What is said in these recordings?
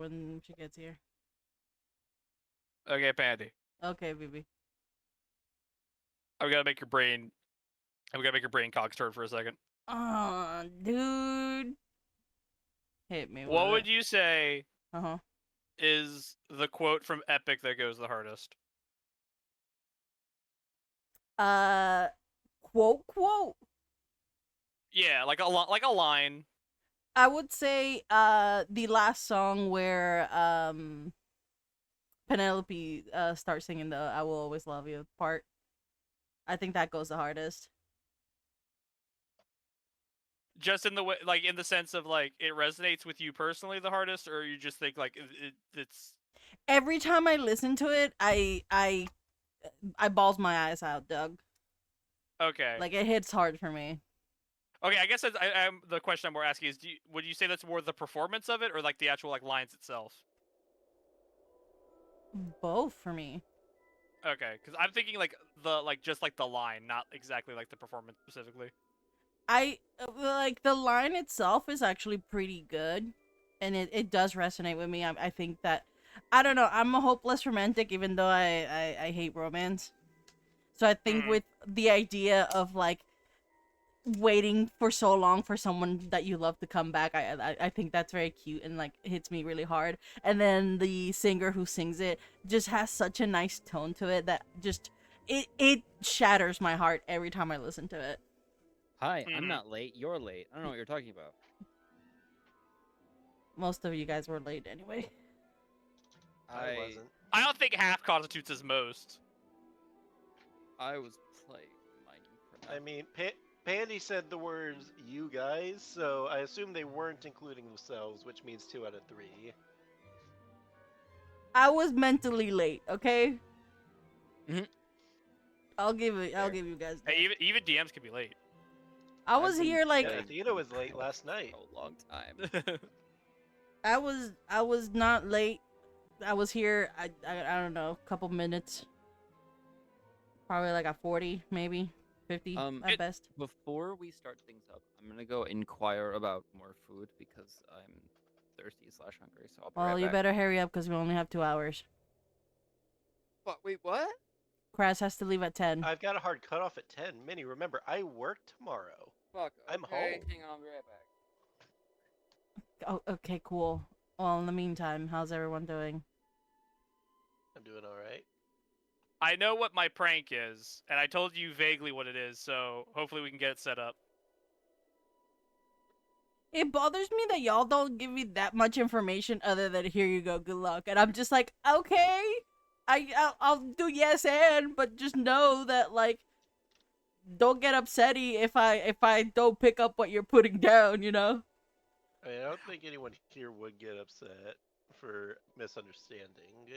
when she gets here. Okay, Pandy. Okay, BB. I'm gonna make your brain. I'm gonna make your brain cogs turn for a second. Oh, dude. Hit me with What would it. you say Uh-huh. is the quote from Epic that goes the hardest? Uh, quote. Yeah, like a line. I would say the last song where Penelope starts singing the "I Will Always Love You" part. I think that goes the hardest. Just in the way, like in the sense of like it resonates with you personally the hardest, or you just think like it's Every time I listen to it, I balls my eyes out, Doug. okay. Like it hits hard for me. Okay, I guess I'm the question I'm more asking is, would you say that's more the performance of it, or like the actual like lines itself? Both for me. Okay, because I'm thinking like the like just like the line, not exactly like the performance specifically. I like the line itself is actually pretty good, and it does resonate with me. I think that I don't know. I'm a hopeless romantic, even though I hate romance. So I think Mm-hmm. with the idea of like waiting for so long for someone that you love to come back, I think that's very cute and like hits me really hard. And then the singer who sings it just has such a nice tone to it that just it shatters my heart every time I listen to it. Hi, I'm Mm-hmm. not late. You're late. I don't know what you're talking about. Most of you guys were late anyway. I wasn't. I don't think half constitutes as most. I was playing Minecraft. I mean, Pandy said the words "you guys," so I assume they weren't including themselves, which means 2 out of 3. I was mentally late, okay? Mhm. I'll give it. I'll Fair. give you guys. That. Hey, even DMs can be late. I I've was been here like Yeah, playing Athena was late Minecraft last night. for a long time. I was not late. I was here. I don't know, a couple minutes. Probably like a 40, maybe 50 at best. Before we start things up, I'm gonna go inquire about more food because I'm thirsty/hungry. So I'll be Well, right you back. better hurry up because we only have 2 hours. Wait, what? Kras has to leave at 10. I've got a hard cutoff at 10. Minnie, remember, I work tomorrow. Fuck. I'm Okay, home. hang on, I'll be right back. Oh, okay, cool. Well, in the meantime, how's everyone doing? I'm doing all right. I know what my prank is, and I told you vaguely what it is, so hopefully we can get it set up. It bothers me that y'all don't give me that much information other than here you go, good luck. And I'm just like, okay, I'll do yes and, but just know that like, don't get upsetty if I don't pick up what you're putting down, you know. I mean, I don't think anyone here would get upset for misunderstanding.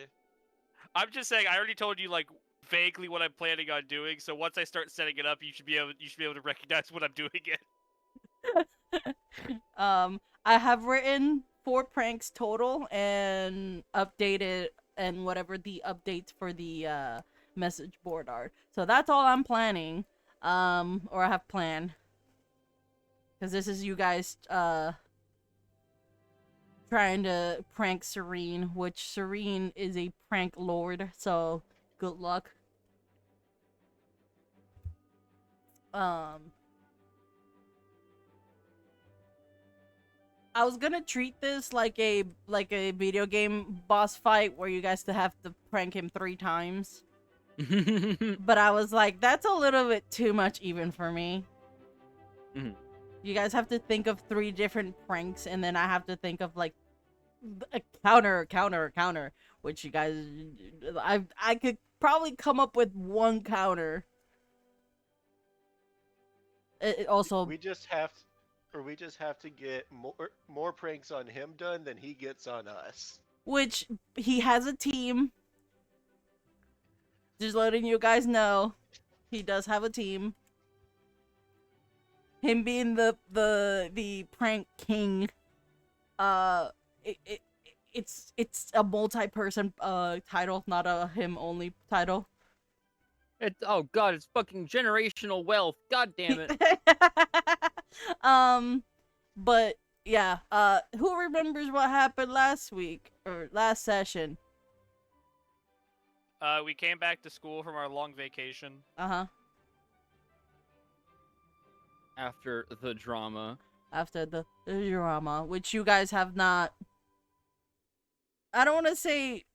I'm just saying, I already told you like vaguely what I'm planning on doing, so once I start setting it up, you should be able to recognize when I'm doing it. I have written 4 pranks total and updated and whatever the updates for the message board are. So that's all I'm planning. Or I have planned. Cause this is you guys trying to prank Serene, which Serene is a prank lord, so good luck. Um I was gonna treat this like a video game boss fight where you guys have to prank him 3 times. But I was like, that's a little bit too much even for me. Mhm. You guys have to think of 3 different pranks, and then I have to think of like a counter, which you guys, I could probably come up with 1 counter. It also, We just have to get more pranks on him done than he gets on us. which he has a team. Just letting you guys know, he does have a team. Him being the prank king, uh, it, it it's a multi-person title, not a him only title. Oh god, it's fucking generational wealth. God damn it. But yeah. Who remembers what happened last week or last session? We came back to school from our long vacation. Uh-huh. After the drama. After the drama, which you guys have not. I don't want to say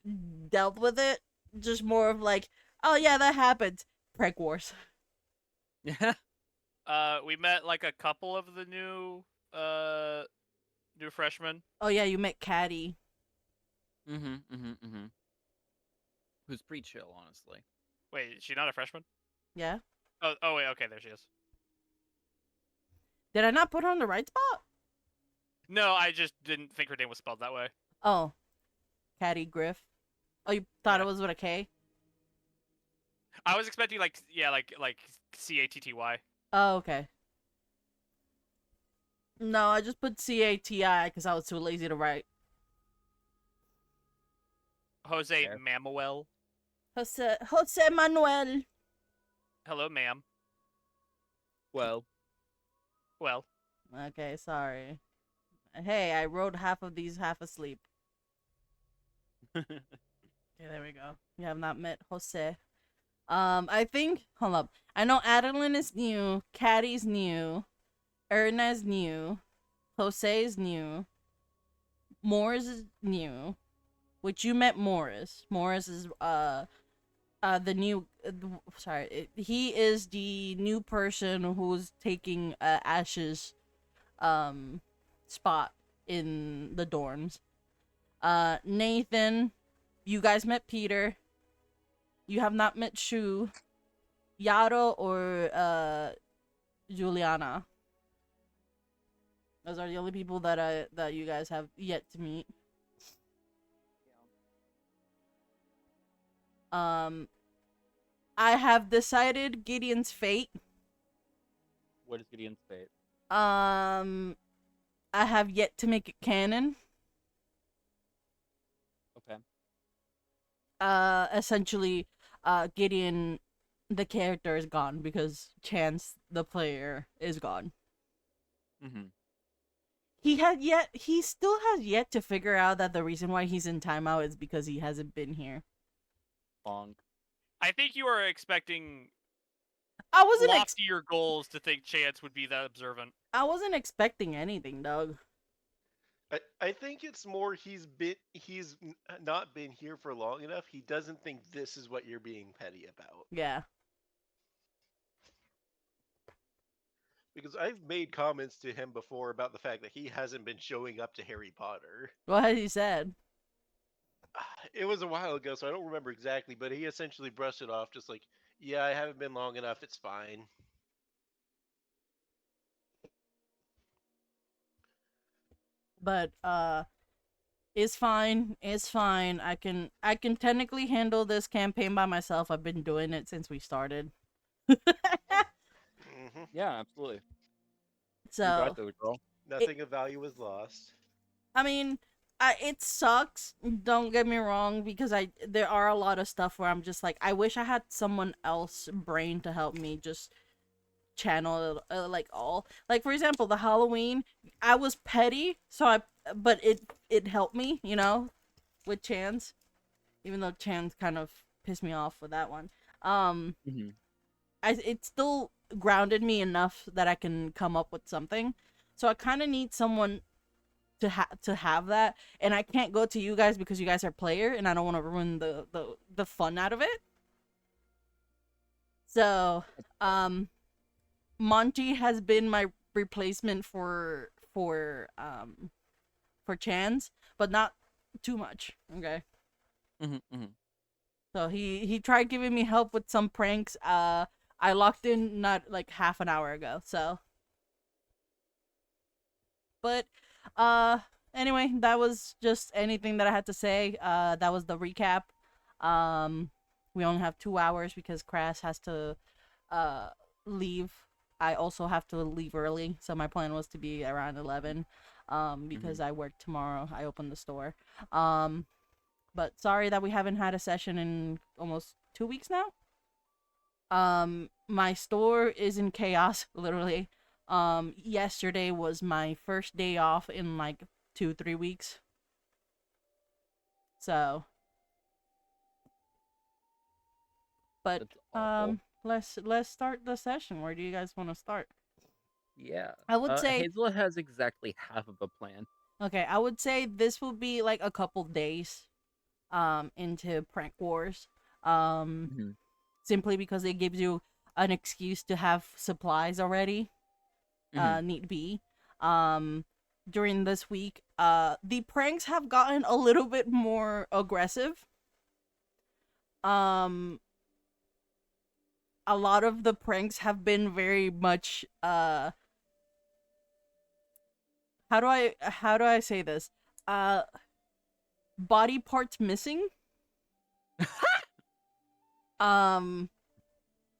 dealt with it. Just more of like, oh yeah, that happened. Prank wars. Yeah. We met like a couple of the new freshmen. Oh yeah, you met Caddy. Who's pretty chill, honestly. Wait, is she not a freshman? Yeah. Oh wait, okay, there she is. Did I not put her on the right spot? No, I just didn't think her name was spelled that way. Oh, Caddy Griff. Oh, you thought Yeah. it was with a K? I was expecting like Catty. Oh, okay. No, I just put Cati because I was too lazy to write. Jose Fair. Mamuel. Jose Manuel. Hello, ma'am. Well. Well, Okay, sorry. Hey, I wrote half of these half asleep. Okay, there we go. You have not met Jose. I think, hold up. I know Adeline is new, Caddy's new, Erna is new, Jose is new, Morris is new, which you met Morris. Morris is, the new, he is the new person who's taking, Ash's, spot in the dorms. Nathan, you guys met Peter. You have not met Shu, Yaro, or Juliana. Those are the only people that you guys have yet to meet. I have decided Gideon's fate. What is Gideon's fate? I have yet to make it canon. Okay. Essentially, Gideon, the character, is gone because Chance, the player, is gone. He still has yet to figure out that the reason why he's in timeout is because he hasn't been here. Bonk. I think you are expecting I wasn't loftier goals to think Chance would be that observant. I wasn't expecting anything, Doug. I think it's more not been here for long enough. He doesn't think this is what you're being petty about. Yeah. Because I've made comments to him before about the fact that he hasn't been showing up to Harry Potter. What had he said? It was a while ago, so I don't remember exactly, but he essentially brushed it off, just like, yeah, I haven't been long enough, it's fine. But it's fine. It's fine. I can technically handle this campaign by myself. I've been doing it since we started. Hmm. Yeah, absolutely. You So, got those, girl. Nothing of value was lost. I mean, it sucks. Don't get me wrong, because there are a lot of stuff where I'm just like, I wish I had someone else brain to help me just channel like all. Like, for example, the Halloween, I was petty, but it helped me, with Chance, even though Chance kind of pissed me off with that one. It still grounded me enough that I can come up with something. So I kind of need someone to have that, and I can't go to you guys because you guys are player, and I don't want to ruin the fun out of it. So, Monty has been my replacement for Chance, but not too much. Okay. So he tried giving me help with some pranks. I locked in not like half an hour ago. So, but anyway, that was just anything that I had to say. That was the recap. We only have 2 hours because Crass has to leave. I also have to leave early, so my plan was to be around 11 because I work tomorrow. I open the store. But sorry that we haven't had a session in almost 2 weeks now. My store is in chaos, literally. Yesterday was my first day off in like 2-3 weeks. So, but That's awful. let's start the session. Where do you guys want to start? Yeah. I would say Hazel has exactly half of a plan. okay, I would say this will be like a couple days into Prank Wars. Um Mhm. Simply because it gives you an excuse to have supplies already. Mhm. Need be. During this week, the pranks have gotten a little bit more aggressive. Um a lot of the pranks have been very much how do I say this? Uh Body parts missing. Um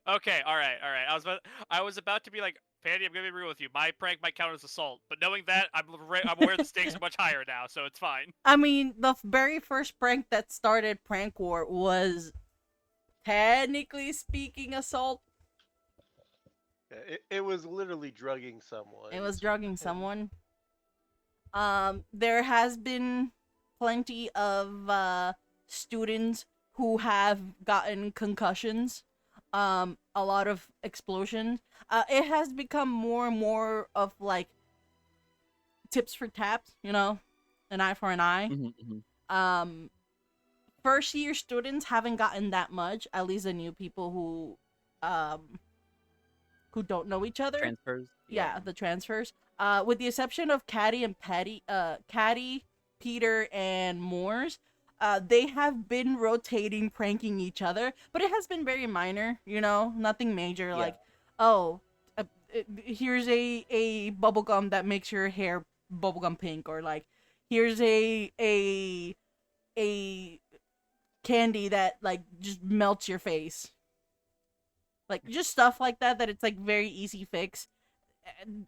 Okay, all right, all right. I was about to be like, Fanny, I'm gonna be real with you. My prank might count as assault, but knowing that, I'm aware the stakes are much higher now, so it's fine. I mean, the very first prank that started Prank War was technically speaking assault. Yeah, it was literally drugging someone. It was drugging and- someone. There has been plenty of students who have gotten concussions. A lot of explosions. It has become more and more of like tips for taps, you know, an eye for an eye. Mhm, mhm. Um, First year students haven't gotten that much. At least the new people who don't know each other. Transfers. Yeah, the transfers. With the exception of Caddy and Caddy, Peter, and Moores, they have been rotating pranking each other, but it has been very minor, you know, nothing major. Yeah. Like, oh, here's a bubblegum that makes your hair bubblegum pink, or like, here's a candy that like just melts your face. Like just stuff like that it's like very easy fix.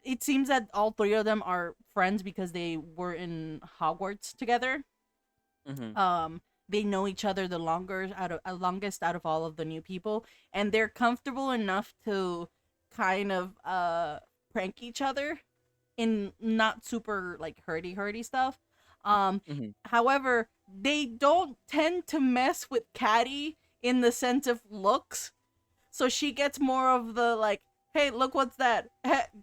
It seems that all three of them are friends because they were in Hogwarts together. Mhm. They know each other the longest out of all of the new people, and they're comfortable enough to kind of prank each other in not super like hurdy stuff. Mhm. However, they don't tend to mess with Caddy in the sense of looks. So she gets more of the like, hey, look what's that?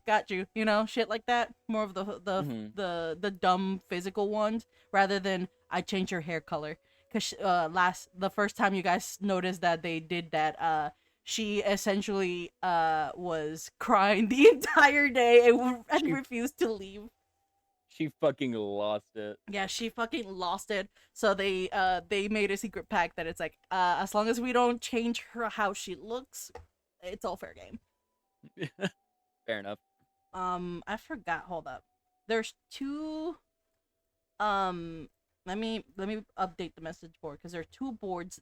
Got you, you know, shit like that. More of Mhm. the dumb physical ones rather than I change your hair color. Cause the first time you guys noticed that they did that, she essentially was crying the entire day and She- refused to leave. She fucking lost it. Yeah, she fucking lost it. So they made a secret pact that it's like as long as we don't change her how she looks, it's all fair game. Fair enough. I forgot. Hold up. There's two. Let me update the message board because there are two boards.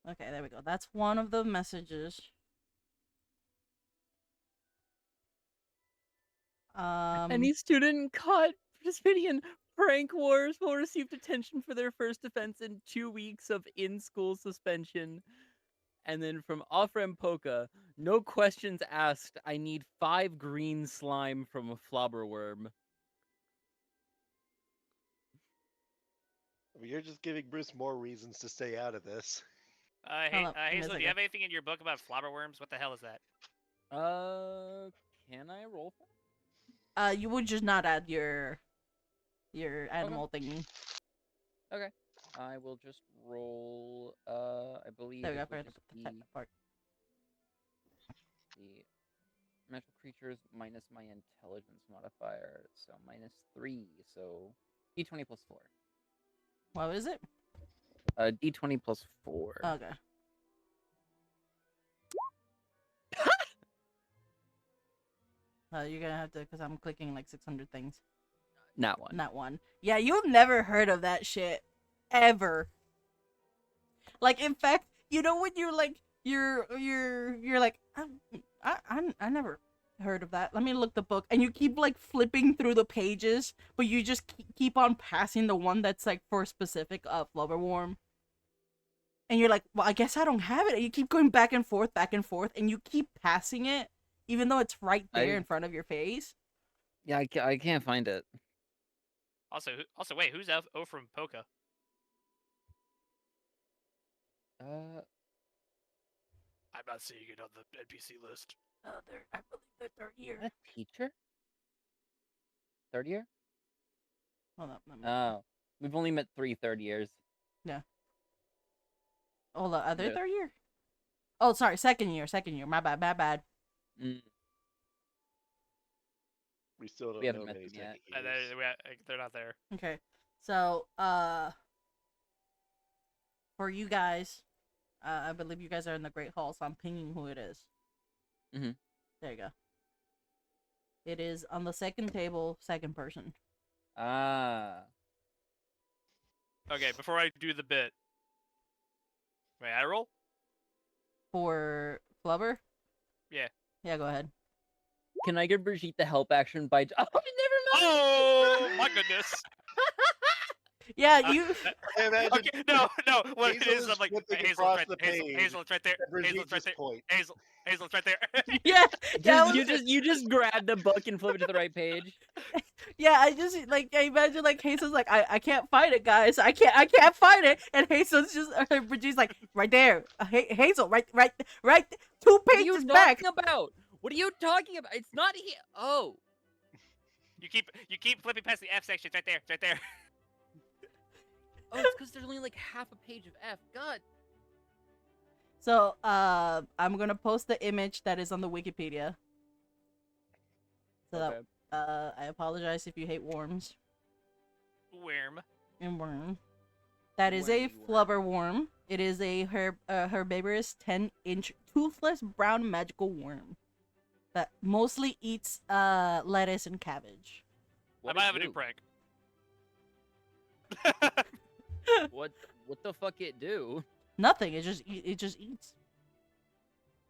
Okay, there we go. That's one of the messages. Any student caught participating in prank wars will receive detention for their first offense and 2 weeks of in-school suspension. And then from Offrem Poka, no questions asked. I need 5 green slime from a flobberworm. You're just giving Bruce more reasons to stay out of this. Hey, Hold up, give me a Hazel, do you second. have anything in your book about flobberworms? What the hell is that? Can I roll for that? You would just not add your animal thingy. Okay. I will just roll, I believe There we go. I it would forgot to just put the be type part. the magical creatures minus my intelligence modifier, so -3, so d20 plus 4. What is it? D20 plus 4. Okay. You're gonna have to, because I'm clicking like 600 things. Not one. Not one. Yeah, you've never heard of that shit. Ever. Like, in fact, you know when you're like, you're like, I never heard of that. Let me look the book. And you keep like flipping through the pages, but you just keep on passing the one that's like for a specific Flubberworm. And you're like, well, I guess I don't have it. And you keep going back and forth, and you keep passing it even though it's right there I- in front of your face. Yeah, I can't find it. Also, wait, who's O from Poca? I'm not seeing it on the NPC list. I believe they're third year. A teacher? Third year? Hold up, let me. Oh, we've only met 3 third years. Hold up, are they Yeah. third year? Oh, sorry, second year. My bad. Mm, We still don't We haven't know met many them yet. second years. They're not there. Okay, so for you guys, I believe you guys are in the Great Hall, so I'm pinging who it is. Mhm. There you go. It is on the second table, second person. Ah. Okay, before I do the bit, may I roll? For Flubber? Yeah. Yeah, go ahead. Can I give Brigitte the help action by... Oh, never mind! Oh my goodness! Yeah, you. I imagine Okay, no. What it Hazel is, is I'm like flipping Hazel, across right, the Hazel, page, Hazel's right there. Brigitte Hazel's right just there. point. Hazel's right there. Yeah, that You was, you just grab the book and flip it to the right page. yeah. I just like I imagine like Hazel's like I can't find it, guys. I can't find it, and Hazel's just Brigitte's like right there. Hazel, right, 2 What are you pages back. talking about? What are you talking about? It's not here. Oh. You keep flipping past the F section. It's right there. Oh, it's because there's only like half a page of F. God. So I'm gonna post the image that is on the Wikipedia. So Okay. that I apologize if you hate worms Worm. and worm. That is a Wormy worm. flubber worm. It is a herbivorous 10-inch toothless brown magical worm that mostly eats lettuce and cabbage. I might have a new prank. What the fuck it do? Nothing. It just eats.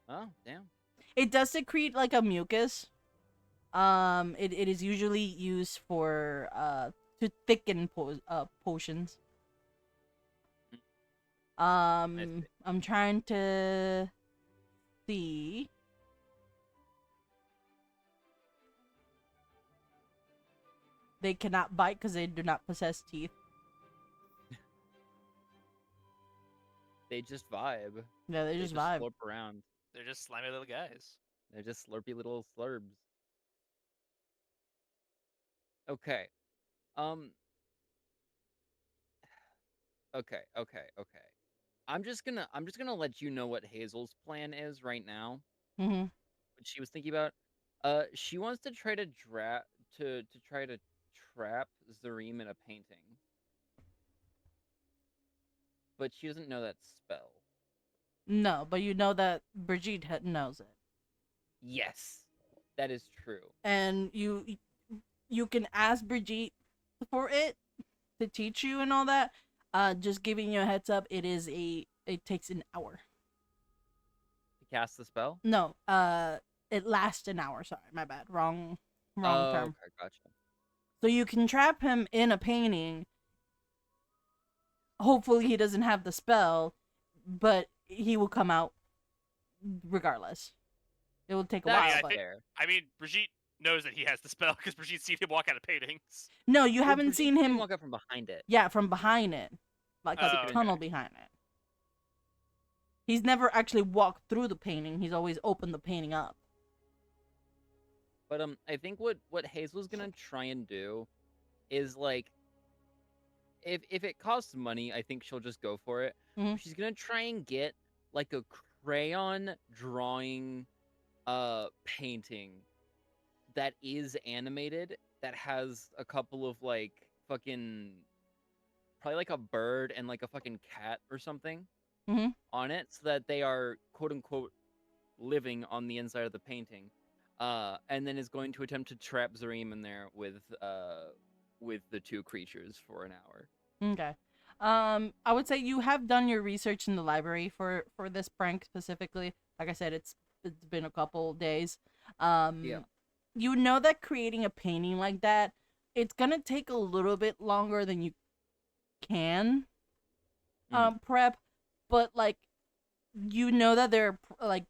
Oh, damn. It does secrete like a mucus. It is usually used for to thicken potions. see. I'm trying to see. They cannot bite because they do not possess teeth. They just vibe. Yeah, they just vibe. slurp around. They're just slimy little guys. They're just slurpy little slurbs. Okay. Okay. I'm just gonna let you know what Hazel's plan is right now. Mm-hmm. What she was thinking about. She wants to try to try to trap Zareem in a painting. But she doesn't know that spell. No, but you know that Brigitte knows it, Yes. That is true. and you can ask Brigitte for it to teach you and all that. Just giving you a heads up, it takes an hour. To cast the spell? No, it lasts an hour. Sorry, my bad. Wrong term. Okay, gotcha. So you can trap him in a painting. Hopefully he doesn't have the spell, but he will come out regardless. It will take a That's while. I But... think- fair. I mean, Brigitte knows that he has the spell because Brigitte's seen him walk out of paintings. No, you Well, haven't Brigitte seen can him. walk up from behind it. Yeah, from behind it, like a Oh, okay. tunnel behind it. He's never actually walked through the painting. He's always opened the painting up. But I think what Hazel's gonna try and do is like if it costs money, I think she'll just go for it. Mhm. She's gonna try and get like a crayon drawing painting that is animated that has a couple of like fucking probably like a bird and like a fucking cat or something Mhm. on it so that they are quote unquote living on the inside of the painting. And then is going to attempt to trap Zareem in there with the 2 creatures for an hour. Okay. I would say you have done your research in the library for this prank specifically. Like I said, it's been a couple days. Yeah. You know that creating a painting like that, it's gonna take a little bit longer than you can prep, but like you know that there are like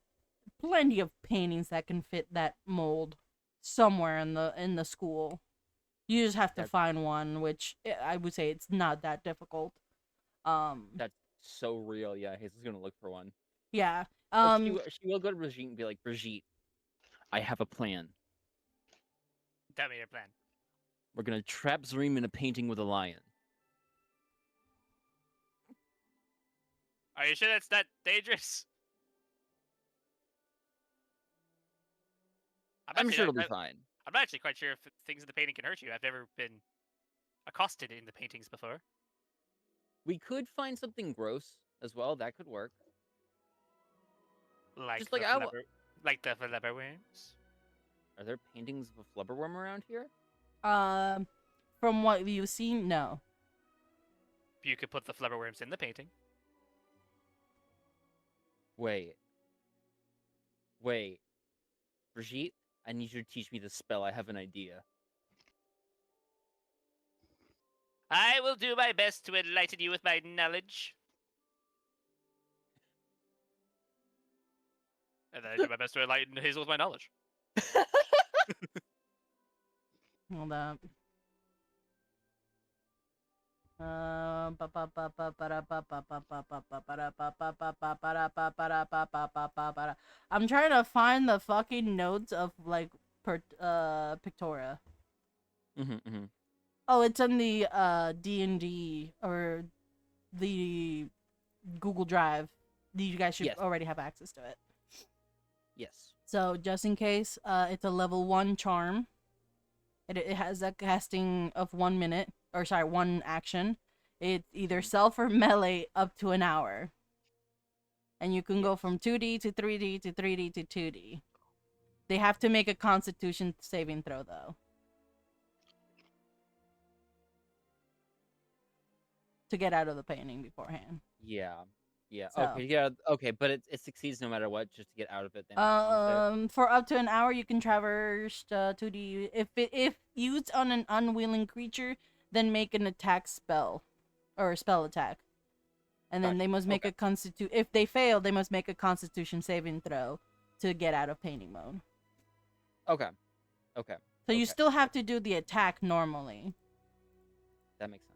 plenty of paintings that can fit that mold somewhere in the school. You just have to That's- find one, which I would say it's not that difficult. That's so real. Yeah, Hazel's gonna look for one. Yeah. Or she will go to Brigitte and be like, Brigitte, I have a plan. Tell me your plan. We're gonna trap Zareem in a painting with a lion. Are you sure that's that dangerous? I'm sure it'll be fine. I'm not actually quite sure if things in the painting can hurt you. I've never been accosted in the paintings before. We could find something gross as well. That could work. Like Just like the I like the flubberworms. Are there paintings of a flubberworm around here? From what you've seen, no. You could put the flubberworms in the painting. Wait. Brigitte, I need you to teach me the spell. I have an idea. I will do my best to enlighten you with my knowledge. And then I do my best to enlighten Hazel with my knowledge. Hold up. I'm trying to find the fucking notes of like Pictora. Mm-hmm. Oh, it's in the D&D or the Google Drive. You guys should Yes. already have access to it. Yes. So just in case, it's a level 1 charm. It has a casting of 1 minute, or sorry, 1 action. It's either self or melee up to an hour. And you can go from 2D to 3D to 3D to 2D. They have to make a Constitution saving throw though. To get out of the painting beforehand. Yeah. Yeah. So- Okay. Yeah. Okay. But it succeeds no matter what, just to get out of it. Then it sounds For up to an hour, you can traverse 2D. If used on an unwilling creature, then make an attack spell, or a spell attack, and then Gotcha. they must make a constitution. If they fail, they must make a Constitution saving throw to get out of painting mode. okay. Okay. So you Okay. still have to do the attack normally. That makes sense.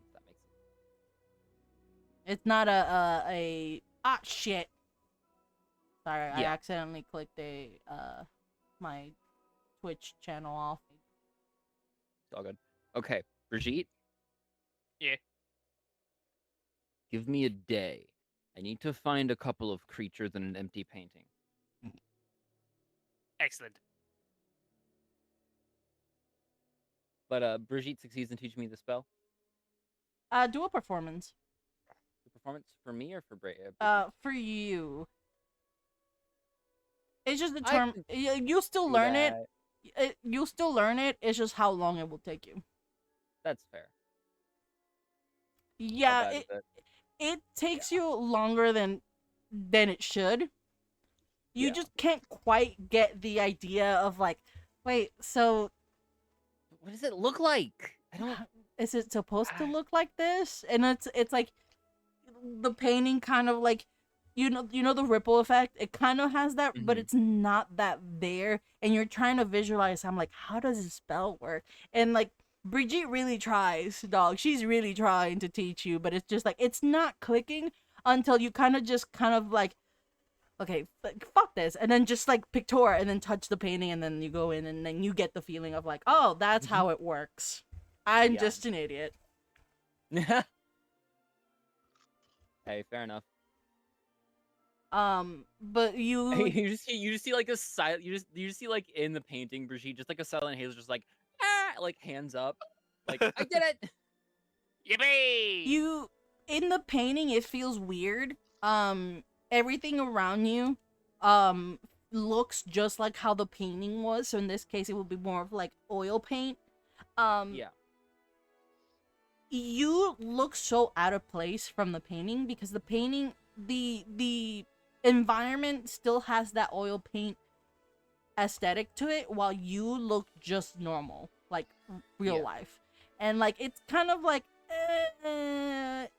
It's not a shit. Sorry, I Yeah. accidentally clicked my Twitch channel off. It's all good. Okay, Brigitte. Yeah. Give me a day. I need to find a couple of creatures in an empty painting. Excellent. But Brigitte succeeds in teaching me the spell. Do a performance. The performance for me or for Brigitte? For you. It's just the I term. can You still do learn it. that. You'll still learn it. It's just how long it will take you. That's fair. How Yeah, bad is it? it takes you longer than it should. You Yeah. just can't quite get the idea of like, wait, so What does it look like? I don't. is it supposed to I- look like this? And it's like the painting kind of like you know the ripple effect. It kind of has that, but Mhm. it's not that there. And you're trying to visualize. I'm like, how does this spell work? And like Brigitte really tries, dog. She's really trying to teach you, but it's just like it's not clicking until you kind of like, okay, fuck this, and then just like Pictora, and then touch the painting, and then you go in, and then you get the feeling of like, oh, that's how it works. I'm Yeah. just an idiot. Hey, fair enough. But you You just see like a silent. You just see like in the painting, Brigitte, just like a silent Hazel, just like like hands up, like I did it. Yippee! you in the painting it feels weird. Everything around you looks just like how the painting was, so in this case it will be more of like oil paint. Yeah. You look so out of place from the painting because the painting, the environment still has that oil paint aesthetic to it, while you look just normal, like real Yeah. life. And like it's kind of like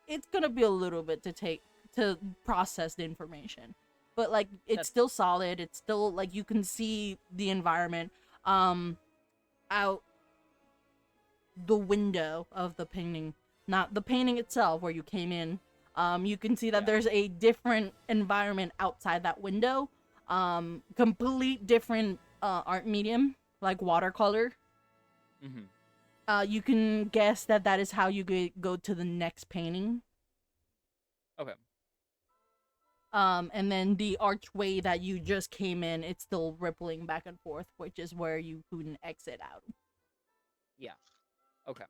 it's gonna be a little bit to process the information. but like it's That's- still solid. It's still like you can see the environment out the window of the painting, not the painting itself where you came in. You can see that Yeah. there's a different environment outside that window. Complete different art medium, like watercolor. Mhm. You can guess that that is how you go to the next painting. Okay. And then the archway that you just came in, it's still rippling back and forth, which is where you can exit out. Okay.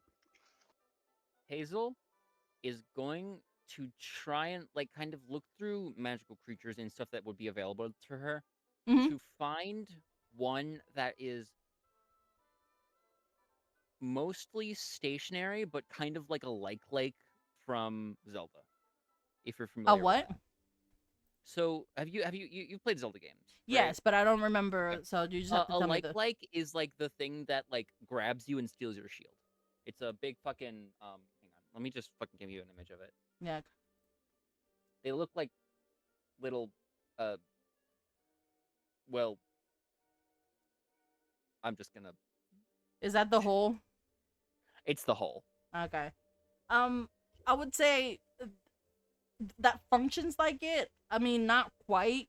Hazel is going to try and like kind of look through magical creatures and stuff that would be available to her Mhm. to find one that is mostly stationary, but kind of like a lake from Zelda, if you're A familiar. with what? that. So you've played Zelda games? Right? Yes, but I don't remember. Okay. So you just have to A tell me the. like is like the thing that like grabs you and steals your shield. It's a big fucking hang on. Let me just fucking give you an image of it. Yeah. They look like little well, I'm just gonna Is that the whole? it's the hole. Okay. I would say that functions like it. I mean, not quite.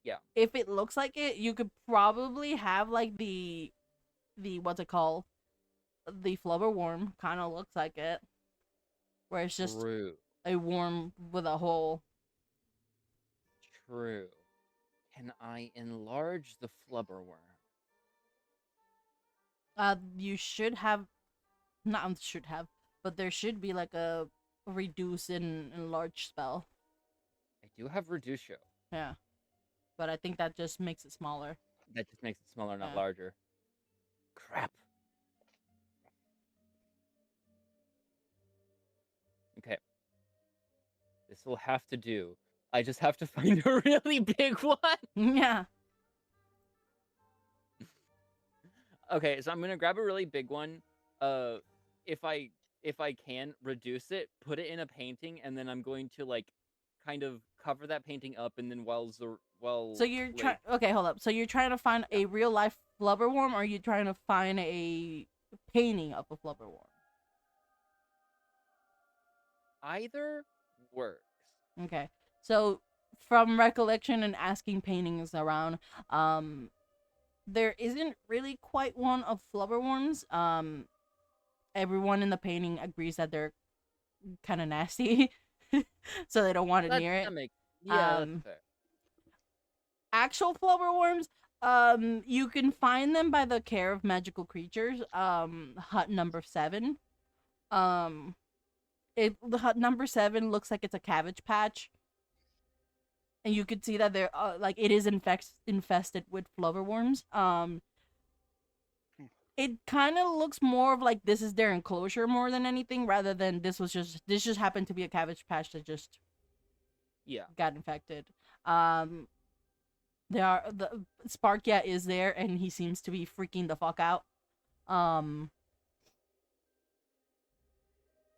Yeah. If it looks like it, you could probably have like the what's it called? The flubber worm kind of looks like it, where it's just True. a worm with a hole. True. Can I enlarge the flubber worm? You should have, not should have, but there should be like a reduce and enlarge spell. I do have Reducio. Yeah, but I think that just makes it smaller. That just makes it smaller, not Yeah. larger. Crap. Okay. This will have to do. I just have to find a really big one. Yeah. Okay, so I'm gonna grab a really big one. If I can reduce it, put it in a painting, and then I'm going to like kind of cover that painting up, and then while So you're trying. Okay, hold up. So you're trying to find a real life flubberworm, or are you trying to find a painting of a flubberworm? either works. Okay. So from recollection and asking paintings around, there isn't really quite one of flubberworms. Everyone in the painting agrees that they're kind of nasty, so they don't want to near it. That makes yeah, Um, that's fair. Actual flubberworms, you can find them by the Care of Magical Creatures, hut number 7. The hut number 7 looks like it's a cabbage patch, and you could see that they're like it is infested with flubberworms. It kind of looks more of like this is their enclosure more than anything, rather than this just happened to be a cabbage patch that just Yeah. got infected. The Sparkia is there, and he seems to be freaking the fuck out.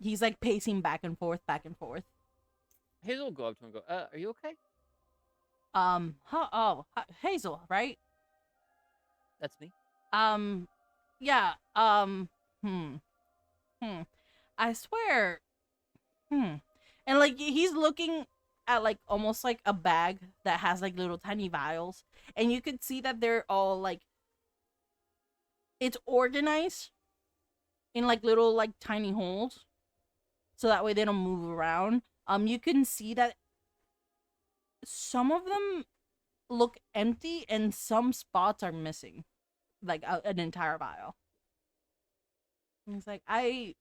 He's like pacing back and forth. Hazel will go up to him and go, are you okay? Hazel, right? That's me. Yeah, I swear, and like he's looking at like almost like a bag that has like little tiny vials, and you could see that they're all like it's organized in like little like tiny holes, so that way they don't move around. You can see that some of them look empty and some spots are missing, like an entire vial. And it's like I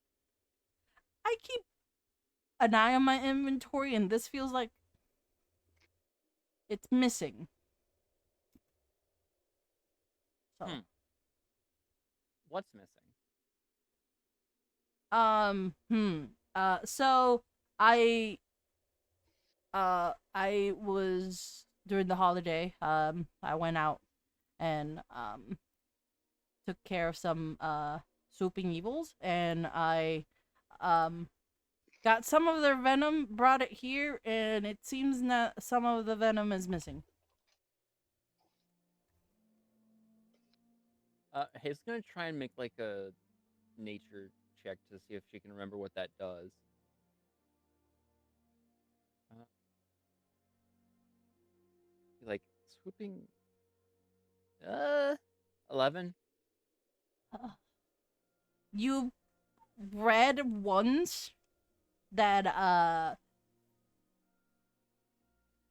keep an eye on my inventory, and this feels like it's missing. So, What's missing? so I was during the holiday, I went out and took care of some swooping evils, and I got some of their venom, brought it here, and it seems that some of the venom is missing. Hayes gonna try and make like a nature check to see if she can remember what that does. Like swooping. 11. You read once that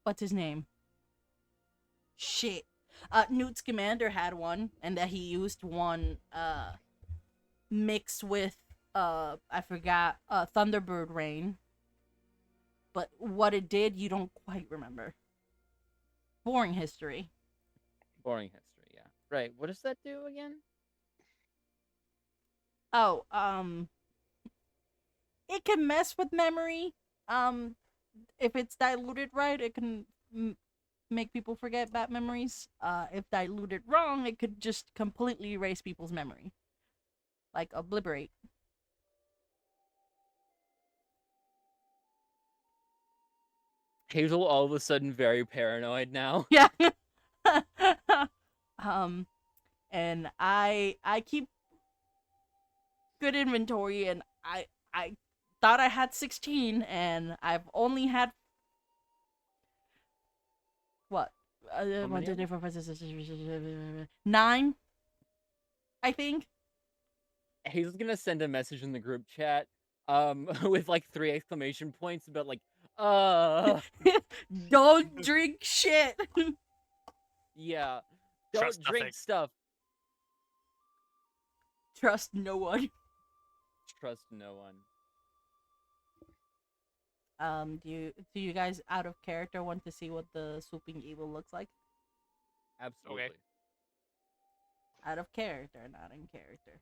what's his name? Shit. Newt Scamander had one, and that he used one mixed with I forgot Thunderbird Rain. But what it did, you don't quite remember. Boring history. Boring history, yeah. Right. What does that do again? Oh, it can mess with memory. If it's diluted right, it can make people forget bad memories. If diluted wrong, it could just completely erase people's memory. Like obliterate. Hazel all of a sudden very paranoid now. Yeah. And I keep good inventory, and I thought I had 16, and I've only had what? many 1, 2, of 3, 4, 5, 6, 7, 8, 9, I think. Hazel's gonna send a message in the group chat, with like 3 exclamation points about like, Don't drink shit. yeah, don't Trust drink nothing. stuff. Trust no one. Trust no one. Do you guys out of character want to see what the swooping evil looks like? Absolutely. Out of character, not in character.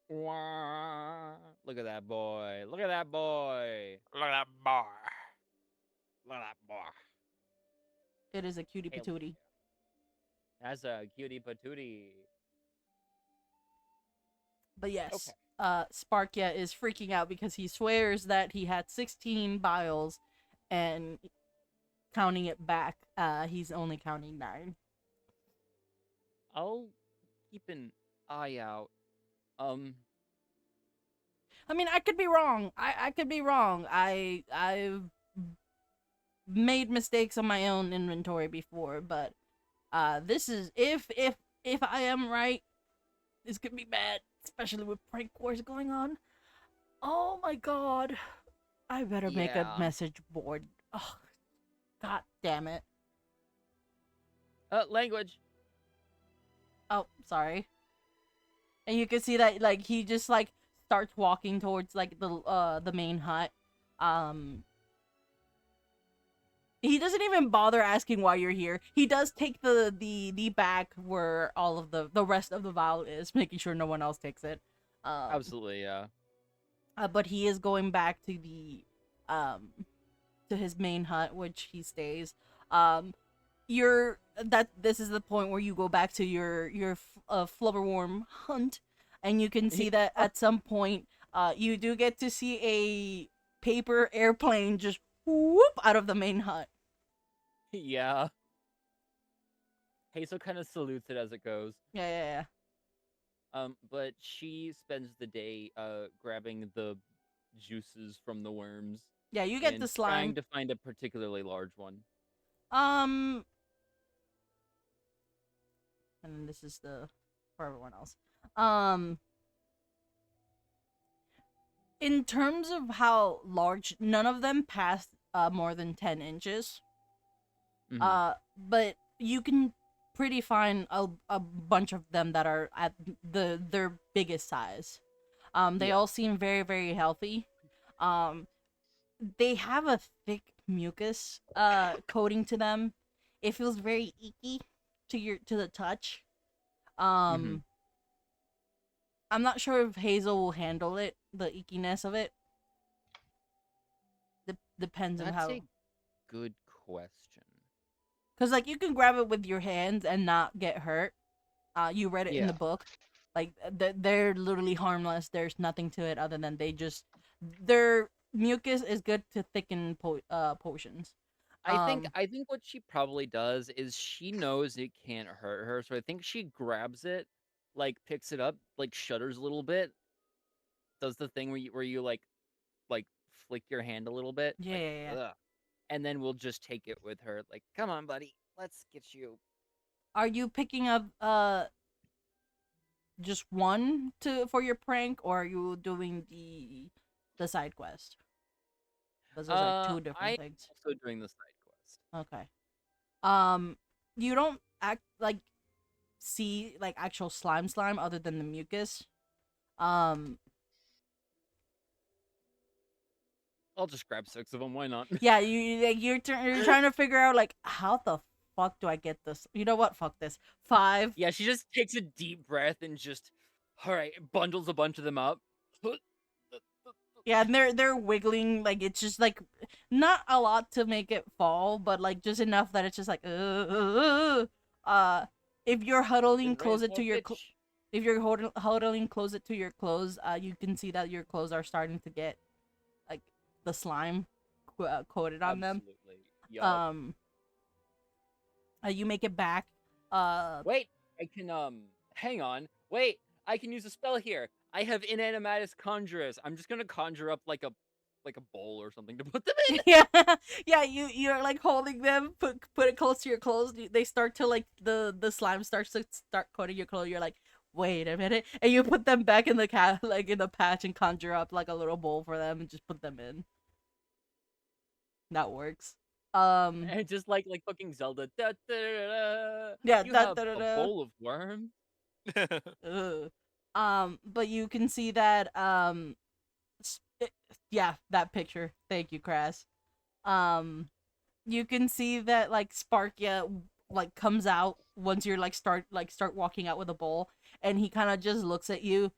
Wah. Look at that boy. Look at that boy. Look at that bar. Look at that bar. It is a cutie Hell patootie. That's a cutie patootie. But yes, Okay. Sparkia is freaking out because he swears that he had 16 vials, and counting it back, he's only counting 9. I'll keep an eye out. I mean, I could be wrong. I could be wrong. I've made mistakes on my own inventory before, but this is if I am right, this could be bad, especially with prank wars going on. Oh my god. I better make a Yeah. message board. Oh, god damn it. Language. Oh, sorry. And you can see that like he just like starts walking towards like the main hut. He doesn't even bother asking why you're here. He does take the bag where all of the rest of the vial is, making sure no one else takes it. Absolutely, yeah. But he is going back to the to his main hut, which he stays. This is the point where you go back to your flubberworm hunt, and you can see that at some point you do get to see a paper airplane just whoop out of the main hut. Yeah. Hazel kind of salutes it as it goes. Yeah. But she spends the day grabbing the juices from the worms. Yeah, you get and the slime. trying to find a particularly large one. And then this is the for everyone else. In terms of how large, none of them pass more than 10 inches. Mhm. But you can pretty find a bunch of them that are at their biggest size. They Yeah. all seem very, very healthy. They have a thick mucus coating to them. It feels very icky to the touch. Mhm. I'm not sure if Hazel will handle it, the ickiness of it. Depends on That's how. a good question. Because, like, you can grab it with your hands and not get hurt. You read it in the Yeah. book. Like they're literally harmless. There's nothing to it other than their mucus is good to thicken potions. I think what she probably does is she knows it can't hurt her, so I think she grabs it, like picks it up, like shudders a little bit, does the thing where you like flick your hand a little bit, Yeah, like yeah, yeah. ugh, and then we'll just take it with her. Like, come on, buddy, let's get you. Are you picking up just one for your prank, or are you doing the side quest? Those are like two different I'm things. also doing the side quest. Okay. You don't see like actual slime other than the mucus. Um, I'll just grab 6 of them. Why not? yeah, you're trying to figure out like how the fuck do I get this? You know what? Fuck this. 5. Yeah, she just takes a deep breath and just, all right, bundles a bunch of them up. Yeah, and they're wiggling like it's just like not a lot to make it fall, but like just enough that it's just like if you're huddling close it to your if you're huddling close it to your clothes, you can see that your clothes are starting to get like the slime coated on them. Absolutely. Yup. You make it back. Wait, I can hang on. Wait, I can use a spell here. I have Inanimatus Conjurus. I'm just gonna conjure up like a bowl or something to put them in. Yeah, yeah. You're like holding them, put it close to your clothes. They start to like the slime starts to start coating your clothes. You're like, wait a minute, and you put them back in the like in the patch and conjure up like a little bowl for them and just put them in. That works. And just like fucking Zelda. Da, da, da, da. Yeah, You da, have da, da, a da. bowl of worms. Ugh. But you can see that yeah, that picture. Thank you, Crass. You can see that like Sparkia like comes out once you're start walking out with a bowl, and he kind of just looks at you,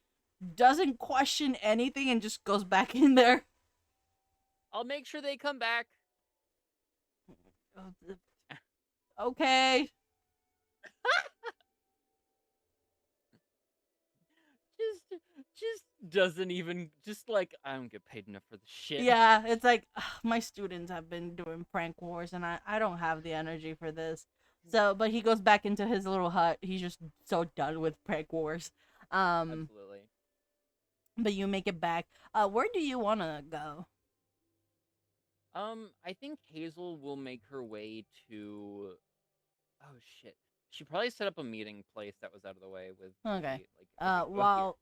doesn't question anything, and just goes back in there. I'll make sure they come back. Okay. Just doesn't even just like I don't get paid enough for the shit. Yeah, it's like ugh, my students have been doing prank wars, and I don't have the energy for this. So, but he goes back into his little hut. He's just so done with prank wars. Absolutely. But you make it back. Where do you want to go? I think Hazel will make her way to. Oh shit! She probably set up a meeting place that was out of the way with. Okay. Like, While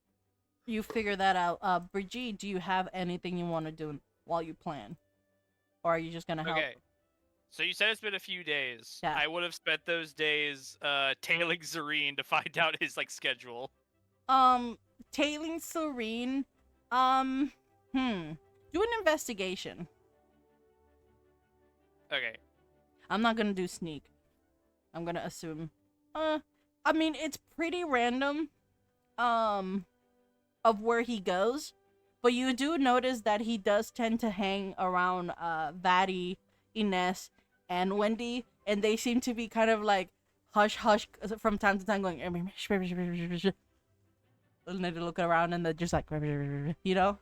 you figure that out, Brigitte, do you have anything you want to do while you plan, or are you just gonna help? Okay. So you said it's been a few days. Yeah. I would have spent those days tailing Zareen to find out his like schedule. Tailing Serene. Do an investigation. Okay. I'm not gonna do sneak. I'm gonna assume. I mean, it's pretty random. Of where he goes, but you do notice that he does tend to hang around Vatty, Ines, and Wendy, and they seem to be kind of like hush hush from time to time, going. And they look around and they're just like, you know.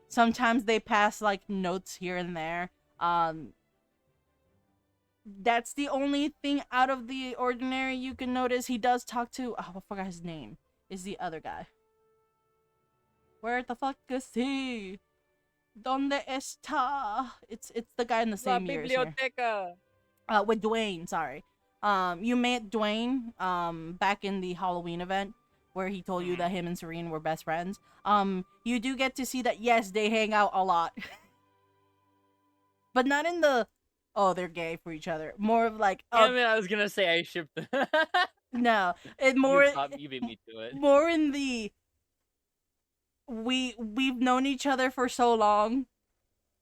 Sometimes they pass like notes here and there. That's the only thing out of the ordinary you can notice. He does talk to. Oh, I forgot his name. Is the other guy? Where the fuck is he? Donde está? It's the guy in the same years here. Biblioteca. With Dwayne, sorry. You met Dwayne back in the Halloween event where he told you that him and Serene were best friends. You do get to see that yes, they hang out a lot. But not in the they're gay for each other. More of like I mean, I was gonna say I shipped them. No, it more You beat me to it. more in the we've known each other for so long,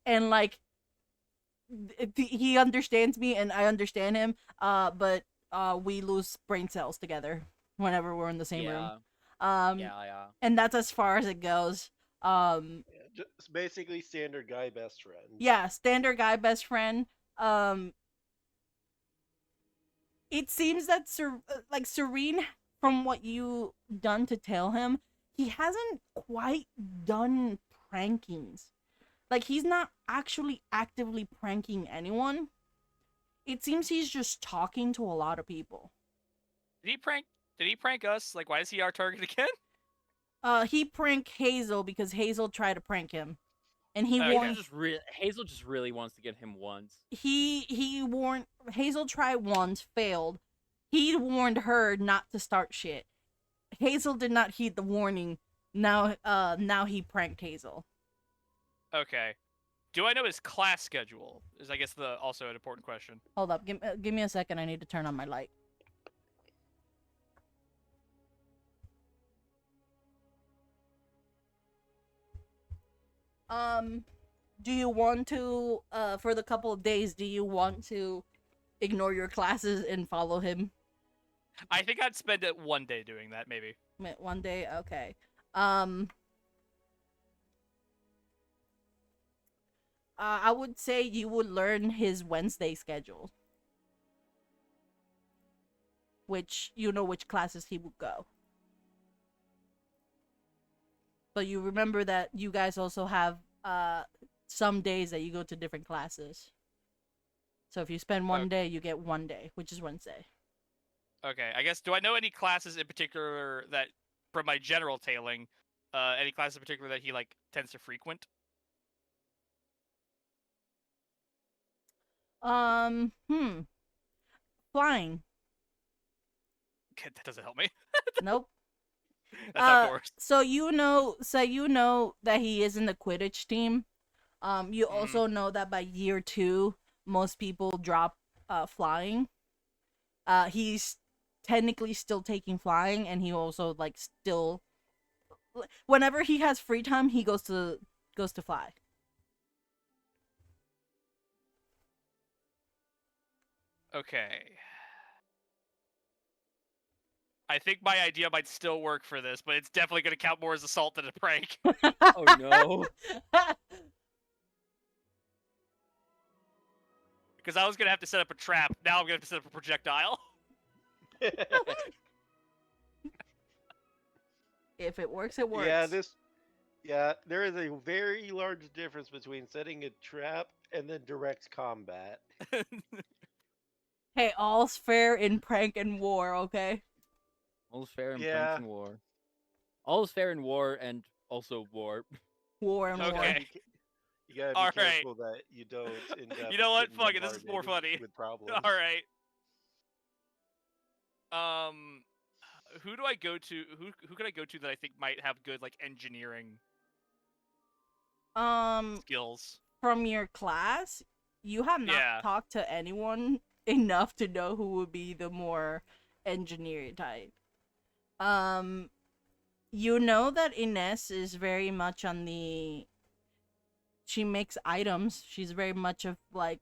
and like he understands me and I understand him. But we lose brain cells together whenever we're in the same room. Yeah. And that's as far as it goes. Yeah, just basically standard guy best friend. Yeah, standard guy best friend. It seems that Serene from what you done to tell him, he hasn't quite done prankings. Like, he's not actually actively pranking anyone. It seems he's just talking to a lot of people. Did he prank us? Like, why is he our target again? He pranked Hazel because Hazel tried to prank him. And he Okay. warned Hazel just really wants to get him once. he warned Hazel tried once, failed. He warned her not to start shit. Hazel did not heed the warning. Now he pranked Hazel. Okay. Do I know his class schedule? Is, I guess, also an important question. Hold up, give me a second. I need to turn on my light. Do you want to for the couple of days? Do you want to ignore your classes and follow him? I think I'd spend it one day doing that, maybe. One day, okay. I would say you would learn his Wednesday schedule, which you know which classes he would go. But you remember that you guys also have some days that you go to different classes. So if you spend one day, you get one day, which is Wednesday. Okay, I guess, do I know any classes in particular that, from my general tailing, any classes in particular that he, like, tends to frequent? Flying. Okay, that doesn't help me. Nope. That's outdoors. So you know that he is in the Quidditch team. You also know that by year 2, most people drop flying. He's technically still taking flying, and he also like still, whenever he has free time, he goes to fly. Okay. I think my idea might still work for this, but it's definitely going to count more as assault than a prank. Oh no. Because I was going to have to set up a trap. Now I'm going to have to set up a projectile. If it works, it works. Yeah, there is a very large difference between setting a trap and then direct combat. Hey, all's fair in prank and war, okay? All's fair in Yeah. pranks and war. All is fair in war and also war. War and war. Okay. You gotta be All right. careful that you don't end up. You know what? getting Fuck it, this is more bombarded funny. With problems. All right. Who do I go to? Who can I go to that I think might have good like engineering skills? From your class, you have not talked to anyone enough to know who would be the more engineer type. You know that Ines is very much on the. She makes items. She's very much of like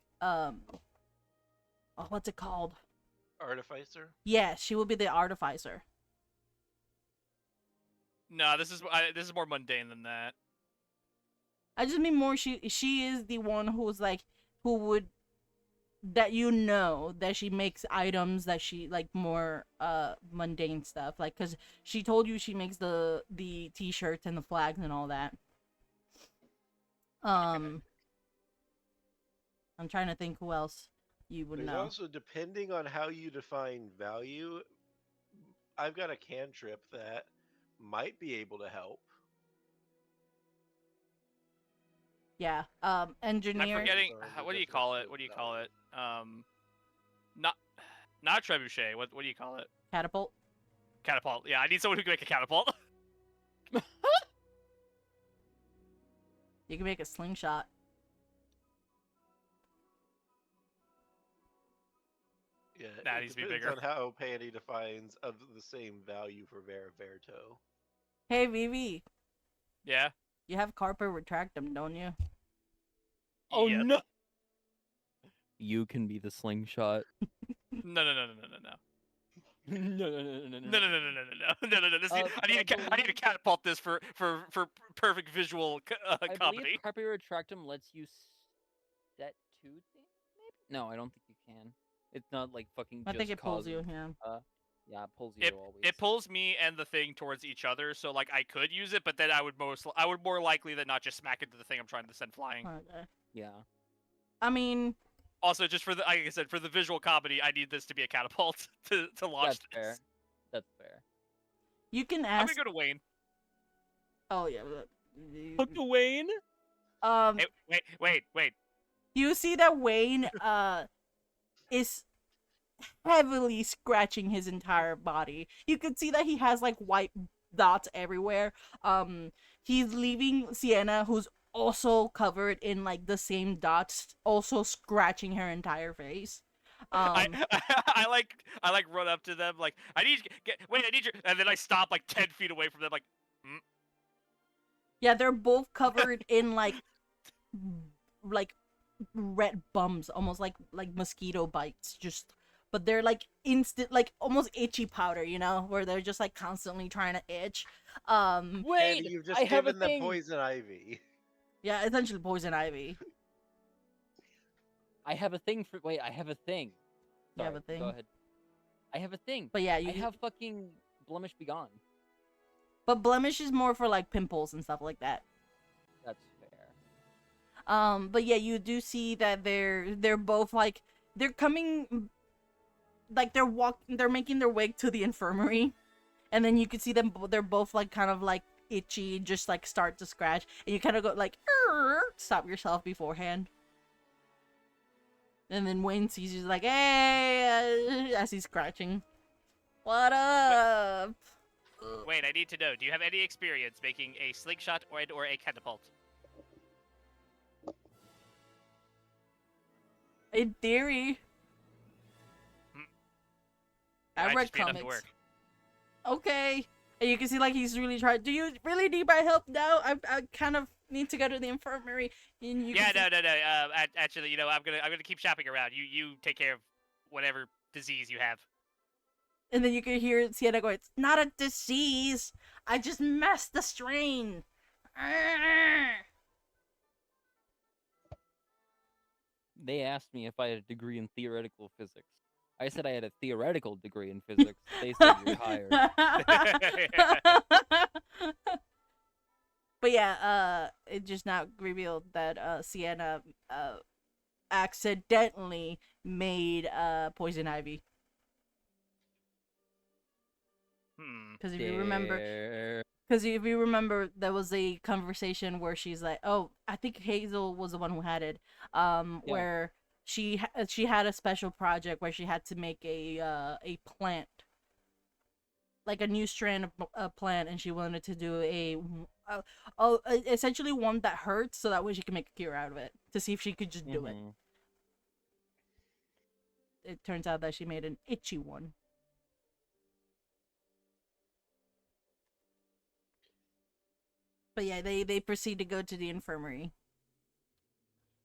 what's it called? Artificer. Yeah, she will be the artificer. No, this is more mundane than that. I just mean more. She is the one who's like that you know that she makes items that she like more mundane stuff, like because she told you she makes the t-shirts and the flags and all that. I'm trying to think who else you would There's know. also, depending on how you define value, I've got a cantrip that might be able to help. Yeah. Engineer. I'm forgetting. What do you call it? Not trebuchet. What do you call it? Catapult. Catapult. Yeah, I need someone who can make a catapult. You can make a slingshot. Yeah, That it needs to be depends bigger. on how Pandy defines of the same value for Verito. Hey, Vivi. Yeah. You have carpet retractum, don't you? Oh Yep. no! You can be the slingshot. No. No. No. I need to catapult this for perfect visual I comedy. believe carpet retractum lets you set 2 things. Maybe? No, I don't think you can. It's not like fucking. I think just it pulls you. causes- Yeah. Yeah, it pulls you It always. it pulls me and the thing towards each other, so like I could use it, but then I would more likely than not just smack into the thing I'm trying to send flying. Okay. Yeah. I mean, Also, just for the like I said, for the visual comedy, I need this to be a catapult to launch That's fair. this. That's fair. you can I'm ask. gonna go to Wayne. Oh yeah. Put the Wayne. Wait. You see that Wayne is heavily scratching his entire body. You can see that he has like white dots everywhere. He's leaving Sienna, who's also covered in like the same dots, also scratching her entire face. I like run up to them like I need I need you, and then I stop like 10 feet away from them like. Yeah, they're both covered in like red bumps, almost like mosquito bites. Just, but they're like instant, like almost itchy powder, you know, where they're just like constantly trying to itch. Wait, And you've just I have a given them thing. poison ivy. Yeah, essentially poison ivy. I have a thing for. Wait, I have a thing. You have Sorry, a thing? Go ahead. I have a thing. But yeah, I have fucking Blemish Begone. But blemish is more for like pimples and stuff like that. That's fair. But yeah, you do see that they're both like they're coming, like they're making their way to the infirmary, and then you can see them. They're both like kind of like itchy, just like start to scratch, and you kind of go like, stop yourself beforehand. And then Wayne sees you like, hey, as he's scratching. What up? Wait, I need to know. Do you have any experience making a slingshot or a catapult? In theory. I Might read just be enough to comics. work. Okay. And you can see like he's really trying. Do you really need my help now? I kind of need to go to the infirmary. And you Yeah, can see- no. Actually, you know, I'm gonna keep shopping around. You take care of whatever disease you have. And then you can hear Sienna go, "It's not a disease. I just messed the strain." They asked me if I had a degree in theoretical physics. I said I had a theoretical degree in physics. They said you're hired. But yeah, it just now revealed that Sienna accidentally made poison ivy. Because if you remember, there was a conversation where she's like, "Oh, I think Hazel was the one who had it." Where she had a special project where she had to make a plant, like a new strand of a plant, and she wanted to do essentially one that hurts, so that way she can make a cure out of it to see if she could just do it. It turns out that she made an itchy one. But yeah, they proceed to go to the infirmary.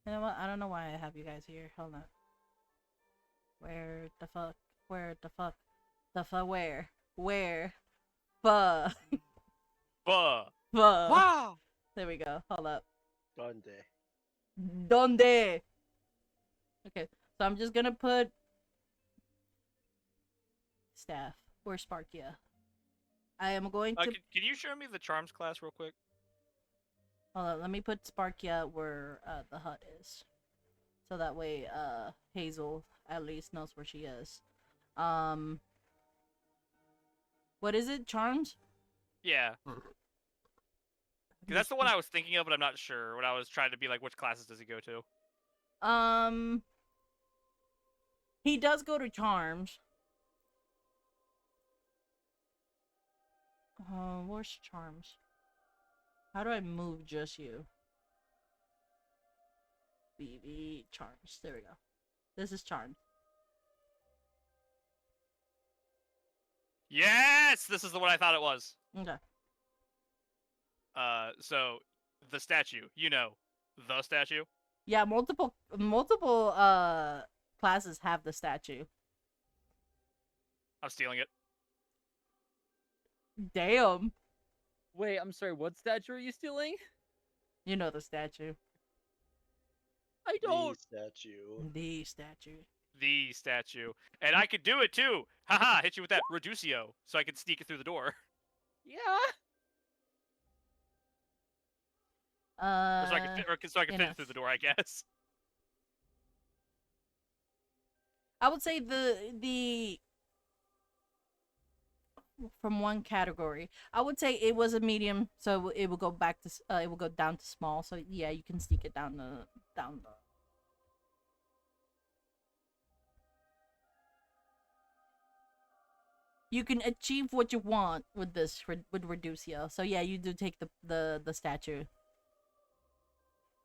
You know what? I don't know why I have you guys here. Hold on. Where the fuck? Where the fuck? The fuck? Where? Where? Fuh. Fuh. Fuh. Wow. There we go. Hold up. Donde. Donde? Okay, so I'm just gonna put staff or Sparkia. I am going to. Can you show me the charms class real quick? Hold on, let me put Sparkia where the hut is. So that way Hazel at least knows where she is. What is it? Charms? Yeah. 'Cause that's the one I was thinking of, but I'm not sure. When I was trying to be like, which classes does he go to? He does go to Charms. Where's Charms? How do I move just you? BB Charms. There we go. This is Charms. Yes, this is the one I thought it was. Okay. So the statue, the statue. Yeah, multiple classes have the statue. I'm stealing it. Damn. Wait, I'm sorry. What statue are you stealing? You know the statue. I don't. The statue. The statue. the statue, and I could do it too. Haha! Hit you with that reducio, so I can sneak it through the door, Yeah. or so I can fit, so I can fit enough. it through the door, I guess. I would say the from one category. I would say it was a medium, so it will go back to it will go down to small. So yeah, you can sneak it down the. You can achieve what you want with this with Reducio. So yeah, you do take the statue.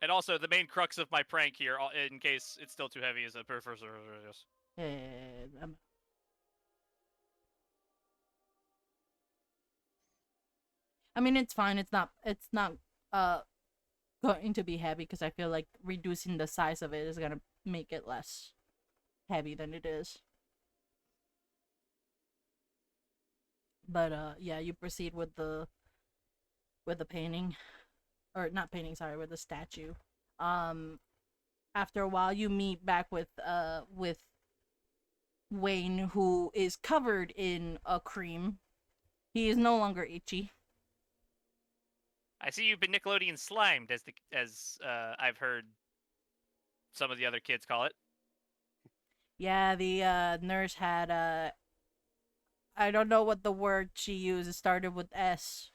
And also, the main crux of my prank here, in case it's still too heavy, is a professor. I mean, it's fine. It's not uh going to be heavy because I feel like reducing the size of it is gonna make it less heavy than it is. But yeah, you proceed with the painting, or not painting. Sorry, with the statue. After a while, you meet back with Wayne, who is covered in a cream. He is no longer itchy. I see you've been Nickelodeon slimed, as I've heard some of the other kids call it. Yeah, the nurse had I don't know what the word she used. It started with S,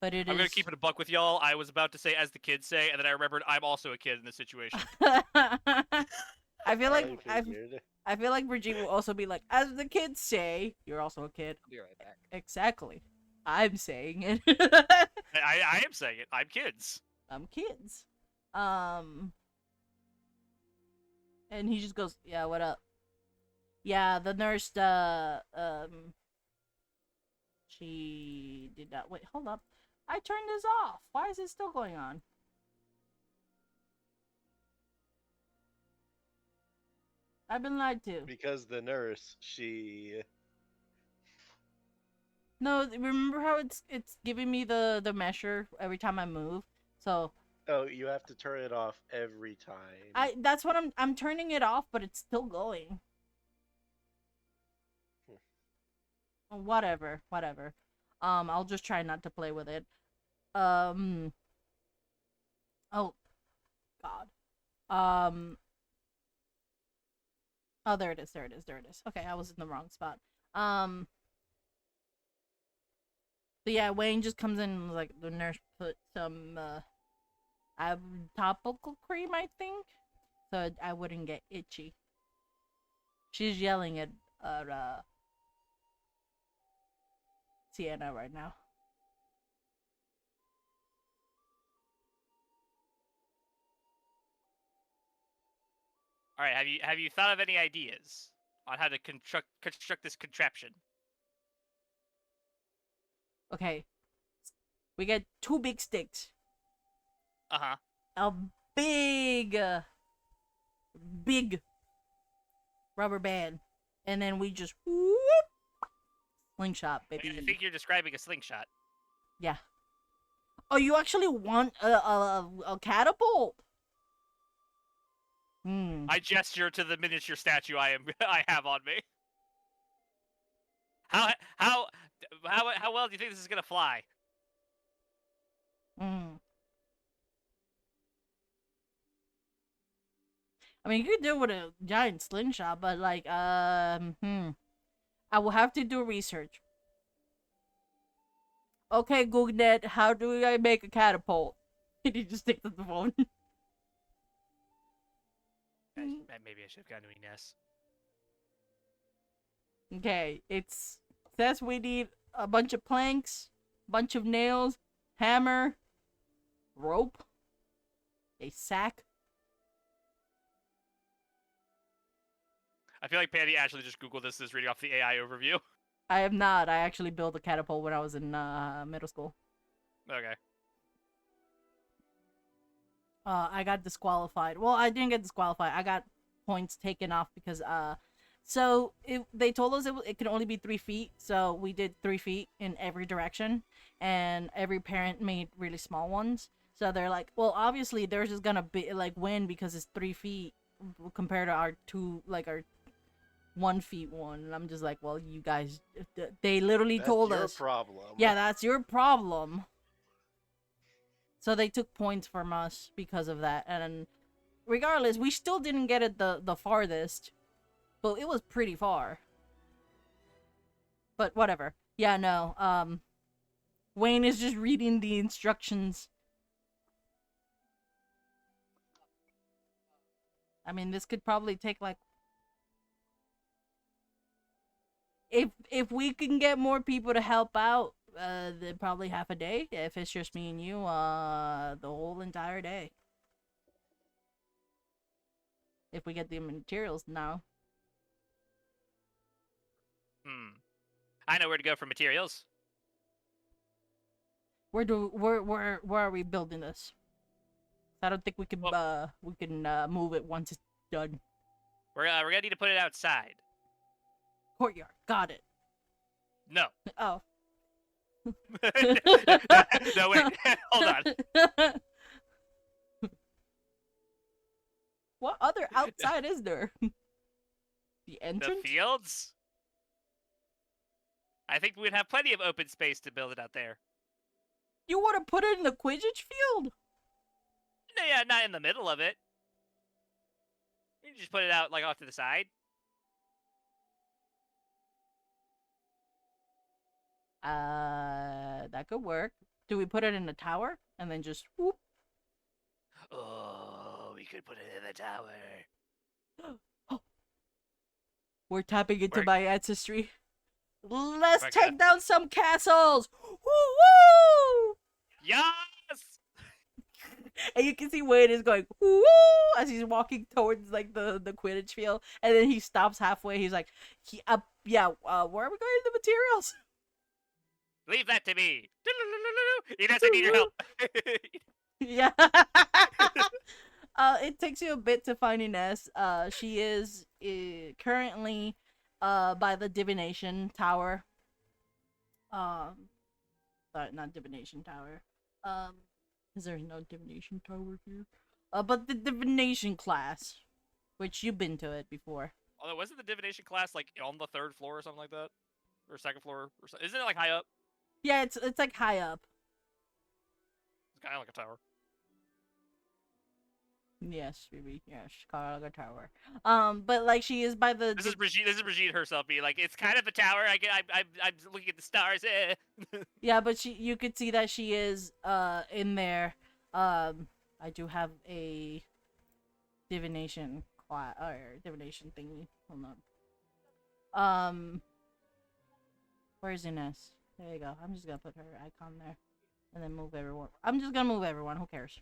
but I'm gonna keep it a buck with y'all. I was about to say, as the kids say, and then I remembered I'm also a kid in this situation. I feel like I figured. I feel like Brigitte will also be like, as the kids say, you're also a kid. I'll be right back. Exactly. I'm saying it. I am saying it. I'm kids. I'm kids. And he just goes, yeah, what up? Yeah, the nurse, she did not, wait, hold up. I turned this off. Why is it still going on? I've been lied to. Because the nurse, she. No, remember how it's giving me the measure every time I move? So Oh, you have to turn it off every time. that's what I'm turning it off, but it's still going. Whatever. I'll just try not to play with it. Oh God. Oh, there it is. Okay, I was in the wrong spot. So yeah, Wayne just comes in and like, the nurse put some topical cream, I think, so I wouldn't get itchy. She's yelling at Sienna right now. All right. Have you thought of any ideas on how to construct this contraption? Okay, we get 2 big sticks, Uh-huh. a big rubber band, and then we just whoop, slingshot, I baby. think you're describing a slingshot. Yeah. Oh, you actually want a catapult? I gesture to the miniature statue I have on me. How well do you think this is gonna fly? I mean, you could do it with a giant slingshot, but like, I will have to do research. Okay, GoogNet, how do I make a catapult? He just takes up the phone. Maybe I should have gone to Ines. Okay, says we need a bunch of planks, bunch of nails, hammer, rope, a sack. I feel like Patty actually just Googled this is reading off the AI overview. I have not. I actually built a catapult when I was in middle school. Okay. I got disqualified. Well, I didn't get disqualified. I got points taken off because so they told us it can only be 3 feet. So we did 3 feet in every direction, and every parent made really small ones. So they're like, well, obviously theirs is gonna be like win because it's 3 feet compared to our 1 feet 1, and I'm just like, well, you guys, they literally That's told your us. problem. Yeah, that's your problem. So they took points from us because of that, and regardless, we still didn't get it the farthest, but it was pretty far. But whatever. Yeah, no. Wayne is just reading the instructions. I mean, this could probably take like, if we can get more people to help out, then probably half a day. If it's just me and you, the whole entire day. If we get the materials now. I know where to go for materials. Where are we building this? I don't think we can move it once it's done. We're gonna need to put it outside. Courtyard. Got it. No. Oh. No, wait. Hold on. What other outside is there? The The entrance? fields? I think we'd have plenty of open space to build it out there. You want to put it in the Quidditch field? No, yeah, not in the middle of it. You can just put it out like off to the side. That could work. Do we put it in the tower and then just whoop? Oh, we could put it in the tower. We're tapping into We're- my ancestry. Let's We're take gonna- down some castles. Woo woo! Yes! And you can see Wade is going woo as he's walking towards like the Quidditch field, and then he stops halfway. He's like, where are we going with the materials? Leave that to me. He doesn't need your help. Yeah. It takes you a bit to find Inez. She is currently by the divination tower. Sorry, not divination tower. Because there's no divination tower here. But the divination class, which you've been to it before. Although, wasn't the divination class like on the 3rd floor or something like that, or 2nd floor? Or something? Isn't it like high up? Yeah, it's like high up. It's kind of like a tower. Yes, baby. Yes, Chicago Tower. But like she is by the. This is Brigitte herself being like, it's kind of a tower. I'm looking at the stars. Yeah, but you could see that she is in there. I do have a divination class or divination thingy. Hold on. Where's Inez? There you go. I'm just gonna put her icon there, and then move everyone. I'm just gonna move everyone. Who cares?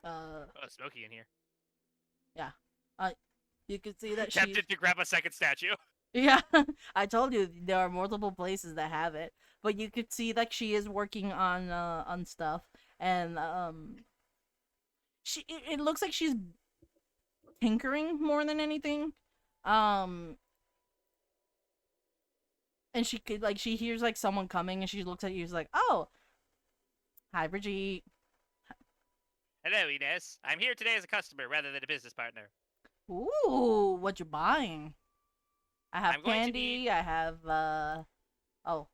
Oh, Smokey in here. You can see that she. Tempted to grab a second statue. Yeah, I told you there are multiple places that have it, but you could see that she is working on stuff, and it looks like she's tinkering more than anything, and she could like she hears like someone coming, and she looks at you, she's like, oh, hi Brigitte. Hello, Inez. I'm here today as a customer rather than a business partner. Ooh, what you buying? I have I'm going to candy. need- I have oh,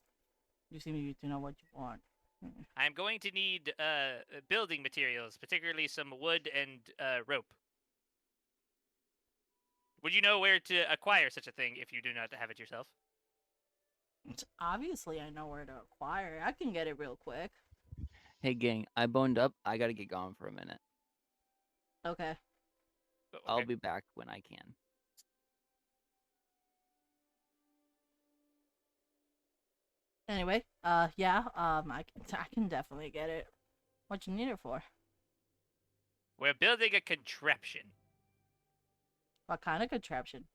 you seem to know what you want. I'm going to need building materials, particularly some wood and rope. Would you know where to acquire such a thing if you do not have it yourself? Obviously, I know where to acquire. I can get it real quick. Hey gang, I boned up. I gotta get gone for a minute. Okay. Oh, I'll okay. be back when I can. Anyway, yeah, I can definitely get it. What you need it for? We're building a contraption. What kind of contraption?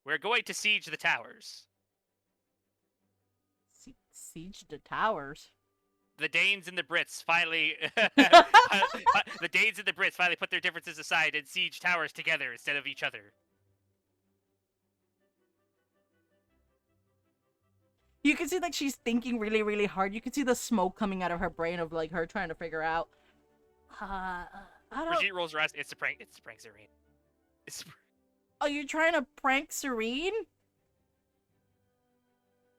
We're going to siege the towers. Siege the towers. The Danes and the Brits finally the Danes and the Brits finally put their differences aside and siege towers together instead of each other. You can see like she's thinking really, really hard. You can see the smoke coming out of her brain of like her trying to figure out. I don't. Brigitte rolls her eyes. It's a prank. It's a prank, Zerine. It's- Are you trying to prank Serene?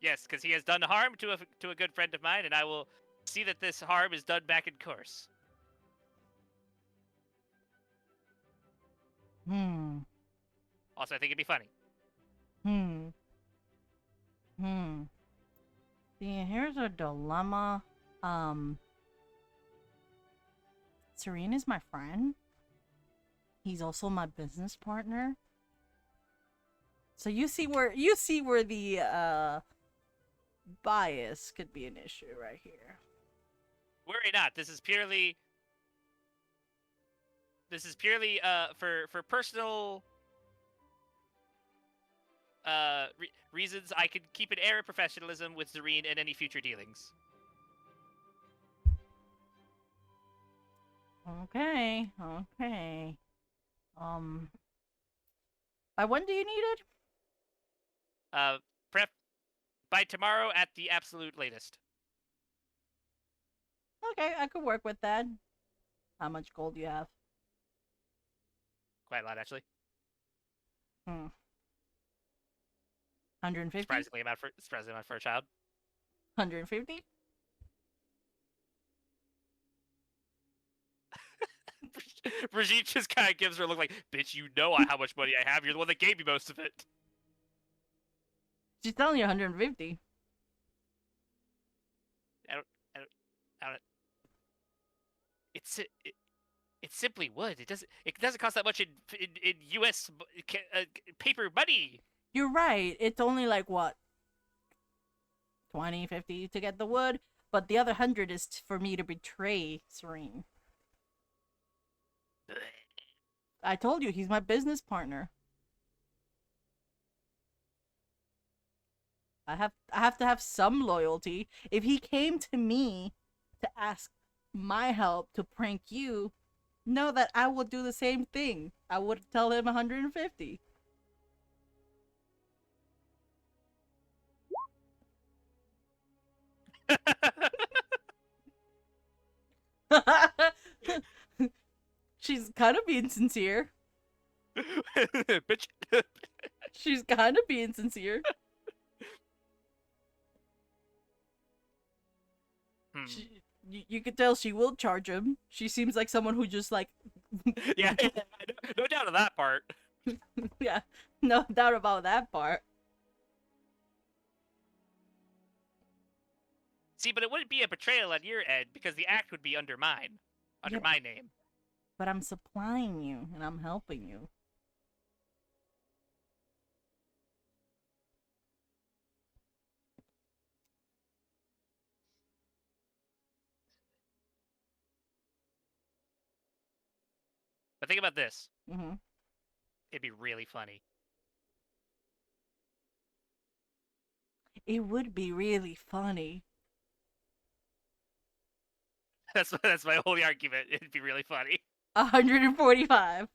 Yes, because he has done harm to a good friend of mine, and I will see that this harm is done back in course. Hmm. Also, I think it'd be funny. Hmm. Hmm. See, here's a dilemma. Serene is my friend. He's also my business partner. So you see where the bias could be an issue right here. Worry not. This is purely for personal reasons. I can keep an air of professionalism with Zareen in any future dealings. Okay. Okay. By when do you need it? Prep by tomorrow at the absolute latest. Okay, I could work with that. How much gold do you have? Quite a lot, actually. 150? Surprisingly amount for a child. 150? Brigitte just kind of gives her a look like, bitch, you know how much money I have. You're the one that gave me most of it. She's telling you 150. I don't. It simply would. It doesn't cost that much in U.S. Paper money. You're right. It's only like what? 20, 50 to get the wood, but the other 100 is for me to betray Serene. I told you he's my business partner. I have to have some loyalty. If he came to me to ask my help to prank you, know that I would do the same thing. I would tell him 150. She's kind of being sincere. Bitch. She's kind of being sincere. You could tell she will charge him. She seems like someone who just like Yeah, no doubt on that part. yeah, no doubt about that part. See, but it wouldn't be a betrayal on your end because the act would be under mine, under Yep. my name. But I'm supplying you and I'm helping you. But think about this. Mm-hmm. It'd be really funny. It would be really funny. That's my only argument. It'd be really funny. 145.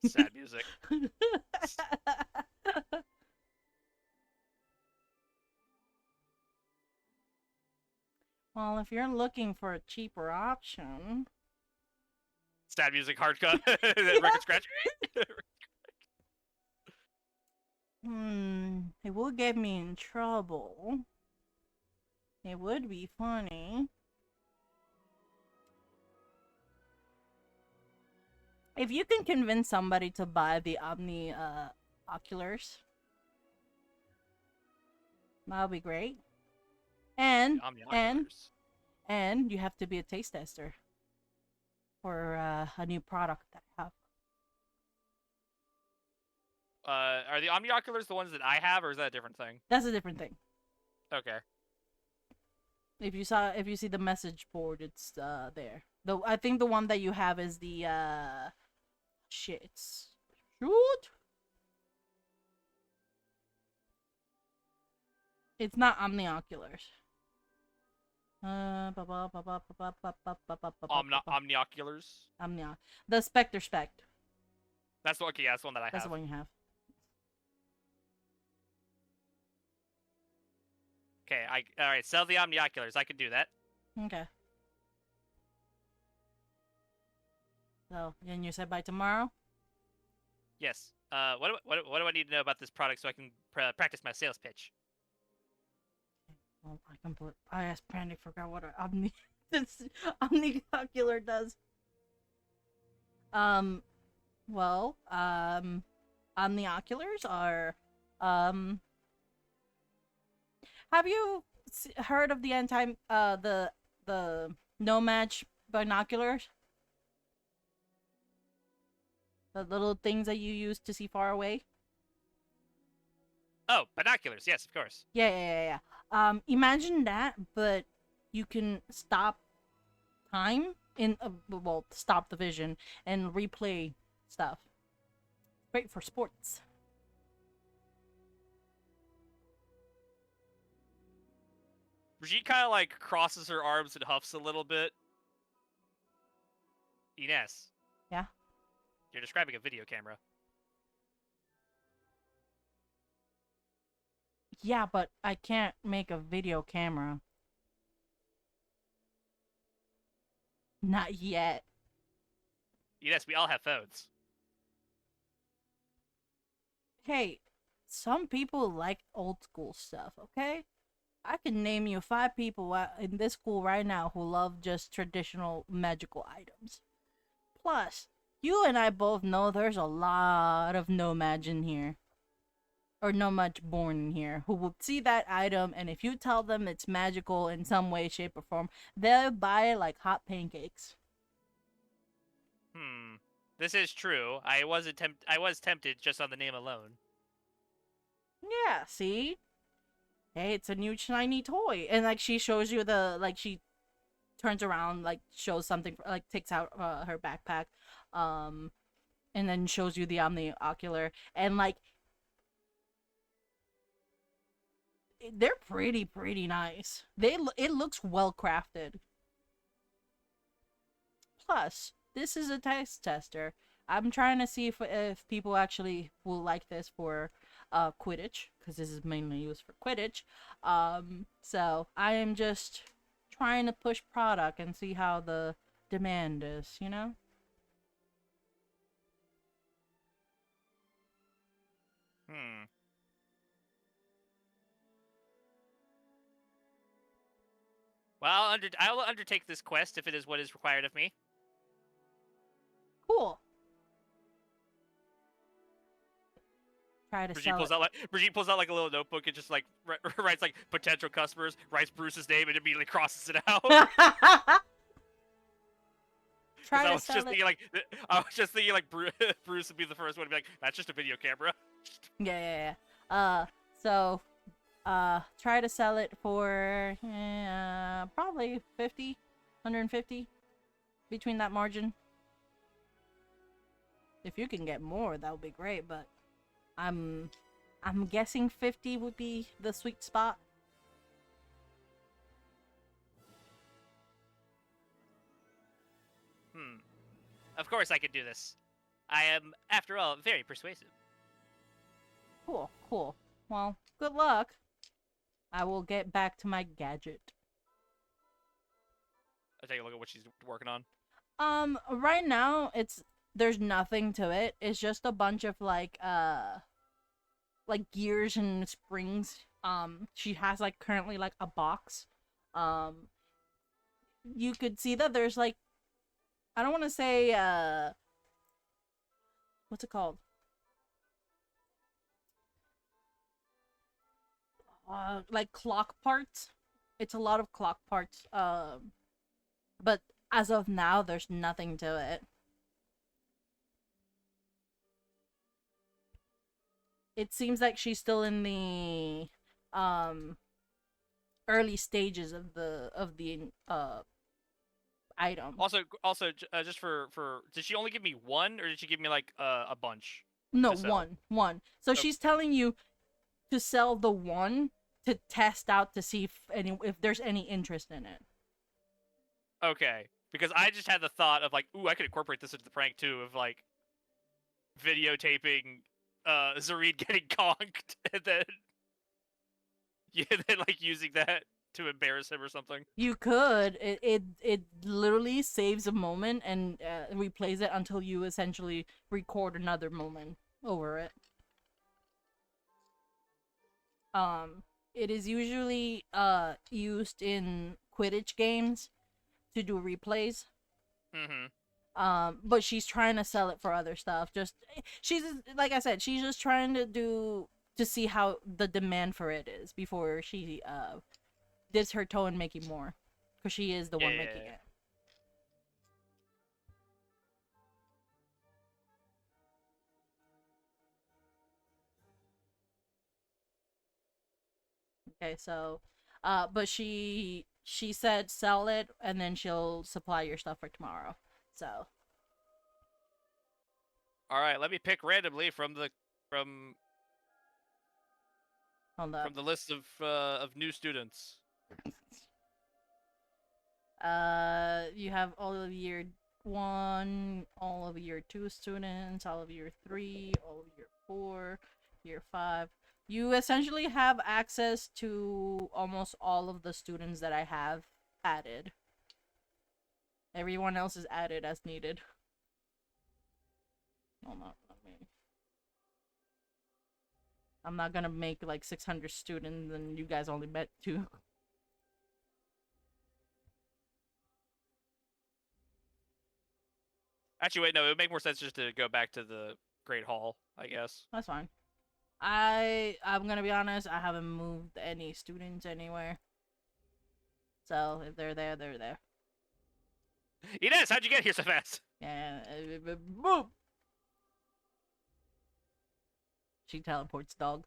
Sad music. Well, if you're looking for a cheaper option, Sad music, hard cut, record scratch. it would get me in trouble. It would be funny. If you can convince somebody to buy the Omni oculars, that would be great. And you have to be a taste tester for a new product that I have. Are the omnioculars the ones that I have, or is that a different thing? That's a different thing. Okay. If you see the message board, it's there. Though I think the one that you have is the shoot. It's not omnioculars. Omnioculars. The Spectre Spect. That's the okay. Yeah, that's the one that I That's have. the one you have. Okay, all right. Sell the omnioculars. I can do that. Okay. So, and you said by tomorrow? Yes. What do I need to know about this product so I can practice my sales pitch? Well, I asked Brandy, forgot what this omnicocular does. Well, omnioculars are, have you heard of the the no match binoculars? The little things that you use to see far away? Oh, binoculars. Yes, of course. Yeah. Imagine that, but you can stop time stop the vision and replay stuff. Great for sports. Brigitte kind of like crosses her arms and huffs a little bit. Ines. Yeah? You're describing a video camera. Yeah, but I can't make a video camera. Not yet. Yes, we all have phones. Hey, some people like old school stuff, okay? I can name you 5 people in this school right now who love just traditional magical items. Plus, you and I both know there's a lot of no-mage in here. Or no-mage born in here who will see that item, and if you tell them it's magical in some way, shape, or form, they'll buy it like hot pancakes. This is true. I was tempted just on the name alone. Yeah, see? Hey, it's a new shiny toy. And like she shows you she turns around, like shows something, like takes out her backpack, and then shows you the omniocular, and like they're pretty nice. It looks well crafted. Plus, this is a tester. I'm trying to see if people actually will like this for Quidditch, because this is mainly used for Quidditch. So I am just trying to push product and see how the demand is, you know? Well, I will undertake this quest if it is what is required of me. Cool. Try to Brigitte sell pulls it. out like a little notebook and just like writes like potential customers, writes Bruce's name, and immediately crosses it out. Try to sell it. I was just thinking like Bruce would be the first one to be like, that's just a video camera. Yeah. So, try to sell it for probably 50, 150, between that margin. If you can get more, that would be great, but I'm guessing 50 would be the sweet spot. Of course I can do this. I am, after all, very persuasive. Cool. Well, good luck. I will get back to my gadget. I'll take a look at what she's working on. Right now there's nothing to it. It's just a bunch of like gears and springs. She has like currently like a box. You could see that there's like, I don't want to say what's it called? Like clock parts. It's a lot of clock parts. But as of now, there's nothing to it. It seems like she's still in the early stages of the item. Also, just for did she only give me one, or did she give me like a bunch? No, to sell? one. So Okay. she's telling you to sell the one to test out to see if there's any interest in it. Okay, because I just had the thought of like, ooh, I could incorporate this into the prank too, of like videotaping Zareed getting conked, and then like using that to embarrass him or something. You could. It literally saves a moment and replays it until you essentially record another moment over it. It is usually used in Quidditch games to do replays. Mm-hmm. But she's trying to sell it for other stuff. She's like I said, she's just trying to see how the demand for it is before she dips her toe in making more, because she is the one making it. Okay, so, but she said sell it and then she'll supply your stuff for tomorrow. So. All right, let me pick randomly from the Hold up. from the list of new students. You have all of year 1, all of year 2 students, all of year 3, all of year 4, year 5. You essentially have access to almost all of the students that I have added. Everyone else is added as needed. Hold on, I'm not gonna make like 600 students and you guys only met 2. Actually, wait, no, it would make more sense just to go back to the Great Hall, I guess. That's fine. I'm gonna be honest, I haven't moved any students anywhere. So if they're there, they're there. Inez, how'd you get here so fast? Yeah, boop. She teleports, dog.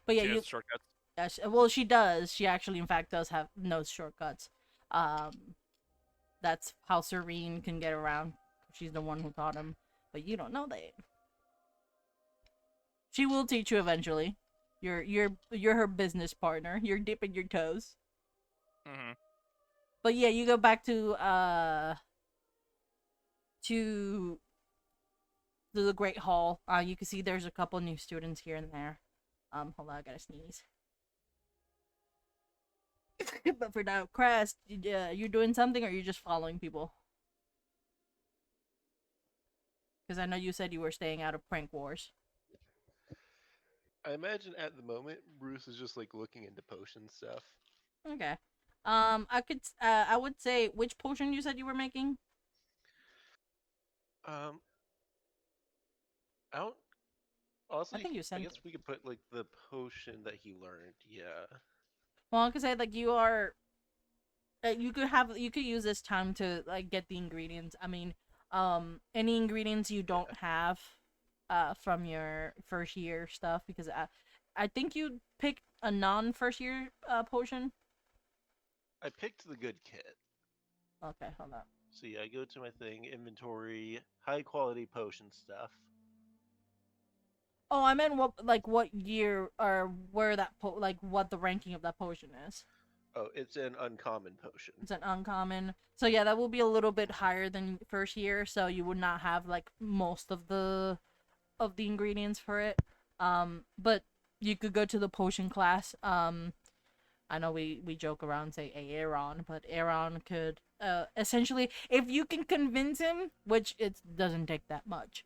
But yeah, She you. has shortcuts. Yeah, well, she does. She actually, in fact, does have no shortcuts. That's how Serene can get around. She's the one who taught him, but you don't know that. She will teach you eventually. You're her business partner. You're dipping your toes. Mm-hmm. But yeah, you go back to the Great Hall. You can see there's a couple new students here and there. Hold on, I gotta sneeze. But for now, Crest, you're doing something, or you're just following people? Because I know you said you were staying out of prank wars. I imagine at the moment Bruce is just like looking into potion stuff. Okay. I would say, which potion you said you were making? I don't. Honestly, I think you I sent guess it. we could put like the potion that he learned. Yeah. Well, I could say like you are. You could use this time to like get the ingredients. I mean, any ingredients you don't have, from your first year stuff, because I think you picked a non-first year potion. I picked the good kit. Okay, hold on. So yeah, I go to my thing, inventory, high quality potion stuff. Oh, I meant what year or where that what the ranking of that potion is. Oh, it's an uncommon potion. It's an uncommon. So yeah, that will be a little bit higher than first year, so you would not have like most of the ingredients for it. But you could go to the potion class. I know we joke around and say Aaron, but Aaron could essentially, if you can convince him, which it doesn't take that much.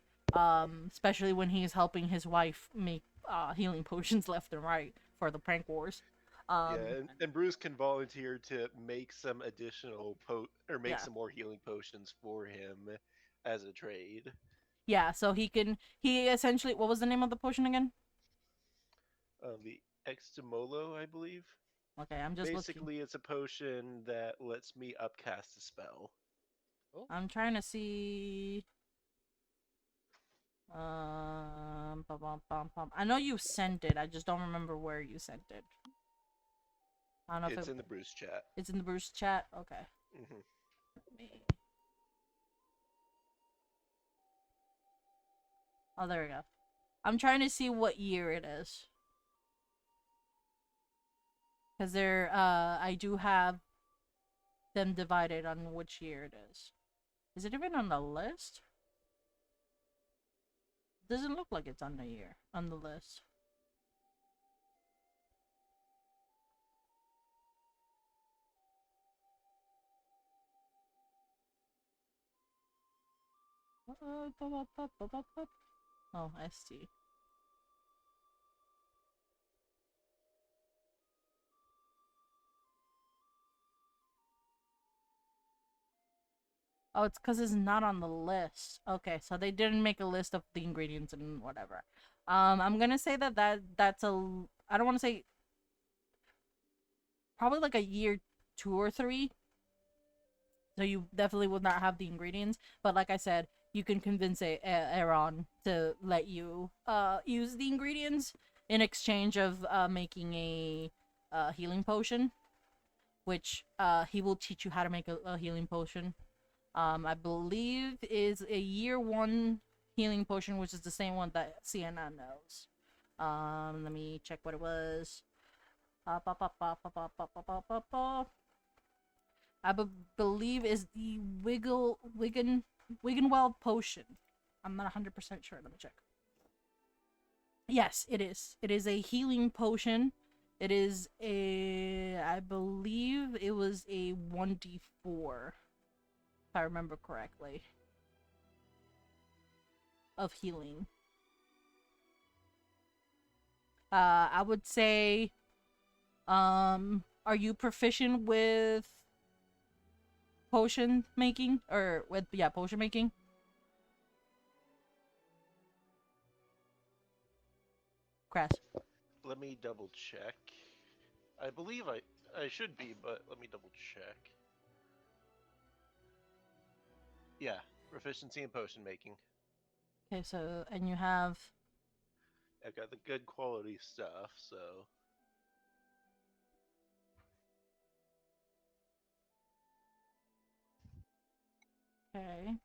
Especially when he's helping his wife make healing potions left and right for the prank wars. Yeah, and Bruce can volunteer to make some additional Yeah. some more healing potions for him as a trade. Yeah, so he essentially, what was the name of the potion again? The Extimolo, I believe. Okay, I'm just Basically, it's a potion that lets me upcast a spell. I'm trying to see. I know you sent it. I just don't remember where you sent it. I don't know if It's in the Bruce chat. It's in the Bruce chat. Okay. Mm-hmm. Oh, there we go. I'm trying to see what year it is. Because I do have them divided on which year it is. Is it even on the list? Doesn't look like it's on the list. Oh, ST. Oh, it's because it's not on the list. Okay, so they didn't make a list of the ingredients and whatever. I'm gonna say that's a. I don't want to say. Probably like a year 2 or 3. So you definitely would not have the ingredients. But like I said, you can convince Aaron to let you use the ingredients in exchange of making a healing potion, which he will teach you how to make a healing potion. I believe is a year 1 healing potion, which is the same one that Sienna knows. Let me check what it was. Believe is the Wiggenweld potion. I'm not 100% sure. Let me check. Yes, it is. It is a healing potion. It is a. I believe it was a 1d4. If I remember correctly. Of healing. I would say. Are you proficient with potion making? Or with, yeah, potion making? Crash. Let me double check. I believe I should be, but let me double check. Yeah, proficiency in potion making. Okay, so, and you have... I've got the good quality stuff, so... Okay.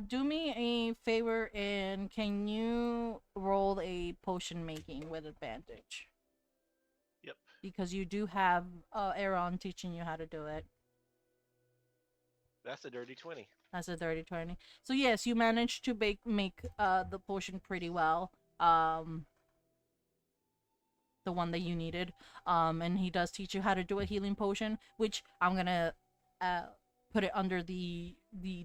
Do me a favor and can you roll a potion making with advantage? Yep. Because you do have Aaron teaching you how to do it. That's a dirty 20. That's a 30-20. So yes, you managed to make the potion pretty well. The one that you needed. And he does teach you how to do a healing potion, which I'm gonna put it under the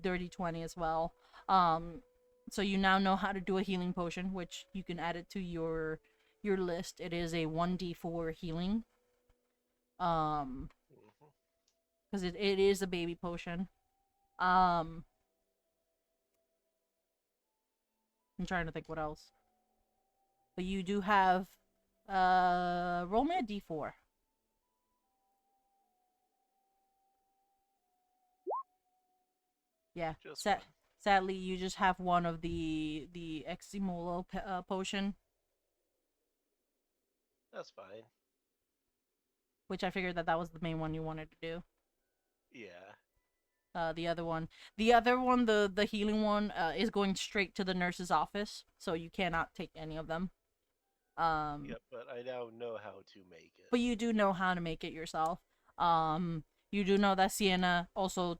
dirty 20 as well. So you now know how to do a healing potion, which you can add it to your list. It is a 1d4 healing. Because it is a baby potion. I'm trying to think what else. But you do have roll me a d4. Yeah. Just one. Sadly, you just have one of the Eximolo potion, That's fine. which I figured that was the main one you wanted to do. Yeah. The other one, the healing one, is going straight to the nurse's office, so you cannot take any of them. Yep, but I now know how to make it. But you do know how to make it yourself. You do know that Sienna also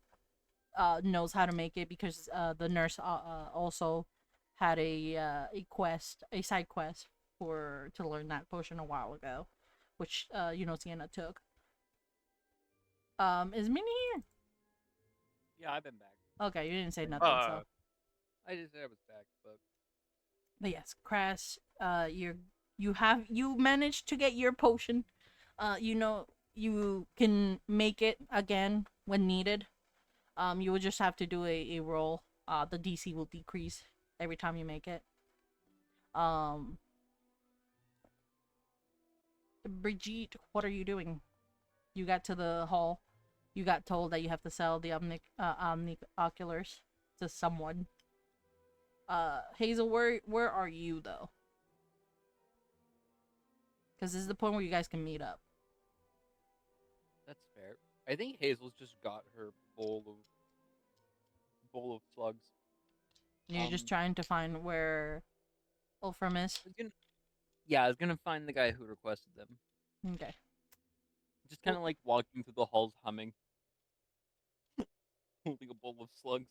knows how to make it because the nurse also had a side quest to learn that potion a while ago, which Sienna took. Is Minnie here? Yeah, I've been back. Okay, you didn't say nothing. So. I just said I was back, But yes, Crass, you managed to get your potion. You can make it again when needed. You will just have to do a roll. The DC will decrease every time you make it. Brigitte, what are you doing? You got to the hall. You got told that you have to sell the omnioculars to someone. Hazel, where are you though? Because this is the point where you guys can meet up. that's fair. I think Hazel's just got her bowl of slugs. You're just trying to find where Ulfram is. I was gonna find the guy who requested them. Okay. Just kind of like walking through the halls humming. Holding a bowl of slugs.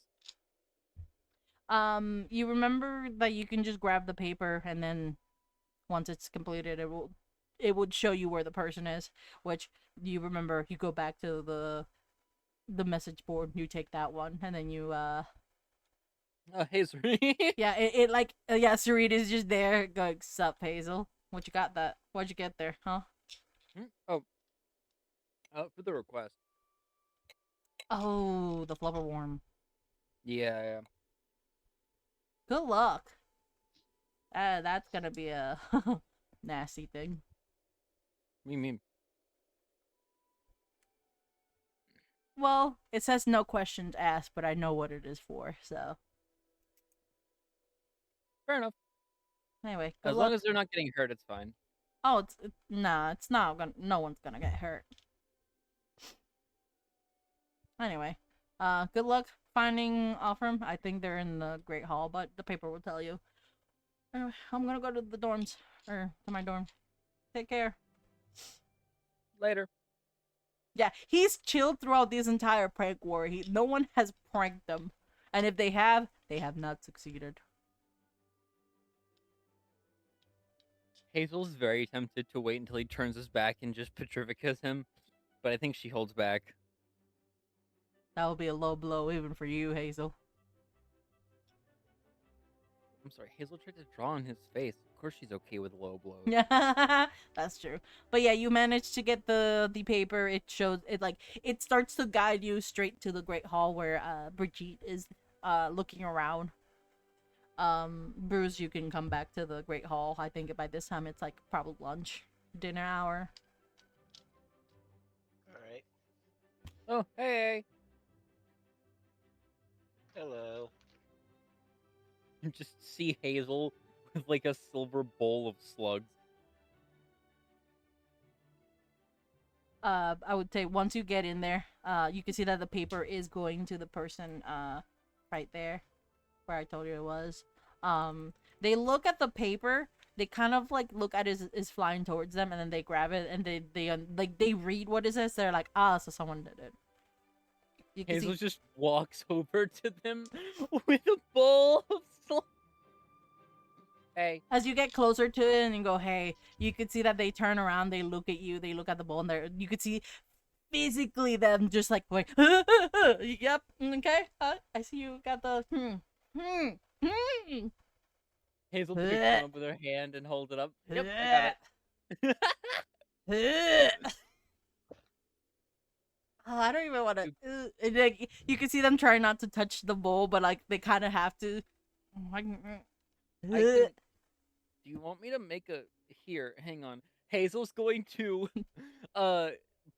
You remember that you can just grab the paper and then once it's completed it would show you where the person is, which you remember you go back to the message board. You take that one, and then you Oh, hey, sorry. yeah, it like yeah, Sarita's just there going, "Sup, Hazel? What you got that? What'd you get there, huh?" Oh, for the request. Oh, the flubber worm. Yeah. Good luck. That's gonna be a nasty thing. What do you mean? Well, it says no questions asked, but I know what it is for. So Fair enough. anyway, good As luck. long as they're not getting hurt, it's fine. Oh, nah, it's not gonna. No one's gonna get hurt. Anyway, good luck finding Offram. I think they're in the Great Hall, but the paper will tell you. Anyway, I'm gonna go to the dorms or to my dorm. Take care. Later. Yeah, he's chilled throughout this entire prank war. No one has pranked them, and if they have not succeeded. Hazel's very tempted to wait until he turns his back and just petrificas him, but I think she holds back. That would be a low blow even for you, Hazel. I'm sorry, Hazel tried to draw on his face. Of course she's okay with low blows. Yeah, that's true. But yeah, you managed to get the paper. It shows it like it starts to guide you straight to the Great Hall where Brigitte is looking around. Bruce, you can come back to the Great Hall. I think by this time it's like probably lunch, dinner hour. All right. Oh, hey! Hello. You just see Hazel with like a silver bowl of slugs. I would say once you get in there, you can see that the paper is going to the person right there where I told you it was. They look at the paper, they kind of like look at it is flying towards them, and then they grab it and they read what it says. They're like, ah, so someone did it. You can Hazel see just walks over to them with a bowl of slugs. Hey. as you get closer to it and you go, hey, you could see that they turn around, they look at you, they look at the bowl, and you could see physically them just like going, yep, okay, I see you got the Hazel picks one up with her hand and holds it up. Yep, I got it. Oh, I don't even want to. Like, you can see them trying not to touch the bowl, but like they kind of have to. Do you want me to make a... Here, hang on. Hazel's going to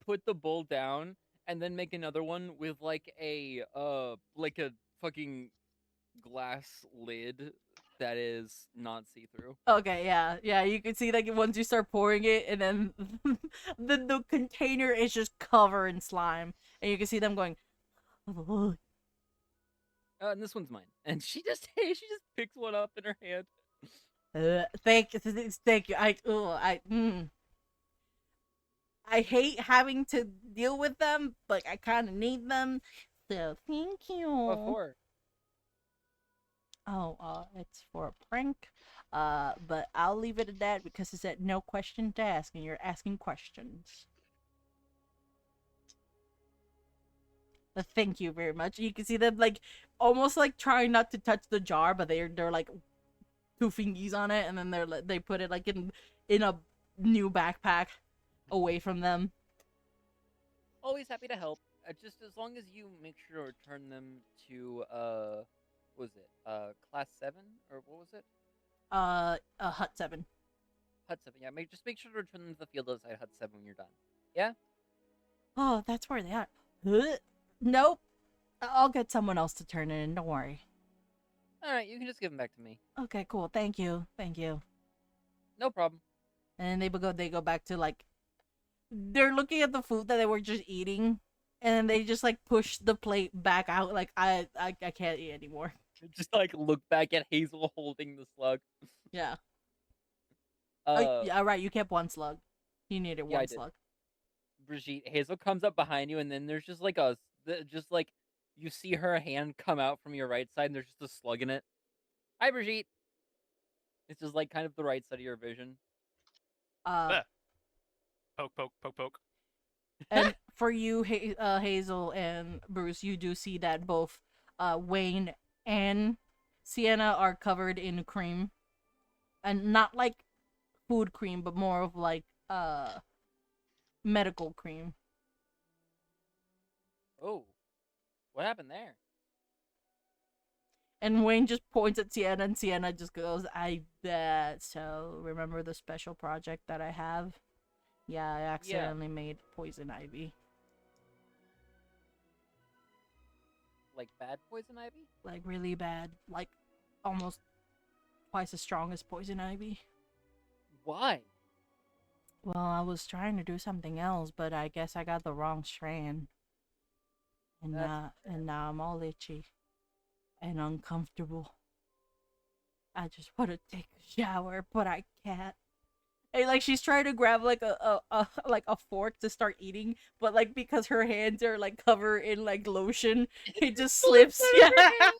put the bowl down and then make another one with like a fucking glass lid that is not see-through. Okay, yeah. You can see like once you start pouring it, and then the container is just covered in slime, and you can see them going. And this one's mine. And she just picks one up in her hand. Thank you. I hate having to deal with them, but I kind of need them. So thank you. What for? Oh, it's for a prank. But I'll leave it at that because it said no question to ask, and you're asking questions. But thank you very much. You can see them like almost like trying not to touch the jar, but they're like two fingies on it, and then they put it like in a new backpack away from them. Always happy to help. Just as long as you make sure to return them to what was it? Class 7 or what was it? Hut 7. Hut 7. Yeah, just make sure to return them to the field outside Hut 7 when you're done. Yeah. Oh, that's where they are. Nope. I'll get someone else to turn it in. Don't worry. All right, you can just give them back to me. Okay, cool. Thank you. No problem. And they go back to like they're looking at the food that they were just eating, and they just like push the plate back out like I can't eat anymore. Just like look back at Hazel holding the slug. Yeah. Yeah, right. You kept one slug. You needed Yeah, I one did. slug. Brigitte, Hazel comes up behind you, and then there's just like you see her hand come out from your right side, and there's just a slug in it. Hi, Brigitte. It's just like kind of the right side of your vision. Poke, poke, poke, poke. And for you, Hazel and Bruce, you do see that both Wayne and Sienna are covered in cream, and not like food cream, but more of like medical cream. Oh, what happened there? And Wayne just points at Sienna, and Sienna just goes, "I bet." So remember the special project that I have? Yeah, I accidentally made poison ivy. Like bad poison ivy? Like really bad, like almost twice as strong as poison ivy. Why? Well, I was trying to do something else, but I guess I got the wrong strand. And now I'm all itchy and uncomfortable. I just want to take a shower, but I can't. And like she's trying to grab like a fork to start eating, but like because her hands are like covered in like lotion, it just slips. Yeah.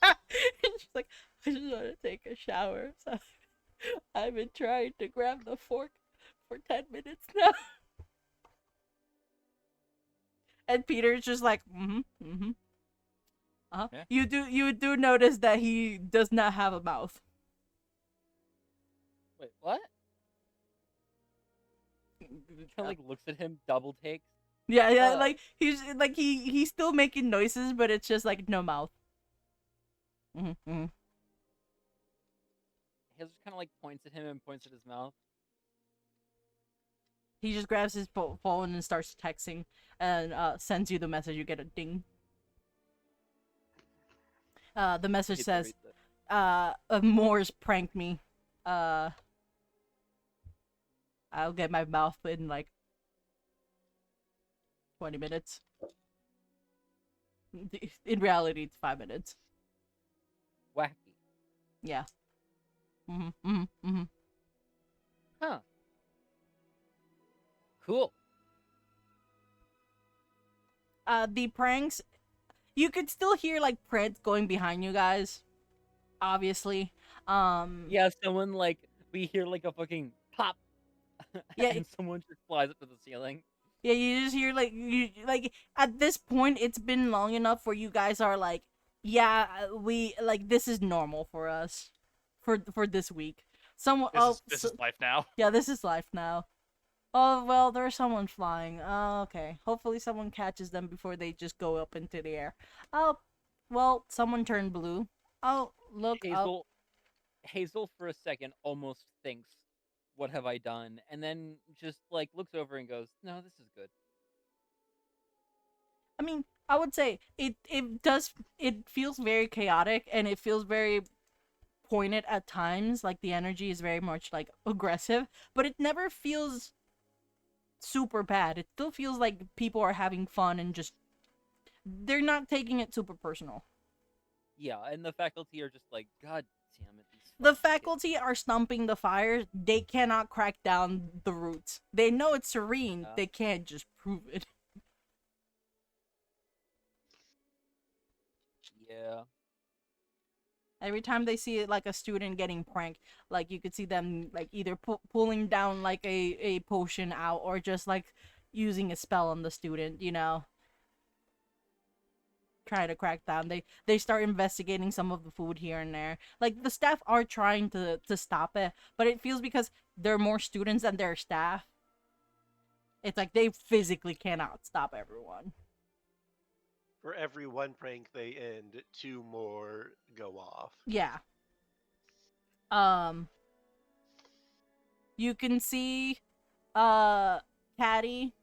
And she's like, I just want to take a shower. So I've been trying to grab the fork for 10 minutes now. And Peter's just like, Yeah. You do notice that he does not have a mouth. Wait, what? Kind of like looks at him, double takes. Yeah, like he's like he's still making noises, but it's just like no mouth. He just kind of like points at him and points at his mouth. He just grabs his phone and starts texting, and sends you the message. You get a ding. The message Hate to says, read that. Moore's pranked me. I'll get my mouth in like 20 minutes. In reality, it's 5 minutes. Wacky. Yeah. Huh. Cool. The pranks, you could still hear like pranks going behind you guys. Obviously. Yeah, someone like we hear like a fucking pop. Yeah. And someone just flies up to the ceiling. Yeah, you just hear like you like at this point it's been long enough where you guys are like, yeah, we like this is normal for us for this week. Someone This is life now. yeah, this is life now. Oh well, there's someone flying. Oh, okay. Hopefully someone catches them before they just go up into the air. Oh, well, someone turned blue. Oh, look up. Hazel for a second almost thinks, "What have I done?" And then just like looks over and goes, "No, this is good." I mean, I would say it feels very chaotic and it feels very pointed at times. Like the energy is very much like aggressive, but it never feels super bad. It still feels like people are having fun and just they're not taking it super personal. Yeah, and the faculty are just like, "God damn it." The faculty are stumping the fires. They cannot crack down the roots. They know it's serene. Yeah. They can't just prove it. Yeah. Every time they see it, like a student getting pranked, like you could see them like either pulling down like a potion out or just like using a spell on the student, you know, trying to crack down. They start investigating some of the food here and there. Like the staff are trying to stop it, but it feels because there are more students than there are staff. It's like they physically cannot stop everyone. For every one prank they end, two more go off. Yeah. You can see Caddy.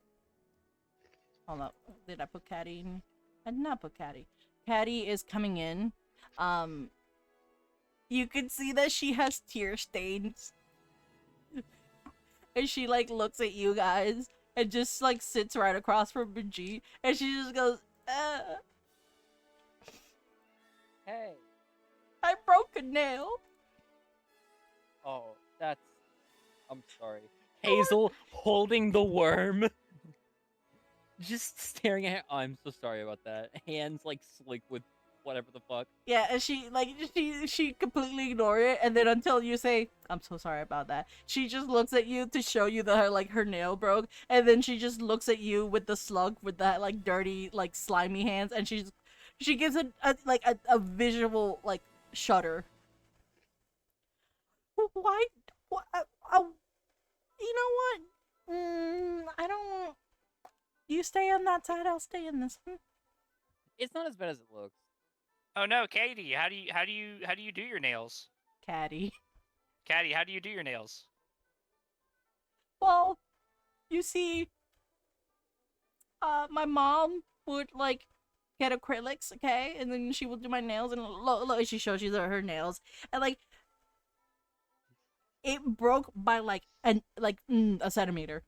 Hold up. Did I put Caddy in? I did not put Caddy. Caddy is coming in. You can see that she has tear stains. And she like looks at you guys and just like sits right across from Baji and she just goes, Hey. I broke a nail. Oh, I'm sorry. Hazel holding the worm. Just staring at. Oh, I'm so sorry about that. Hands like slick with whatever the fuck. Yeah, and she completely ignore it, and then until you say, "I'm so sorry about that," she just looks at you to show you that her nail broke, and then she just looks at you with the slug with that like dirty like slimy hands, and she gives a visual like shudder. Why? What? You know what? I don't. You stay on that side. I'll stay in this one. It's not as bad as it looks. Oh no, Katie, how do you do your nails? Caddy. Caddy, how do you do your nails? Well, you see, my mom would like get acrylics, okay, and then she would do my nails, and look, she shows you her nails, and like it broke by like a centimeter.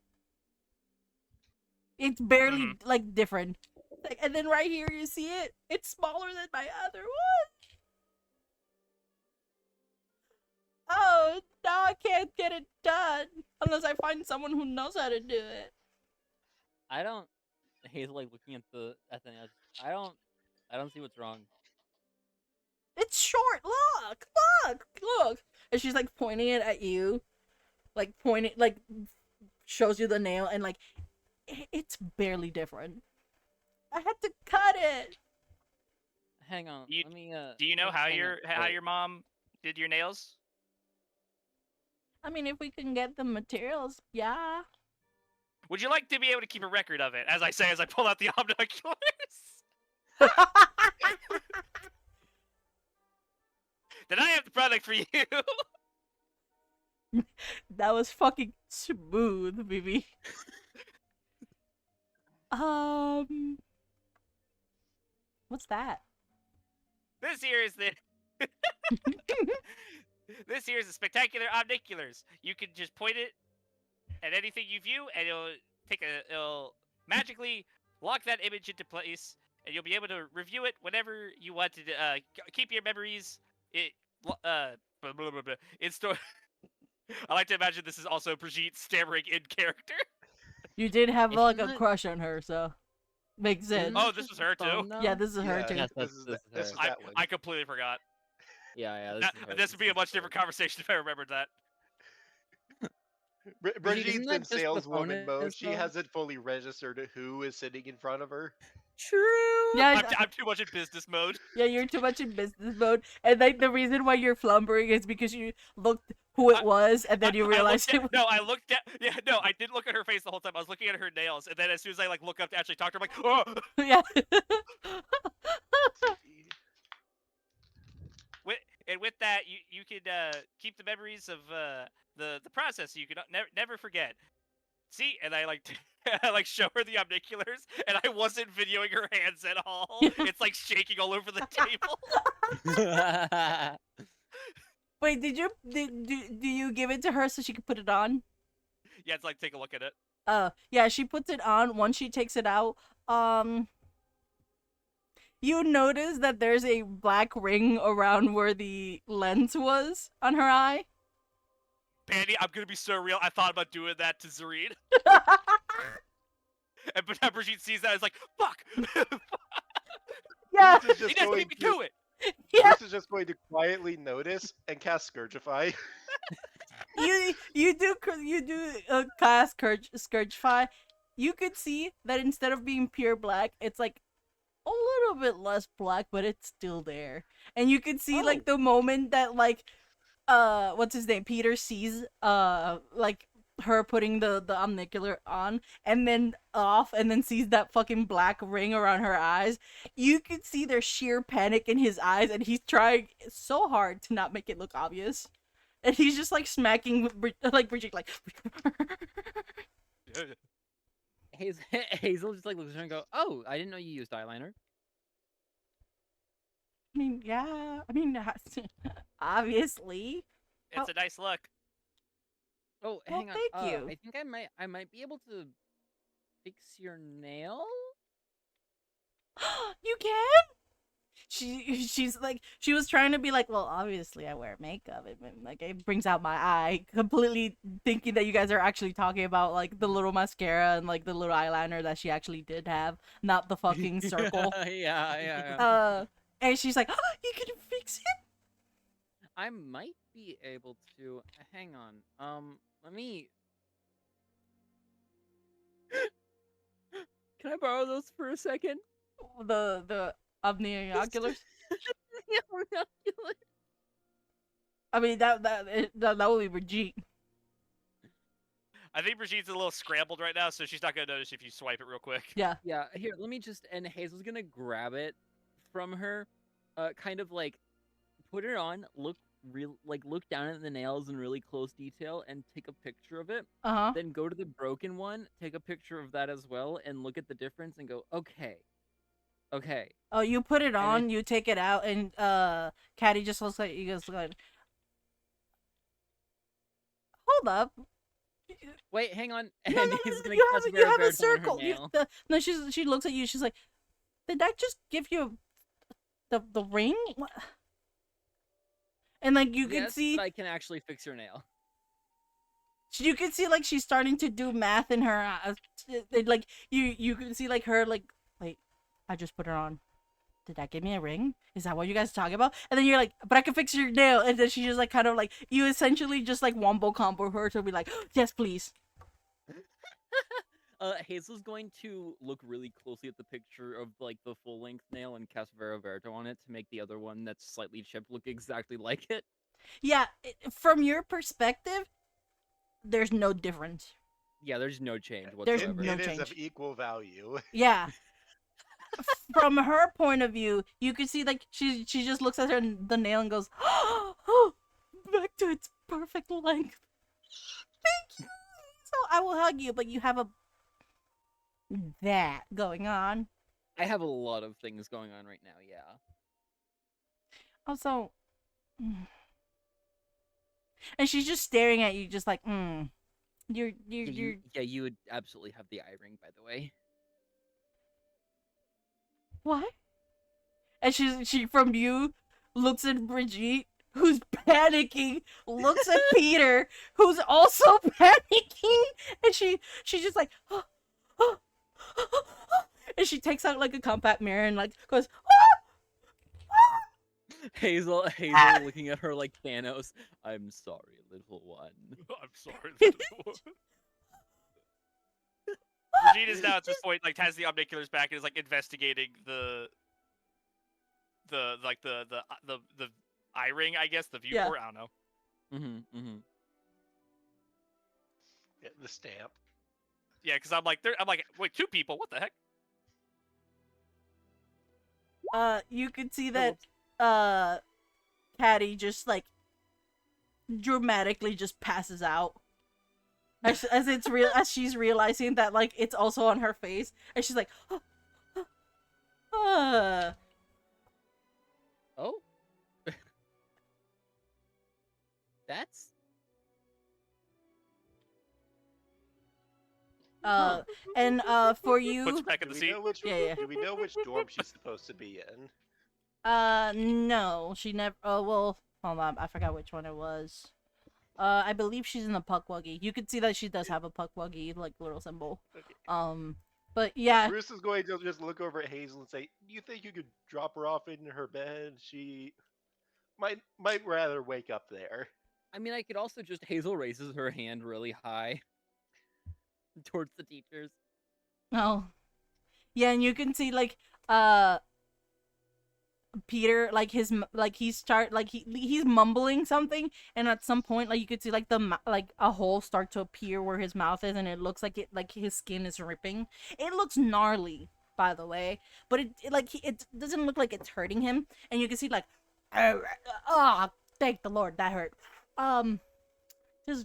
It's barely like different. Like, and then right here you see it. It's smaller than my other one. Oh, now I can't get it done unless I find someone who knows how to do it. I don't. He's like looking at the nails. I don't see what's wrong. It's short. Look. And she's like pointing it at you, like pointing, like shows you the nail, and like it's barely different. I had to cut it. Hang on. You- let me. Do you know how hang on, how wait. your mom did your nails? I mean, if we can get the materials, yeah. Would you like to be able to keep a record of it? As I say, as I pull out the binoculars. Then I have the product for you. That was fucking smooth, baby. What's that? This here is the. This here is the spectacular omniculars. You can just point it at anything you view, and it'll magically lock that image into place, and you'll be able to review it whenever you want to. Keep your memories. In store. I like to imagine this is also Brigitte stammering in character. You did have like Isn't a it- crush on her, so makes sense. Oh, this was her too? Phone, though? Yeah, this is her Yeah, too. Yes, this that's- is this this is is her. that one. I completely forgot. Yeah. This would be a much different conversation if I remembered that. Brigitte's isn't that in just the saleswoman mode. bonus, She though? hasn't fully registered who is sitting in front of her. True. Yeah, I'm too much in business mode. yeah, you're too much in business mode, and like the reason why you're flumbering is because you looked who it was, and then you realized I it. looked at, no, I looked at. Yeah, no, I didn't look at her face the whole time. I was looking at her nails, and then as soon as I like look up to actually talk to her, I'm like, oh. Yeah. With that, you can keep the memories of the process. So you can never forget. See, and I like I like show her the omniculars, and I wasn't videoing her hands at all. It's like shaking all over the table. Wait, do you give it to her so she can put it on? Yeah, it's like take a look at it. Yeah, she puts it on. Once she takes it out, you notice that there's a black ring around where the lens was on her eye. Pandy, I'm gonna be so real. I thought about doing that to Zareen, and but Brigitte sees that, it's like, fuck. Yeah, This is He just doesn't going need me to, do it. yeah. this is just going to quietly notice and cast Scourgify. You do cast Scourgify. You could see that instead of being pure black, it's like a little bit less black, but it's still there. And you could see like the moment that like what's his name, Peter sees like her putting the omnicular on and then off, and then sees that fucking black ring around her eyes. You could see their sheer panic in his eyes, and he's trying so hard to not make it look obvious. And he's just like smacking like Brigitte, like. Hazel just like looks at her and go, "Oh, I didn't know you used eyeliner." I mean, yeah. I mean, obviously. It's a nice look. Oh, Well, hang on. thank you. I think I might be able to fix your nail. You can? She's like, she was trying to be like, well, obviously I wear makeup. It brings out my eye. Completely thinking that you guys are actually talking about like the little mascara and like the little eyeliner that she actually did have, not the fucking circle. Yeah. And she's like, oh, you can fix it? I might be able to. Hang on. Let me. Can I borrow those for a second? The omnioculars? Yeah, binoculars. I mean, that would be Brigitte. I think Brigitte's a little scrambled right now, so she's not gonna notice if you swipe it real quick. Yeah. Yeah, here, let me just. And Hazel's gonna grab it from her, kind of like put it on, look look down at the nails in really close detail, and take a picture of it. Uh-huh. Then go to the broken one, take a picture of that as well, and look at the difference, and go, okay, okay. Oh, you put it And on, you take it out, and Caddy just looks like you goes like, hold up. Wait, hang on. No, And no, he's no, gonna you cast have, you have Vera a circle. on her nail. No, she looks at you. She's like, did I just give you the ring? What? And like you can Yes, see, but I can actually fix your nail. you can see like she's starting to do math in her. Like you can see like her like, wait, I just put her on. Did that give me a ring? Is that what you guys are talking about? And then you're like, but I can fix your nail. And then she just like kind of like, you essentially just like wombo combo her to be like, yes, please. Hazel's going to look really closely at the picture of like the full length nail and cast Vera Verto on it to make the other one that's slightly chipped look exactly like it. Yeah, from your perspective, there's no difference. Yeah, there's no change There's whatsoever. no It is change. of equal value. Yeah. From her point of view, you can see like she just looks at the nail and goes, oh, back to its perfect length. Thank you. So I will hug you, but you have that going on. I have a lot of things going on right now, yeah. Also, and she's just staring at you, just like, you're. Yeah, you would absolutely have the eye ring, by the way. What? And she from you looks at Brigitte, who's panicking, looks at Peter, who's also panicking, and she just like, and she takes out like a compact mirror and like goes, Hazel looking at her like Thanos. I'm sorry, little one. I'm sorry. Brigitte is now at this point like has the omniculars back and is like investigating the eye ring, I guess, the viewport. I don't know. Mm-hmm. Yeah, the stamp. Yeah, because I'm like, wait, two people? What the heck? you could see that Caddy just like dramatically just passes out as it's real as she's realizing that like it's also on her face, and she's like, Oh. That's and for Puts you, her back in the seat. Yeah. Do we know which dorm she's supposed to be in? no, she never. Oh well, hold on, I forgot which one it was. I believe she's in the Puckwuggy. You can see that she does have a Puckwuggy like little symbol. Okay. But yeah, Bruce is going to just look over at Hazel and say, "Do you think you could drop her off in her bed? She might rather wake up there." I mean, I could also just Hazel raises her hand really high towards the teachers. oh, yeah, and you can see like Peter like he's mumbling something, and at some point like you could see like like a hole start to appear where his mouth is, and it looks like his skin is ripping. It looks gnarly, by the way, but it doesn't look like it's hurting him, and you can see like, oh, thank the Lord, that hurt.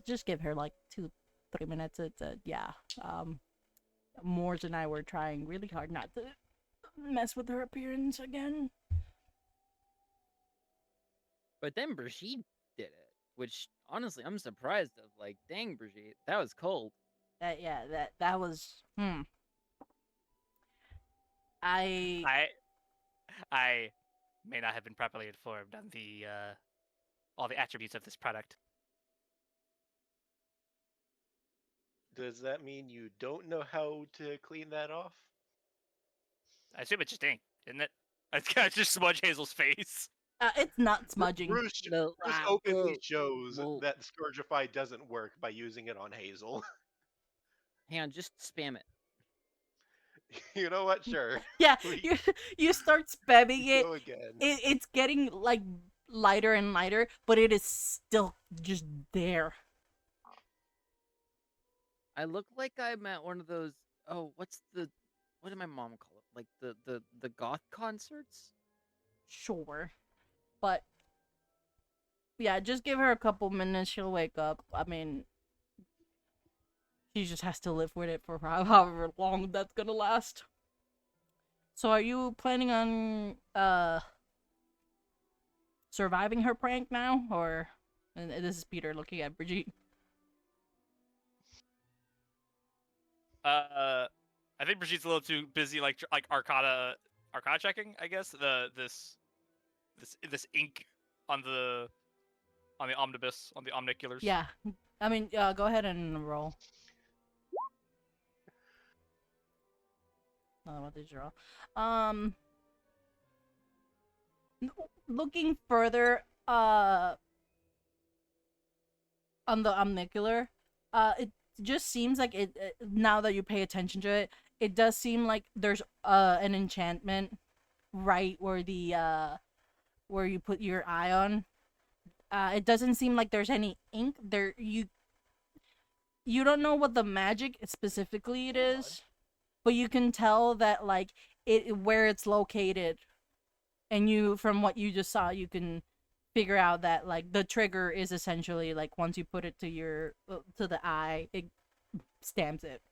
Just give her like 2-3 minutes. It's yeah. Morge and I were trying really hard not to mess with her appearance again. But then Brigitte did it, which honestly I'm surprised of. Like, dang, Brigitte, that was cold. That was I may not have been properly informed on the all the attributes of this product. Does that mean you don't know how to clean that off? I assume it's just ink, isn't it? I kind of just smudge Hazel's face. It's not smudging. Bruce, No, Bruce ah, openly whoa, shows whoa. that Scourgify doesn't work by using it on Hazel. Hang on, just spam it. You know what? Sure. Yeah, Please. you start spamming it. Go again. It's getting like lighter and lighter, but it is still just there. I look like I'm at one of those. Oh, what did my mom call it? Like the goth concerts? Sure, but yeah, just give her a couple minutes. She'll wake up. I mean, she just has to live with it for however long that's gonna last. So, are you planning on surviving her prank now, or? And this is Peter looking at Brigitte. I think Brigitte's a little too busy, like Arcana checking. I guess this ink on the omnibus, on the omniculars. Yeah, I mean, go ahead and roll. What did you roll? Looking further, on the omnicular, it just seems like now that you pay attention to it, it does seem like there's an enchantment right where the where you put your eye on. It doesn't seem like there's any ink there. You don't know what the magic specifically it is, but you can tell that like it where it's located, and you from what you just saw, you can figure out that like the trigger is essentially like once you put it to your to the eye, it stamps it.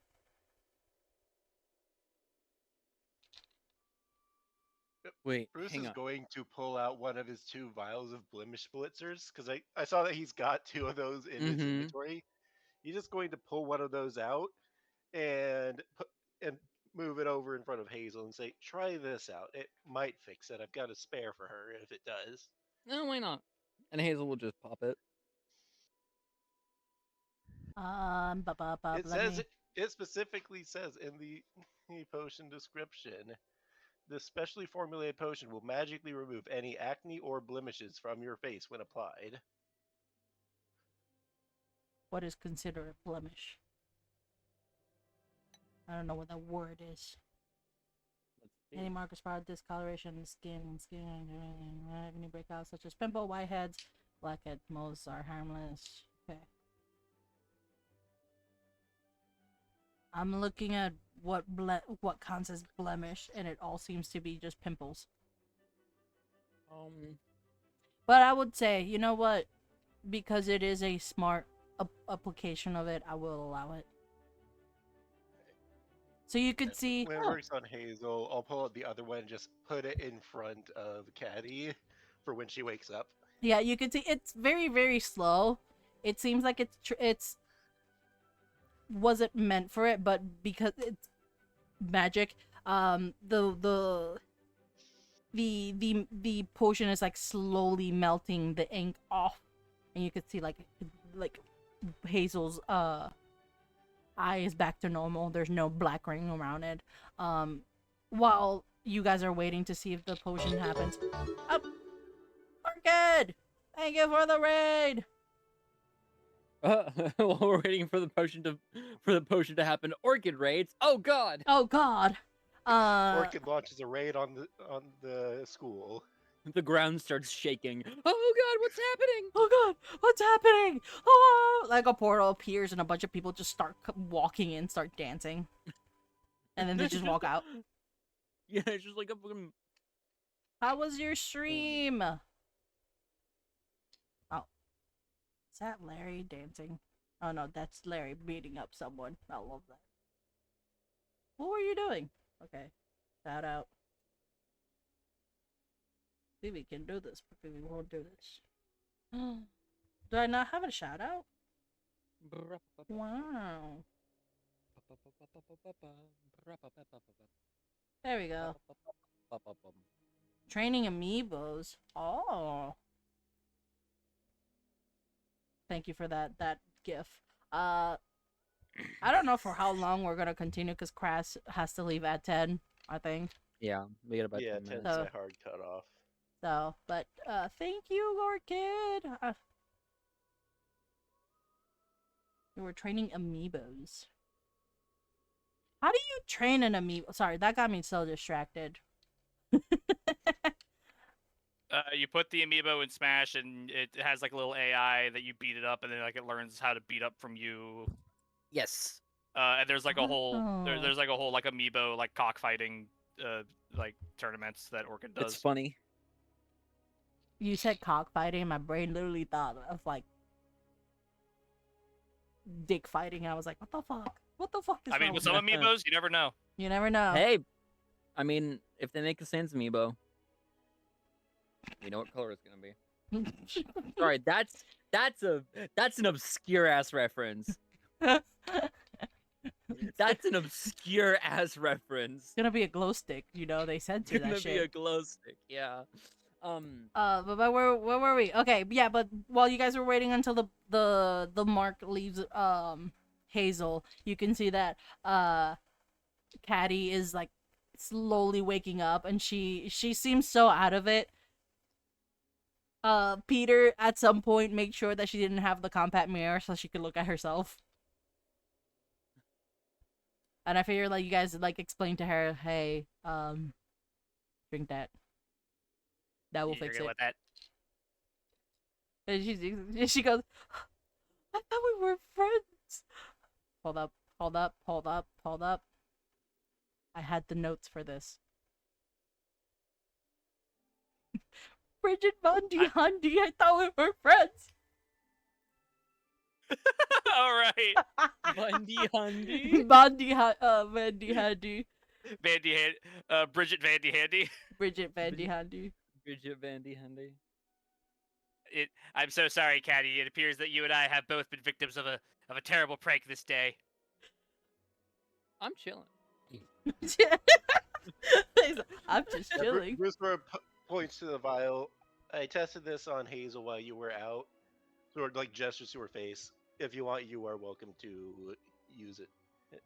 Wait, Bruce hang is on. going to pull out one of his 2 vials of blemish blitzers because I saw that he's got 2 of those in his Mhm. inventory. He's just going to pull one of those out and move it over in front of Hazel and say, "Try this out. It might fix it. I've got a spare for her if it does." No, why not? And Hazel will just pop it. It says it specifically says in the potion description, this specially formulated potion will magically remove any acne or blemishes from your face when applied. What is considered a blemish? I don't know what that word is. Let's see. Any mark or spot discoloration in skin, any breakouts such as pimple, whiteheads, blackheads, most are harmless. Okay. I'm looking at what counts as blemish, and it all seems to be just pimples. But I would say, you know what? Because it is a smart application of it, I will allow it. So you could see. When it works on Hazel, I'll pull out the other one and just put it in front of Caddy for when she wakes up. Yeah, you can see it's very, very slow. It seems like it's wasn't meant for it, but because it's magic, the potion is like slowly melting the ink off, and you could see like Hazel's eye is back to normal. There's no black ring around it. While you guys are waiting to see if the potion happens. Orchid! Thank you for the raid! While we're waiting for the potion to happen, Orchid raids. Oh god! Oh god! Orchid launches a raid on the school. The ground starts shaking. Oh god, what's happening? Oh god, what's happening? Oh! Like a portal appears and a bunch of people just start walking in, start dancing. And then they just walk out. Yeah, it's just like a fucking... How was your stream? Oh. Is that Larry dancing? Oh no, that's Larry beating up someone. I love that. What were you doing? Okay. Shout out. Maybe we can do this, but we won't do this. Do I not have a shout out? Wow. There we go. Training amiibos. Oh. Thank you for that gif. I don't know for how long we're gonna continue because Crass has to leave at 10, I think. Yeah, we got about Yeah, 10 minutes. 10's So- my hard cutoff. So, but thank you, Orchid. We were training amiibos. How do you train an amiibo? Sorry, that got me so distracted. You put the amiibo in Smash, and it has like a little AI that you beat it up, and then like it learns how to beat up from you. Yes. And there's like a whole Oh. there's like a whole like amiibo like cockfighting like tournaments that Orchid does. It's funny. You said cockfighting, my brain literally thought of like dick fighting. I was like, what the fuck? What the fuck is I mean, wrong with with some you? amiibos, you never know. You never know. Hey, I mean, if they make a Sans amiibo, we know what color it's gonna be. Sorry, that's an obscure ass reference. That's an obscure ass reference. It's gonna be a glow stick, you know, they said to It's gonna that be a shit. glow stick, yeah. But where were we? Okay, yeah, but while you guys were waiting until the mark leaves Hazel, you can see that Caddy is like slowly waking up, and she seems so out of it. Peter at some point made sure that she didn't have the compact mirror so she could look at herself. And I figured like you guys like explain to her, hey, drink that. That will You're fix gonna it. let that. And she goes, I thought we were friends. Hold up. I had the notes for this. Bridget Bundy, Hundy, I thought we were friends. All right, Bundy Hundy. Bundy, Vandy, Handy. Bridget Vandy Handy. Bridget Vandy, Handy. Bridget Vandy Hundy. I'm so sorry, Caddy. It appears that you and I have both been victims of a terrible prank this day. I'm chilling. He's like, I'm just Yeah, chilling. Bruce points to the vial. I tested this on Hazel while you were out. Sort of like gestures to her face. If you want, you are welcome to use it.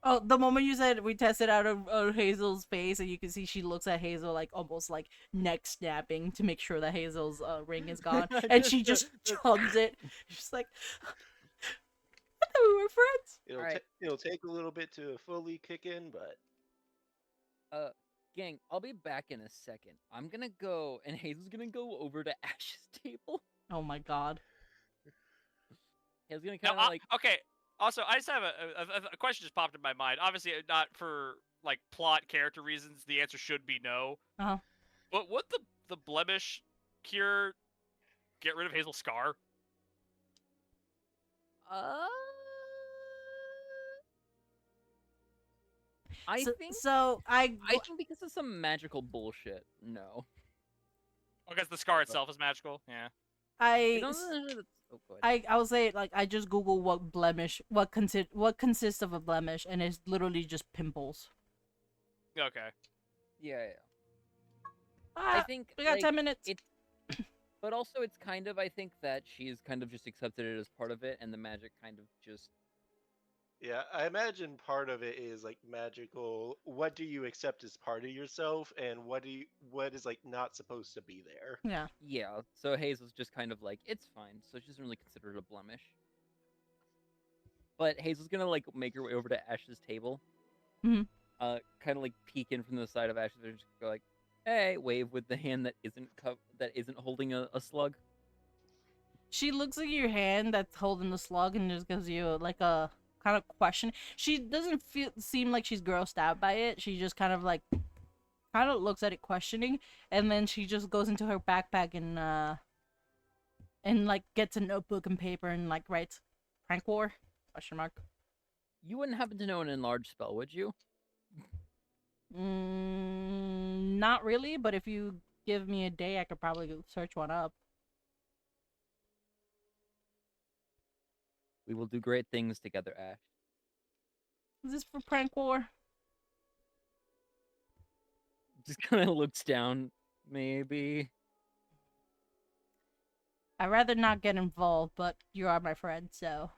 Oh, the moment you said we tested out of Hazel's face, and you can see she looks at Hazel like almost like neck snapping to make sure that Hazel's ring is gone, and she just chugs it. She's like, I thought we were friends. Alright. It'll take a little bit to fully kick in, but Gang, I'll be back in a second. I'm gonna go, and Hazel's gonna go over to Ash's table. Oh my god. Hazel's gonna Now, kind of like, okay. Also, I just have a question just popped in my mind. Obviously, not for like plot character reasons. The answer should be no. Uh-huh. But would the blemish cure get rid of Hazel's scar? I so, think I think because of some magical bullshit. No. Because the scar itself is magical. Yeah. I don't know that's so good. I will say like I just Google what consists of a blemish, and it's literally just pimples. Okay. Yeah. I think we got like, 10 minutes. but also it's kind of I think that she's kind of just accepted it as part of it, and the magic kind of just. yeah, I imagine part of it is like magical. What do you accept as part of yourself, and what is like not supposed to be there? Yeah. Yeah. So Hazel's just kind of like it's fine, so she doesn't really consider it a blemish. But Hazel's gonna like make her way over to Ash's table. Mhm. Kind of like peek in from the side of Ash's and just go like, "Hey," wave with the hand that isn't holding a slug. She looks at your hand that's holding the slug and just gives you like a kind of question. She doesn't seem like she's grossed out by it. She just kind of looks at it questioning, and then she just goes into her backpack and like gets a notebook and paper and like writes prank war ? You wouldn't happen to know an enlarged spell, would you? Not really, but if you give me a day, I could probably go search one up. We will do great things together, Ash. Is this for prank war? Just kind of looks down, maybe. I'd rather not get involved, but you are my friend, so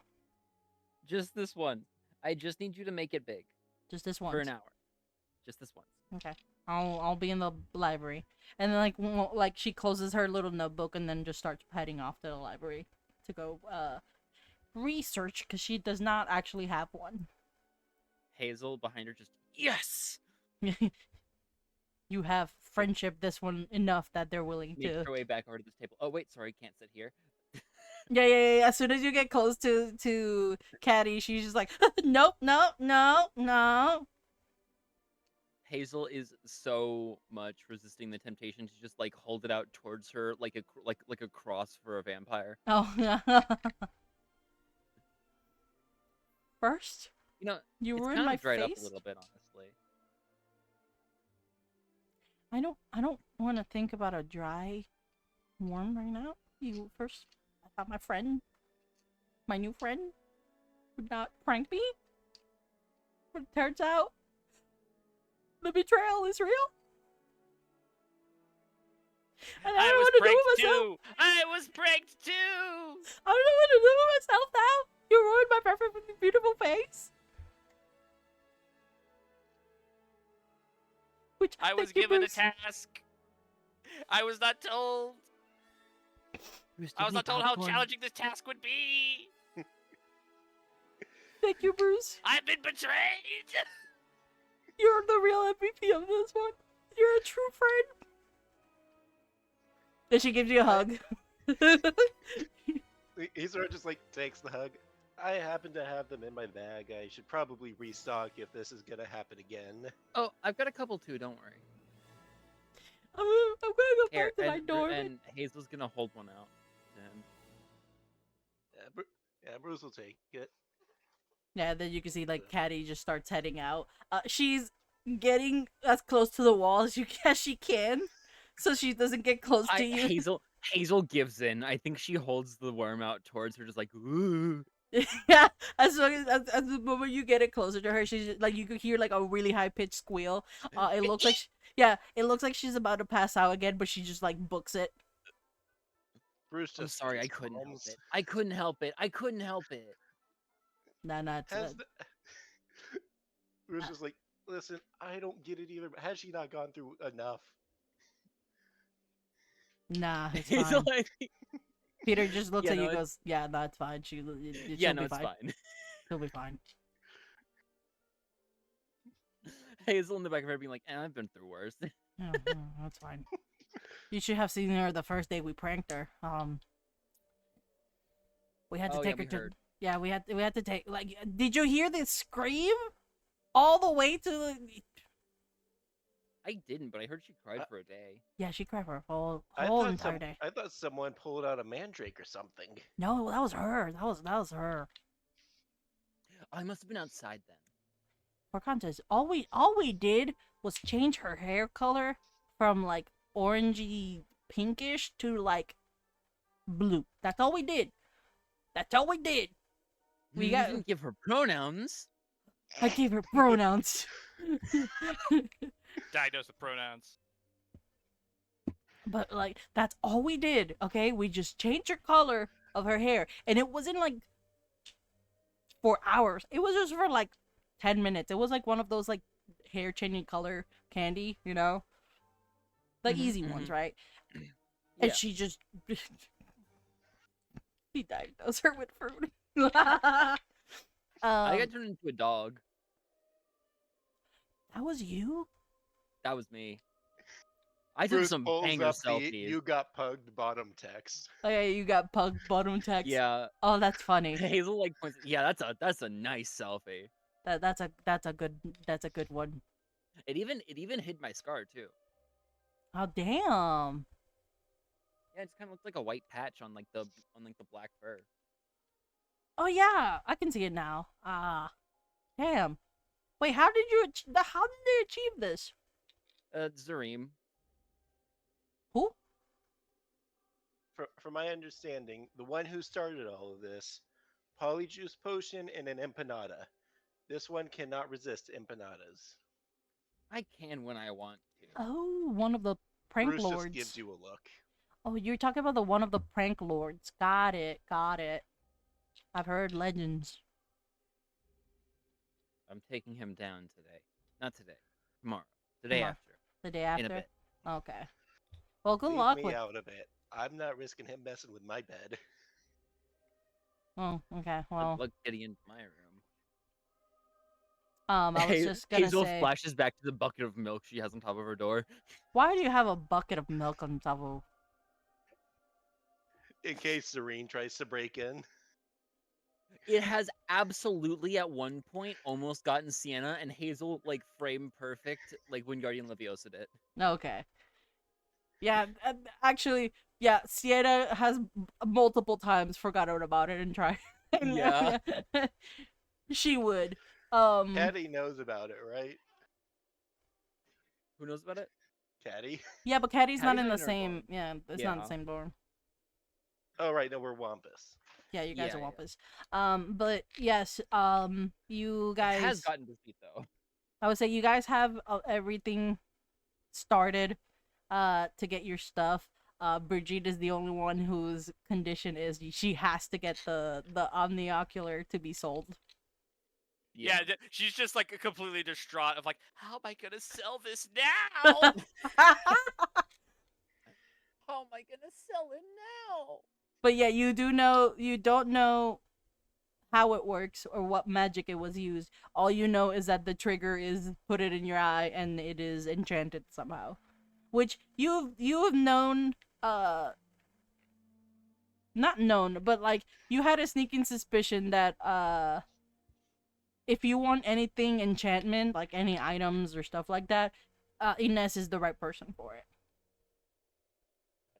Just this one. I just need you to make it big just this one. for an hour. Just this once. Okay. I'll be in the library. And then like she closes her little notebook and then just starts heading off to the library to go research because she does not actually have one. Hazel behind her just yes. You have friendship this one enough that they're willing Make to. her way back over to this table. Oh wait, sorry, can't sit here. Yeah. As soon as you get close to Caddy, she's just like, nope. Hazel is so much resisting the temptation to just like hold it out towards her like a cross for a vampire. Oh. First, You know, you it's ruined kind my of dried up face. a little bit, honestly. I don't want to think about a dry worm right now. You first, I thought my new friend, would not prank me. But it turns out, the betrayal is real. And I don't know was what to do pranked with myself. too. I was pranked too. I don't know what to do with myself now. You ruined my perfect, beautiful face. Which I was thank you, given a Bruce. task. I was not told. Bruce, I give was me not told how popcorn. challenging this task would be. Thank you, Bruce. I've been betrayed. You're the real MVP of this one. You're a true friend. And she gives you a hug. He sort of just like takes the hug. I happen to have them in my bag. I should probably restock if this is gonna happen again. Oh, I've got a couple too. Don't worry. I'm gonna go Here, back to my dorm. and Hazel's gonna hold one out. And Yeah, Bruce will take it. Yeah, then you can see like Caddy just starts heading out. She's getting as close to the wall as she can, so she doesn't get close to you. Hazel gives in. I think she holds the worm out towards her, just like ooh. Yeah, as the moment you get it closer to her, she's like you could hear like a really high pitched squeal. It looks like it looks like she's about to pass out again, but she just like books it. Bruce just. I'm sorry, I just couldn't help calms- it. I couldn't help it. I couldn't help it. Nah, it's Has the... Bruce is like, listen, I don't get it either. But has she not gone through enough? nah, it's Hazel, fine. I think- Peter just looks Yeah, at you no, and goes, yeah, that's fine. She'll yeah, be no, it's fine. fine. She'll be fine. Hazel in the back of her being like, I've been through worse. Yeah, that's fine. You should have seen her the first day we pranked her. We had to take her to. heard. Yeah, we had to take. Like, did you hear the scream? All the way to the. I didn't, but I heard she cried for a day. Yeah, she cried for a whole I entire thought day. I thought someone pulled out a mandrake or something. No, that was her. That was her. Oh, I must have been outside then. For context, all we did was change her hair color from like orangey pinkish to like blue. That's all we did. That's all we did. We You got. didn't give her pronouns. I gave her pronouns. Diagnosed with pronouns. But like that's all we did. Okay, we just changed her color of her hair, and it wasn't like for hours. It was just for like 10 minutes. It was like one of those like hair changing color candy, you know, the Mhm, easy mhm. ones, right? Yeah. And she just he diagnosed her with fruit. I got turned into a dog. That was you? That was me. I took Bruce some pulls banger up the selfies. "you got pugged" bottom text. Oh yeah, you got pug bottom text. Yeah, Oh, that's funny. Hazel like points. Yeah, that's a nice selfie. That's a good one. It even hid my scar too. Oh damn. Yeah, it just kind of looked like a white patch on like the black fur. Oh yeah, I can see it now. Ah, damn. Wait, how did they achieve this? Zareem. Who? From my understanding, the one who started all of this, polyjuice potion and an empanada. This one cannot resist empanadas. I can when I want to. Oh, one of the prank Bruce lords. just gives you a look. Oh, you're talking about the one of the prank lords. Got it. I've heard legends. I'm taking him down today. Not today. Tomorrow. The day Tomorrow. after. The day In a after? bit. Okay. Well, good Leave luck me with. out of it. I'm not risking him messing with my bed. Oh, okay. Good Well, luck getting into my room. I was just gonna Hazel say, flashes back to the bucket of milk she has on top of her door. why do you have a bucket of milk on top of? In case Serene tries to break in. It has absolutely at one point almost gotten Sienna and Hazel like frame perfect, like when Guardian Leviosa did. Okay. Yeah, actually, yeah. Sienna has multiple times forgotten about it and tried. Yeah. She would. Caddy knows about it, right? Who knows about it? Caddy? Yeah, but Caddy's not Caddy's in not the in our same. dorm. Yeah, it's not in the Yeah. same dorm. Oh, right, no, we're Wampus. Yeah, you guys Yeah, are yeah. Wampus. But yes, you It has guys. gotten defeat though. I would say you guys have everything started, to get your stuff. Brigitte is the only one whose condition is she has to get the omniocular to be sold. Yeah, she's just like completely distraught of like, how am I gonna sell this now? How am I gonna sell it now? But yeah, you don't know how it works or what magic it was used. All you know is that the trigger is put it in your eye and it is enchanted somehow. Which you have known, not known, but like you had a sneaking suspicion that if you want anything enchantment, like any items or stuff like that, Ines is the right person for it.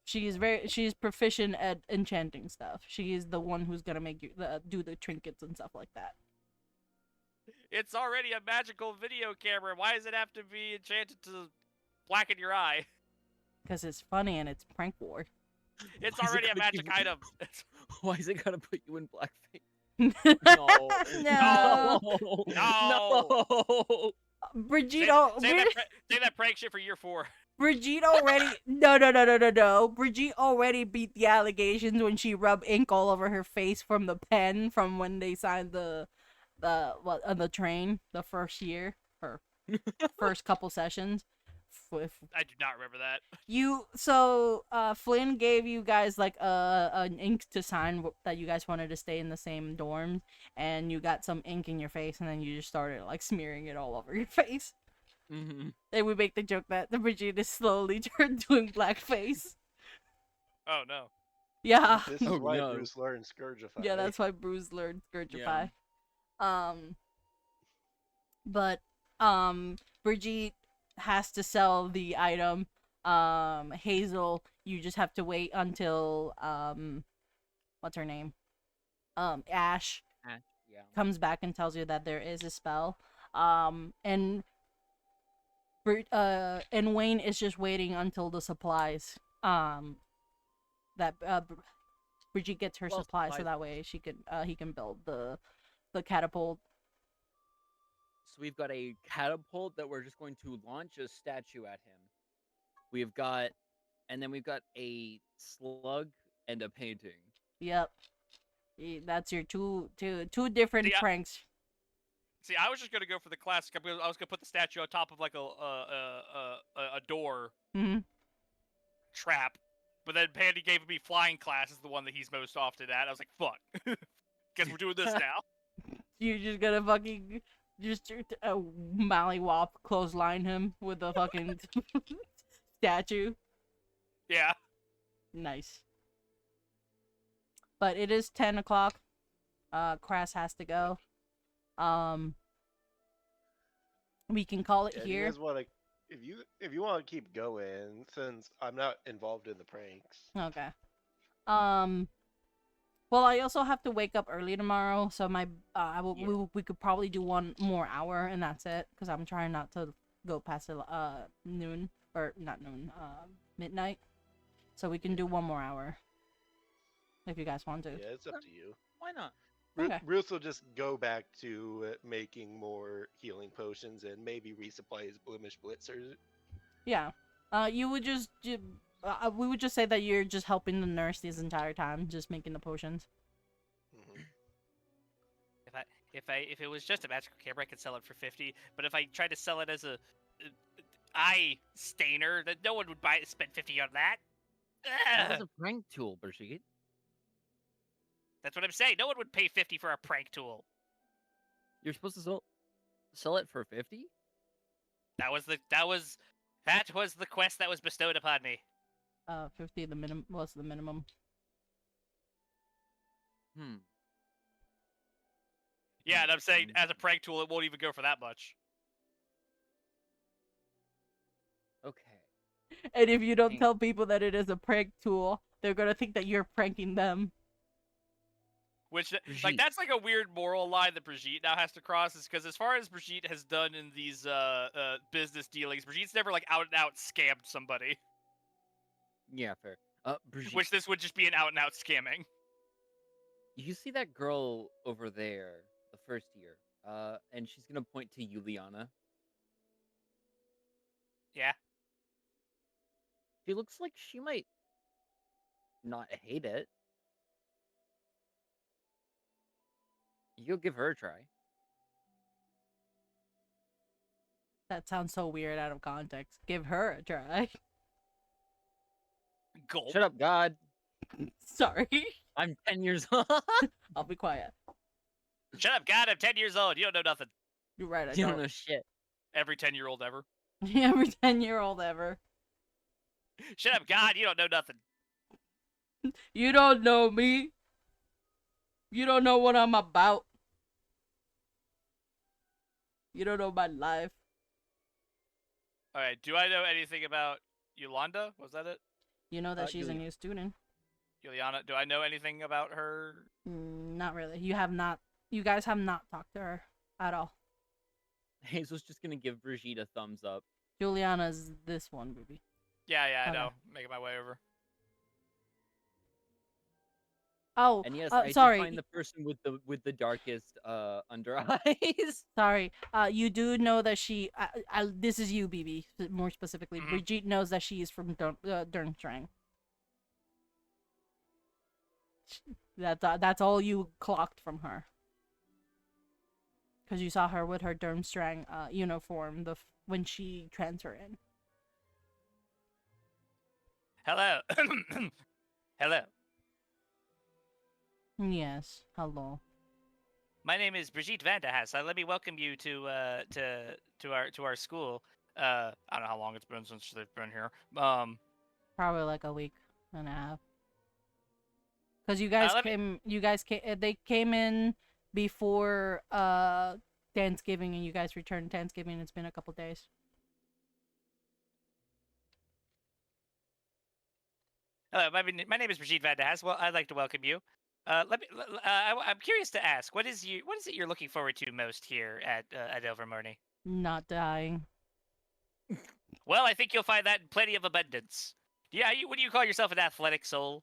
She's proficient at enchanting stuff. She is the one who's gonna make you do the trinkets and stuff like that. It's already a magical video camera. Why does it have to be enchanted to blacken your eye? Because it's funny and it's prank war. It's Why is it already a gonna magic keep- item. Why is it gonna put you in blackface? No. No. Brigitte, Say that prank shit for year 4. Brigitte already no. Brigitte already beat the allegations when she rubbed ink all over her face from the pen from when they signed the on the train the first year or first couple sessions. I do not remember that. Flynn gave you guys like an ink to sign that you guys wanted to stay in the same dorm, and you got some ink in your face, and then you just started like smearing it all over your face. Mm-hmm. And we make the joke that the Brigitte is slowly doing blackface. Oh no. Yeah. This is Oh, why no. Bruce learned Scourgify. Yeah, that's why Bruce learned Scourgify. Yeah. But Brigitte has to sell the item. Hazel, you just have to wait until what's her name? Ash Yeah. comes back and tells you that there is a spell. And Wayne is just waiting until the supplies that Brigitte gets her supplies, so supplies. that way he can build the catapult. So we've got a catapult that we're just going to launch a statue at him. We've got a slug and a painting. Yep. That's your two different Yeah. pranks. See, I was just gonna go for the classic. I was gonna put the statue on top of like a door Hmm. trap, but then Pandy gave me flying class is the one that he's most often at. I was like, fuck. Guess we're doing this now. You're just gonna fucking just mollywop clothesline him with a fucking statue. Yeah. Nice. But it is 10 o'clock. Crass has to go. We can call it Yeah, here. if you want to keep going, since I'm not involved in the pranks. Okay. Well, I also have to wake up early tomorrow, so we could probably do one more hour and that's it, because I'm trying not to go past noon or not noon, midnight. So we can do one more hour if you guys want to. Yeah, it's up to you. Why not? Okay. Bruce will just go back to making more healing potions and maybe resupply his blemish blitzers. Yeah. We would just say that you're just helping the nurse this entire time, just making the potions. Mhm. If it was just a magical camera, I could sell it for 50. But if I tried to sell it as eye stainer. That no one would spend 50 on that. That was Ugh. a prank tool, Brigitte. That's what I'm saying. No one would pay 50 for a prank tool. You're supposed to sell it for 50? That was the quest that was bestowed upon me. 50 the minimum was the minimum. Hmm. Yeah, and I'm saying as a prank tool, it won't even go for that much. Okay. And if you don't Dang. tell people that it is a prank tool, they're gonna think that you're pranking them. Which, Brigitte. like, that's like a weird moral line that Brigitte now has to cross, is because as far as Brigitte has done in these business dealings, Brigitte's never like out and out scammed somebody. Yeah, fair. Brigitte, Which this would just be an out and out scamming. you see that girl over there, the first year, and she's gonna point to Juliana. Yeah. She looks like she might not hate it. You'll give her a try. That sounds so weird out of context. Give her a try. Gulp. Shut up, God. Sorry. I'm 10 years old. I'll be quiet. Shut up, God, I'm 10 years old. You don't know nothing. You're right, I You don't don't. know shit. Every 10-year-old ever. Every 10-year-old ever. Shut up, God, you don't know nothing. You don't know me. You don't know what I'm about. You don't know my life. Alright, do I know anything about Yolanda? Was that it? You know that she's a Juliana. new student. Juliana, do I know anything about her? Not really. You guys have not talked to her at all. Hazel's just gonna give Brigitte a thumbs up. Juliana's this one, baby. Yeah, I Okay. know. Making my way over. And yes, I sorry. did find the person with the darkest under eyes. Sorry. You do know that she. This is you, BB. More specifically, Mhm. Brigitte knows that she is from Durmstrang. That's all you clocked from her. Because you saw her with her Durmstrang uniform when she transferred in. Hello. Hello. Yes. Hello. My name is Brigitte Vanderhaas. Let me welcome you to our school. I don't know how long it's been since they've been here. Probably like a week and a half. Because you guys they came in before Thanksgiving, and you guys returned Thanksgiving. It's been a couple days. Hello, my name is Brigitte Vanderhaas. Well, I'd like to welcome you. I'm curious to ask, what is it you're looking forward to most here at Ilvermorny? Not dying. Well, I think you'll find that in plenty of abundance. Yeah, would you call yourself an athletic soul?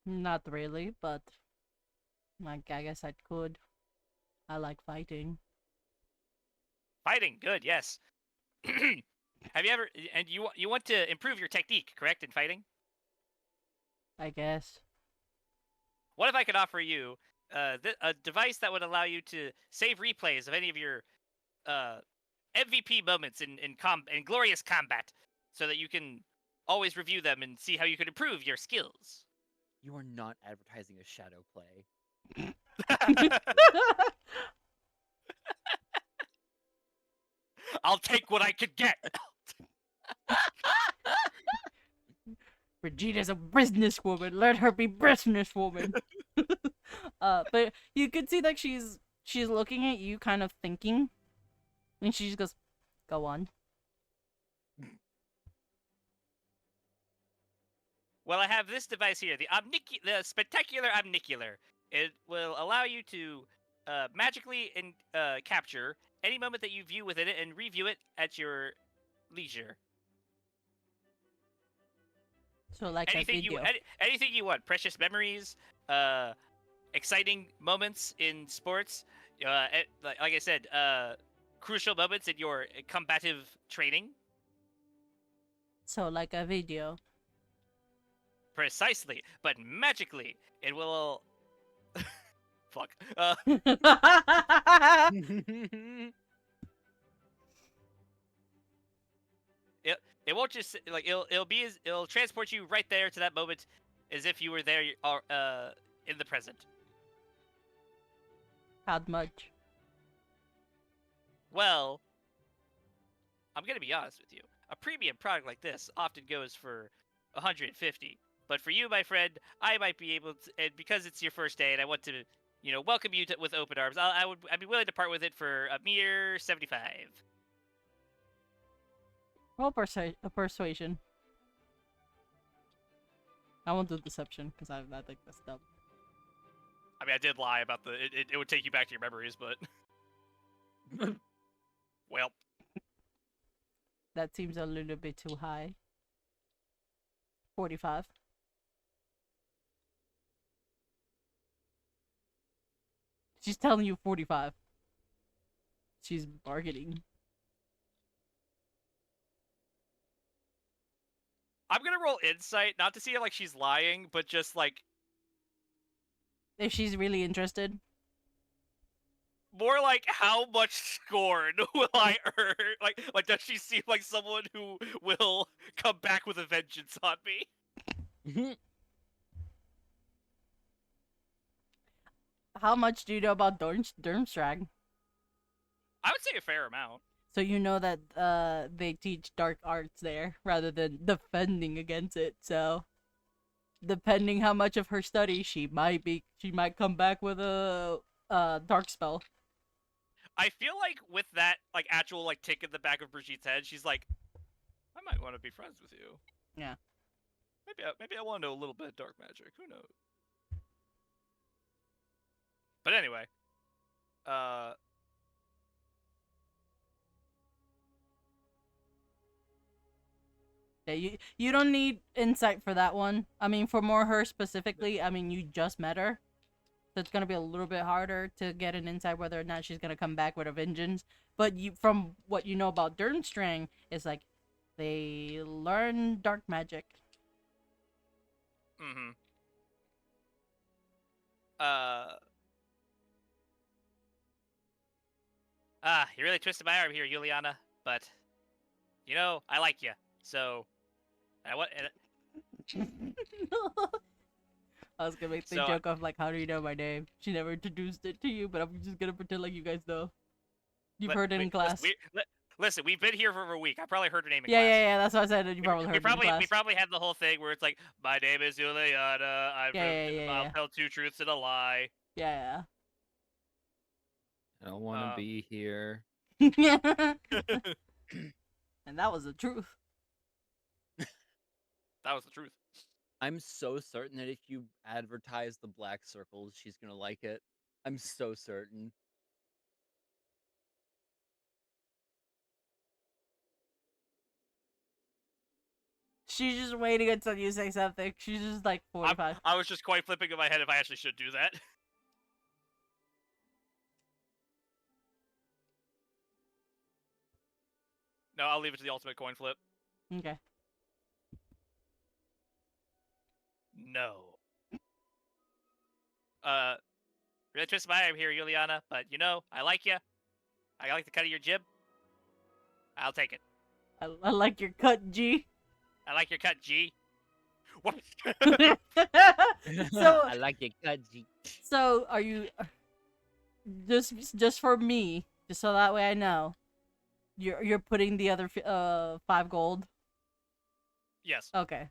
Not really, but like I guess I could. I like fighting. Fighting, good, yes. Have you ever? And you want to improve your technique, correct, in fighting? I guess. What if I could offer you a device that would allow you to save replays of any of your MVP moments in glorious combat, so that you can always review them and see how you could improve your skills? You are not advertising a shadow play. I'll take what I could get. Brigitte is a businesswoman. Let her be businesswoman. But you could see that she's looking at you, kind of thinking, and she just goes, "Go on." Well, I have this device here, the Spectacular Omnicular. It will allow you to magically capture any moment that you view within it and review it at your leisure. So like Anything a video. anything you want. Precious memories, exciting moments in sports, like I said, crucial moments in your combative training. So like a video. Precisely, but magically, it will. Fuck. It won't just like it'll transport you right there to that moment, as if you were there in the present. How much? Well, I'm gonna be honest with you. A premium product like this often goes for 150. But for you, my friend, I might be able to, and because it's your first day, and I want to, welcome you with open arms. I'd be willing to part with it for a mere 75. Roll persuasion. I won't do deception because I think that's dumb. I mean, I did lie about it would take you back to your memories, but well, That seems a little bit too high. 45. She's telling you 45. She's bargaining. I'm gonna roll insight, not to see like she's lying, but just like If she's really interested. more like how much scorn will I earn? Like does she seem like someone who will come back with a vengeance on me? How much do you know about Durmstrang? I would say a fair amount. So you know that they teach dark arts there rather than defending against it. So depending how much of her study, she might come back with a dark spell. I feel like with that like actual like tick in the back of Brigitte's head, she's like, I might want to be friends with you. Yeah. Maybe I want to know a little bit of dark magic. Who knows? But anyway, Yeah, you don't need insight for that one. I mean, for more her specifically, I mean, you just met her. So it's gonna be a little bit harder to get an insight whether or not she's gonna come back with a vengeance. But from what you know about Durmstrang, is like they learn dark magic. mm-hmm. You really twisted my arm here, Juliana. But I like you. So, I was gonna make the So, joke of like, how do you know my name? She never introduced it to you, but I'm just gonna pretend like you guys know. You've heard it in class. Listen, we've been here for over a week. I probably heard her name in Yeah, class. yeah. That's what I said. You probably heard it in class. We probably had the whole thing where it's like, my name is Juliana. I'll tell two truths and a lie. Yeah. I don't want to be here. Yeah. And that was the truth. That was the truth. I'm so certain that if you advertise the black circles, she's gonna like it. I'm so certain. She's just waiting until you say something. She's just like 45. I was just quite flipping in my head if I actually should do that. No, I'll leave it to the ultimate coin flip. Okay. No. Really twist my arm here, Juliana, but I like you. I like the cut of your jib. I'll take it. I like your cut, G. I like your cut, G. What? So I like your cut, G. So are you just for me, just so that way I know, you're putting the other 5 gold? Yes. Okay.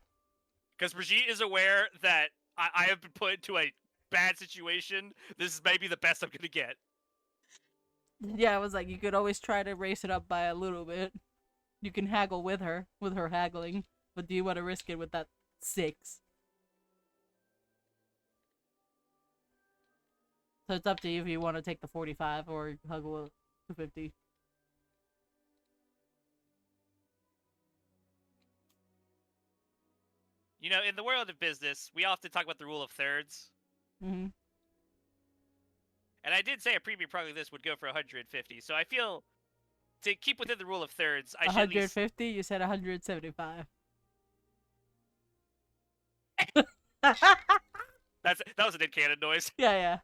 Because Brigitte is aware that I have been put into a bad situation. This is maybe the best I'm gonna get. Yeah, I was like, you could always try to raise it up by a little bit. You can haggle with her haggling, but do you want to risk it with that 6? So it's up to you if you want to take the 45 or haggle 250. In the world of business, we often talk about the rule of thirds. Mm-hmm. And I did say a premium product like this would go for 150. So I feel to keep within the rule of thirds, I should 150? You said 175. That was an in-canon noise. Yeah.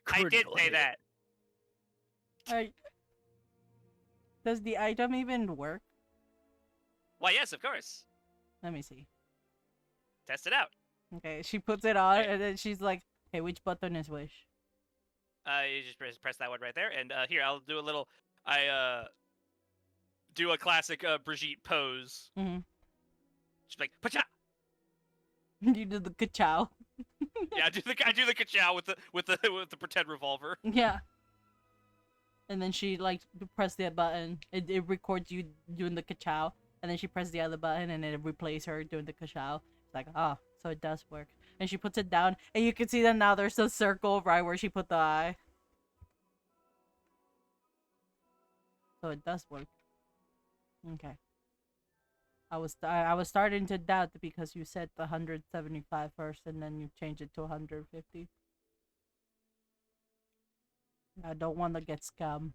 I did say that. Does the item even work? Why, yes, of course. Let me see. Test it out. Okay, she puts it on, Right. and then she's like, "Hey, which button is which?" You just press that one right there, and here I'll do a little. I do a classic Brigitte pose. Mm-hmm. She's like, "Pacha!" You do the ka-chow. Yeah, I do the ka-chow with the pretend revolver. Yeah. And then she like press the button. It records you doing the ka-chow, and then she presses the other button, and it replays her doing the ka-chow. It's like, oh, so it does work. And she puts it down, and you can see that now there's a circle right where she put the eye. So it does work. Okay. I was starting to doubt because you said the 175 first, and then you changed it to 150. I don't want to get scammed.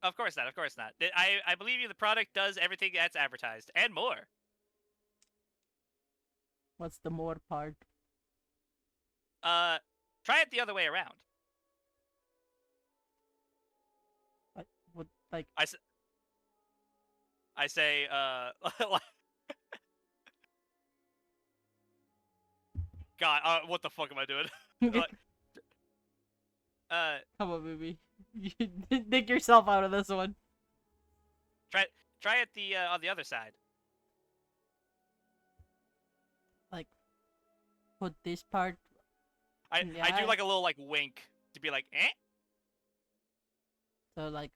Of course not. Of course not. I believe you. The product does everything that's advertised and more. What's the more part? Try it the other way around. What like? I say, God, what the fuck am I doing? Come on, baby. You dig yourself out of this one. Try it on the other side. Like, put this part. I do like a little like wink to be like, eh? So like,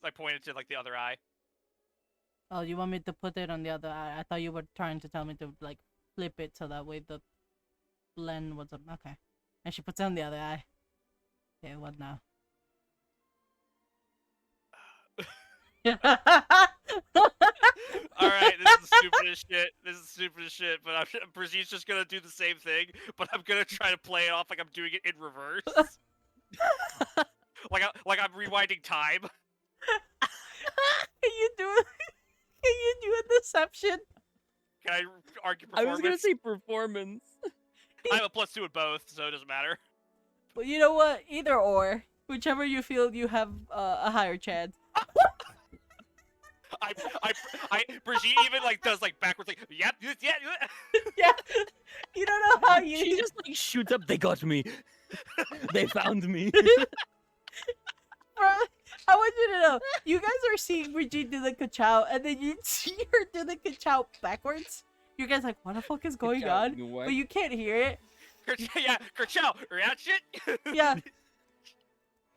I pointed to like the other eye. oh, you want me to put it on the other eye? I thought you were trying to tell me to like flip it so that way the blend was up. Okay. And she puts it on the other eye. Okay, what now? Alright, this is stupid as shit. This is stupid as shit, but Brigitte's just gonna do the same thing, but I'm gonna try to play it off like I'm doing it in reverse. like I'm rewinding time. Can you do a deception? Can I argue I performance? was gonna say performance. I have a +2 in both, so it doesn't matter. But you know what? Either or. Whichever you feel you have a higher chance. Brigitte even like does like backwards like yeah. Yeah. You don't know how you She just like shoots up. They got me. They found me. Bro, I want you to know, you guys are seeing Brigitte do the ka-chow, and then you see her do the ka-chow backwards. You guys like, what the fuck is going on? But you can't hear it. Yeah, Kerchow, shit. Yeah.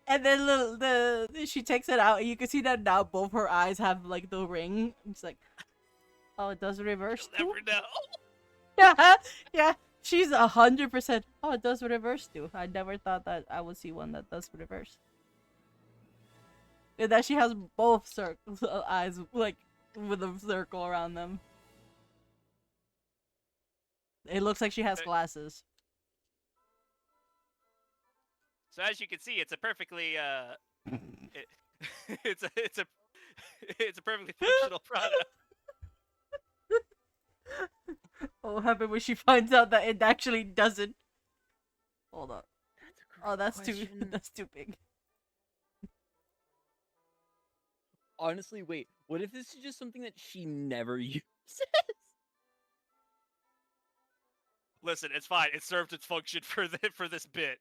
And then she takes it out, and you can see that now both her eyes have like the ring. It's like, oh, it does reverse You'll too. never know. Yeah, yeah. She's 100%. Oh, it does reverse too. I never thought that I would see one that does reverse. And that she has both circles, eyes like with a circle around them. It looks like she has glasses. So as you can see, it's a perfectly it's a perfectly functional product. What happened when she finds out that it actually doesn't? Hold on. Oh, that's too big. Honestly, wait. What if this is just something that she never uses? Listen, it's fine. It served its function for this bit.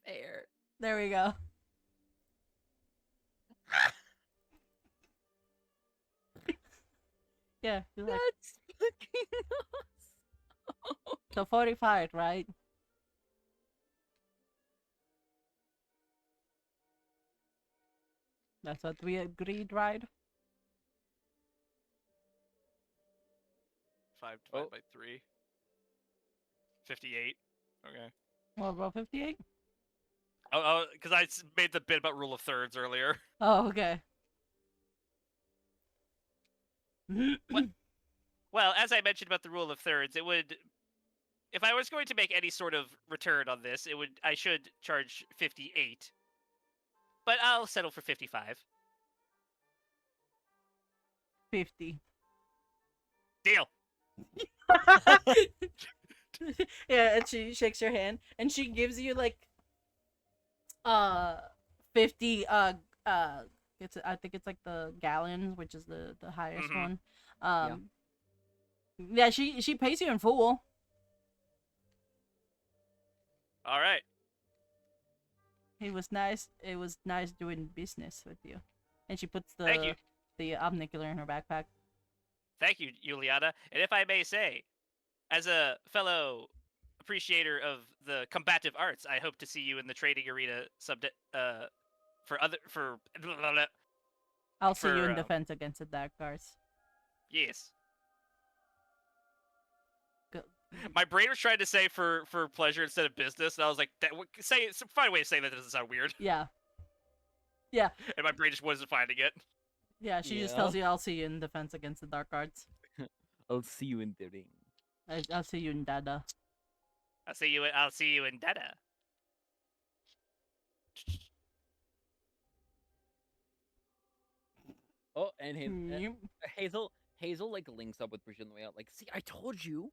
Fair. There we go. Yeah, you're like, That's fucking awesome. so 45, right? That's what we agreed, right? 5 divided by 3. 58. Okay. What about 58? Oh, because I made the bit about rule of thirds earlier. Oh, okay. Well, as I mentioned about the rule of thirds, it would, if I was going to make any sort of return on this, I should charge 58. But I'll settle for 55. 50. Deal. Yeah, and she shakes your hand, and she gives you like 50 I think it's like the galleons, which is the highest Mhm. one. Yeah, she pays you in full. All right. It was nice. It was nice doing business with you. And she puts Thank you. the obnicular in her backpack. Thank you, Juliana. And if I may say, as a fellow appreciator of the combative arts, I hope to see you in the trading arena for I'll see you For, in defense against the dark guards. yes. Go. My brain was trying to say for pleasure instead of business, and I was like, find a way to say that doesn't sound weird. Yeah. And my brain just wasn't finding it. Yeah, she just Yeah. tells you, I'll see you in defense against the dark guards. I'll see you in the ring. I'll see you in Dada. I'll see you in Dada. Oh, and Yep. Hazel like links up with Brigitte on the way out. Like, see, I told you.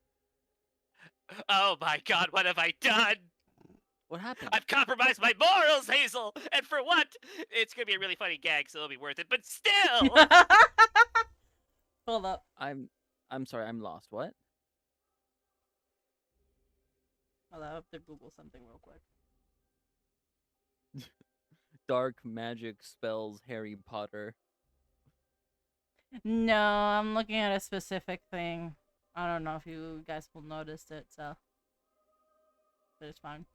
Oh my god, what have I done? What happened? I've compromised my morals, Hazel! And for what? It's gonna be a really funny gag, so it'll be worth it, but still! Hold up. I'm sorry, I'm lost. What? Hold up, I have to Google something real quick. Dark magic spells Harry Potter. No, I'm looking at a specific thing. I don't know if you guys will notice it, so. But it's fine.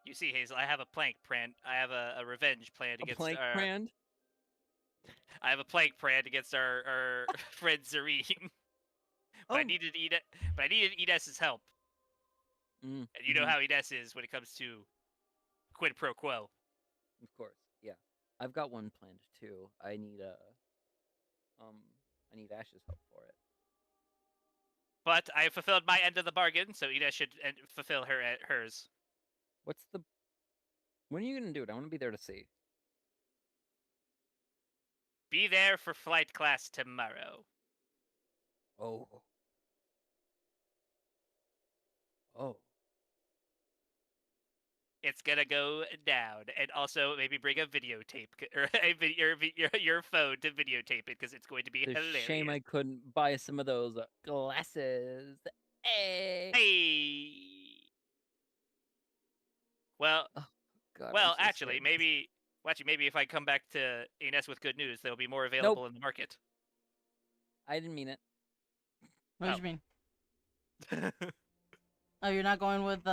You see, Hazel, I have a plank plan. I have a revenge plan A against plank our. brand. I have a plank plan against our friend Zareem. But I Oh. needed Edess's help, Mm, and you know mhm, how Edess is when it comes to quid pro quo. Of course, yeah. I've got one planned too. I need Ash's help for it. But I have fulfilled my end of the bargain, so Edess should fulfill hers. What's the? When are you gonna do it? I want to be there to see. Be there for flight class tomorrow. Oh. Oh. It's gonna go down, and also maybe bring a videotape or your phone to videotape it because it's going to be It's a hilarious. shame I couldn't buy some of those glasses. Hey. Hey. Well, God, I'm well, so actually, scared. maybe if I come back to Ines with good news, there'll be more available in the market. I didn't mean it. What Oh. do you mean? Oh, you're not going with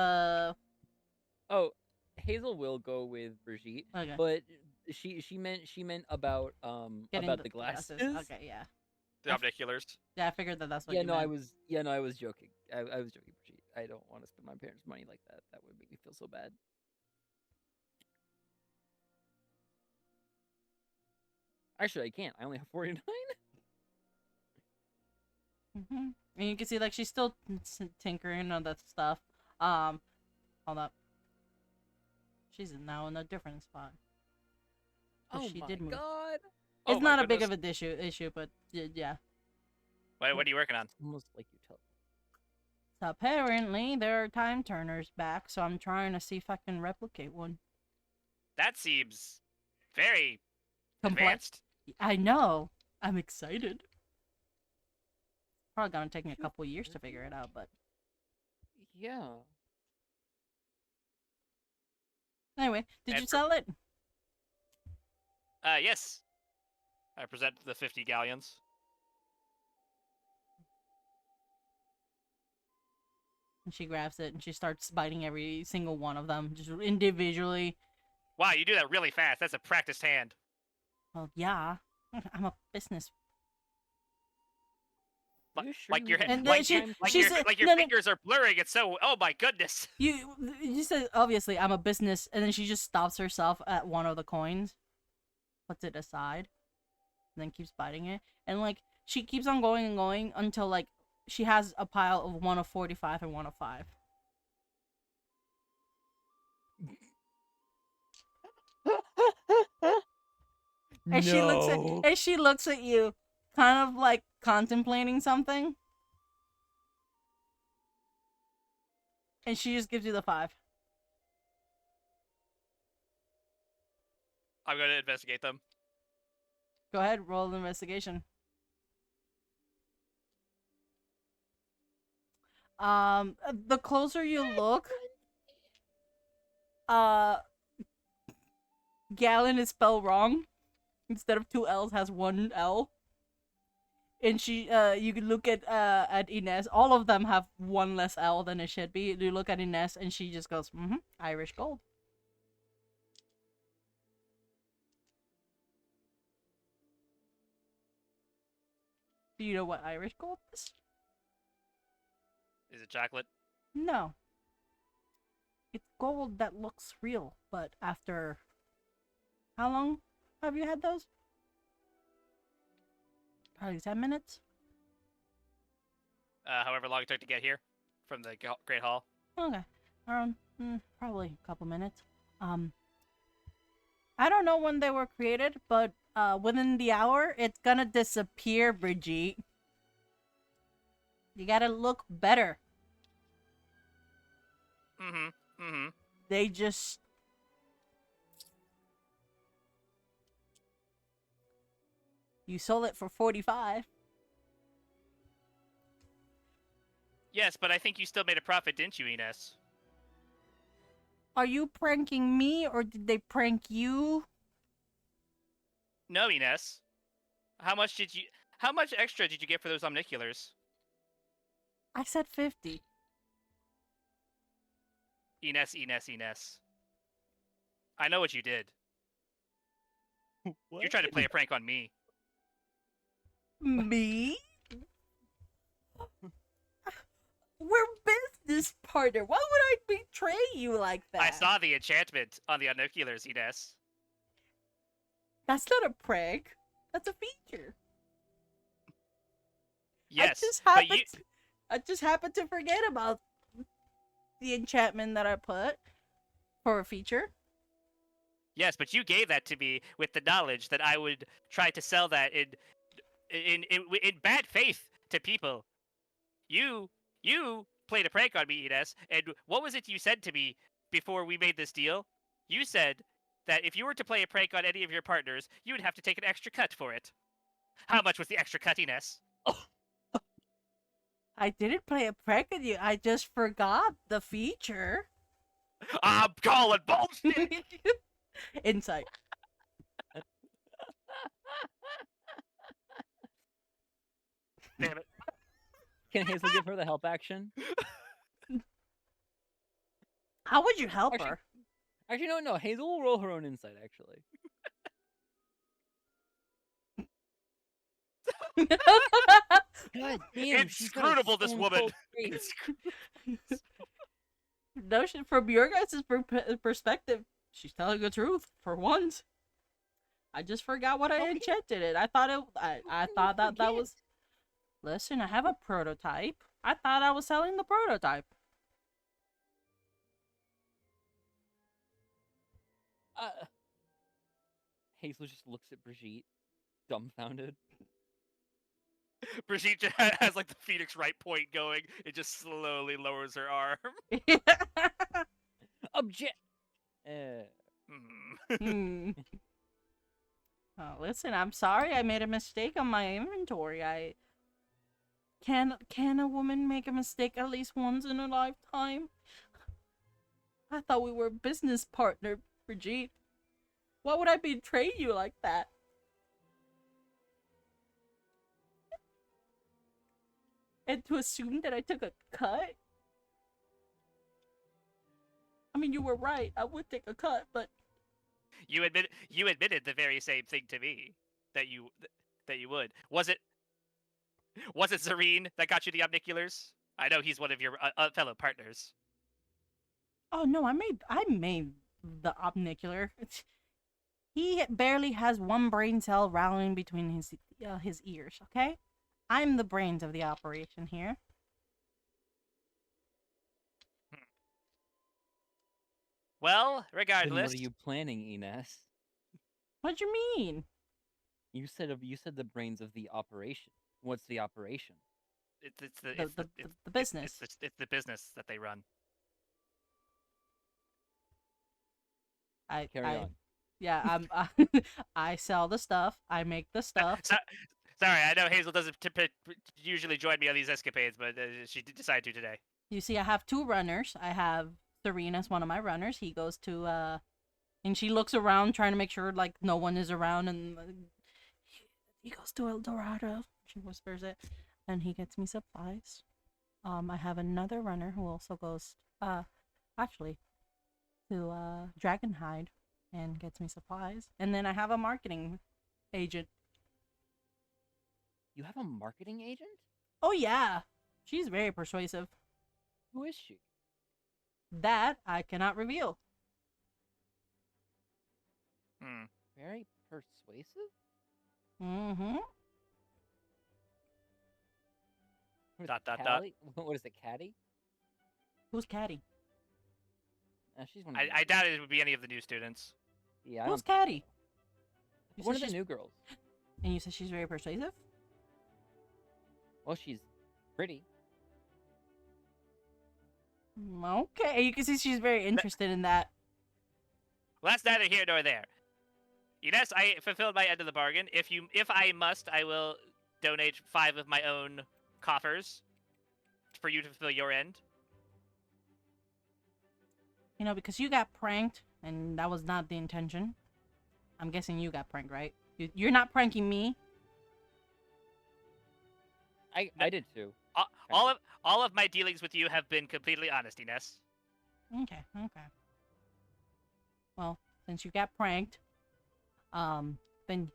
Oh, Hazel will go with Brigitte, Okay. but she meant about Getting about the glasses. Okay, yeah. The Obniculars. Yeah, I figured that's what Yeah, you no, meant. I was joking. I was joking, Brigitte. I don't want to spend my parents' money like that. That would make me feel so bad. Actually, I can't. I only have 49. And you can see, like, she's still tinkering on that stuff. Hold up. She's now in a different spot. Oh she my did move. god! It's Oh my not a big of goodness. a issue, but yeah. What are you working on? Almost like you tell. So apparently there are time turners back, so I'm trying to see if I can replicate one. That seems very Complex. advanced. I know. I'm excited. Probably gonna take me a couple years to figure it out, but Yeah. anyway, did And you sell it? Yes. I present the 50 galleons. And she grabs it and she starts biting every single one of them, just individually. Wow, you do that really fast. That's a practiced hand. Well, yeah. I'm a business. You sure Like your you And didn't then like have she- time like to- she your said- like your no, no. fingers are blurring. It's so. Oh my goodness. You said obviously I'm a business, and then she just stops herself at one of the coins, puts it aside, and then keeps biting it, and like she keeps on going and going until like she has a pile of one of 45 and one of 5. And she looks at you, kind of like contemplating something, and she just gives you the 5. I'm going to investigate them. Go ahead, roll an investigation. The closer you look, Gallon is spelled wrong. Instead of 2 L's, has 1 L. And you can look at Ines. All of them have 1 less L than it should be. You look at Ines, and she just goes, Irish Gold. Do you know what Irish Gold is? Is it chocolate? No. It's gold that looks real, but after... How long have you had those? Probably 10 minutes? However long it took to get here from the Great Hall. Okay. Around, probably a couple minutes. I don't know when they were created, but within the hour, it's gonna disappear, Brigitte. You gotta look better. They just... You sold it for 45. Yes, but I think you still made a profit, didn't you, Ines? Are you pranking me, or did they prank you? No, Ines. How much extra did you get for those omniculars? I said 50. Ines. I know what you did. What? You're trying to play a prank on me. Me? We're business partner. Why would I betray you like that? I saw the enchantment on the omniculars, Ines. That's not a prank. That's a feature. Yes, I just happened to forget about the enchantment that I put for a feature. Yes, but you gave that to me with the knowledge that I would try to sell that in bad faith to people. You played a prank on me, Ines, and what was it you said to me before we made this deal? You said that if you were to play a prank on any of your partners, you would have to take an extra cut for it. How much was the extra cut, Ines? I didn't play a prank on you. I just forgot the feature. I'm calling bullshit! Insight. Damn it. Can Hazel give her the help action? How would you help Actually- her? Actually, no. Hazel will roll her own insight, actually. God damn, Inscrutable, this woman. No, from your guys' perspective, she's telling the truth for once. I just forgot what I enchanted it. I thought that was. Listen, I have a prototype. I thought I was selling the prototype. Hazel just looks at Brigitte, dumbfounded. Brigitte has like the Phoenix right point going. It just slowly lowers her arm. Object. Oh, listen, I'm sorry. I made a mistake on my inventory. Can a woman make a mistake at least once in a lifetime? I thought we were business partner, Brigitte. Why would I betray you like that? And to assume that I took a cut? I mean, you were right. I would take a cut, but You admitted the very same thing to me that you would. Was it Zareen that got you the omniculars? I know he's one of your fellow partners. oh no, I made the omnicular. He barely has one brain cell rattling between his ears. Okay, I'm the brains of the operation here. Well, Then regardless, what are you planning, Ines? What do you mean? You said the brains of the operation. What's the operation? it's the business. It's the business that they run. Carry on. Yeah, I sell the stuff. I make the stuff. Sorry, I know Hazel doesn't usually join me on these escapades, but she decided to today. You see, I have 2 runners. I have Serena's one of my runners. He goes to and she looks around trying to make sure like no one is around, and he goes to El Dorado. She whispers it, and he gets me supplies. I have another runner who also goes actually to Dragonhide and gets me supplies, and then I have a marketing agent. You have a marketing agent? Oh yeah, she's very persuasive. Who is she? That I cannot reveal. Very persuasive? Mm-hmm. Dot, dot, dot. Callie? What is it, Caddy? Who's Caddy? She's one of the I doubt it would be any of the new students. Yeah, Who's Caddy? You one said of the she's- new girls. And you said she's very persuasive? Well, she's pretty. Okay, you can see she's very interested in that. Well, that's neither here nor there. Yes, I fulfilled my end of the bargain. If I must, I will donate 5 of my own coffers for you to fulfill your end. You know, because you got pranked, and that was not the intention. I'm guessing you got pranked, right? You're not pranking me. I did too. All of my dealings with you have been completely honest, Ines. Okay. Well, since you got pranked, then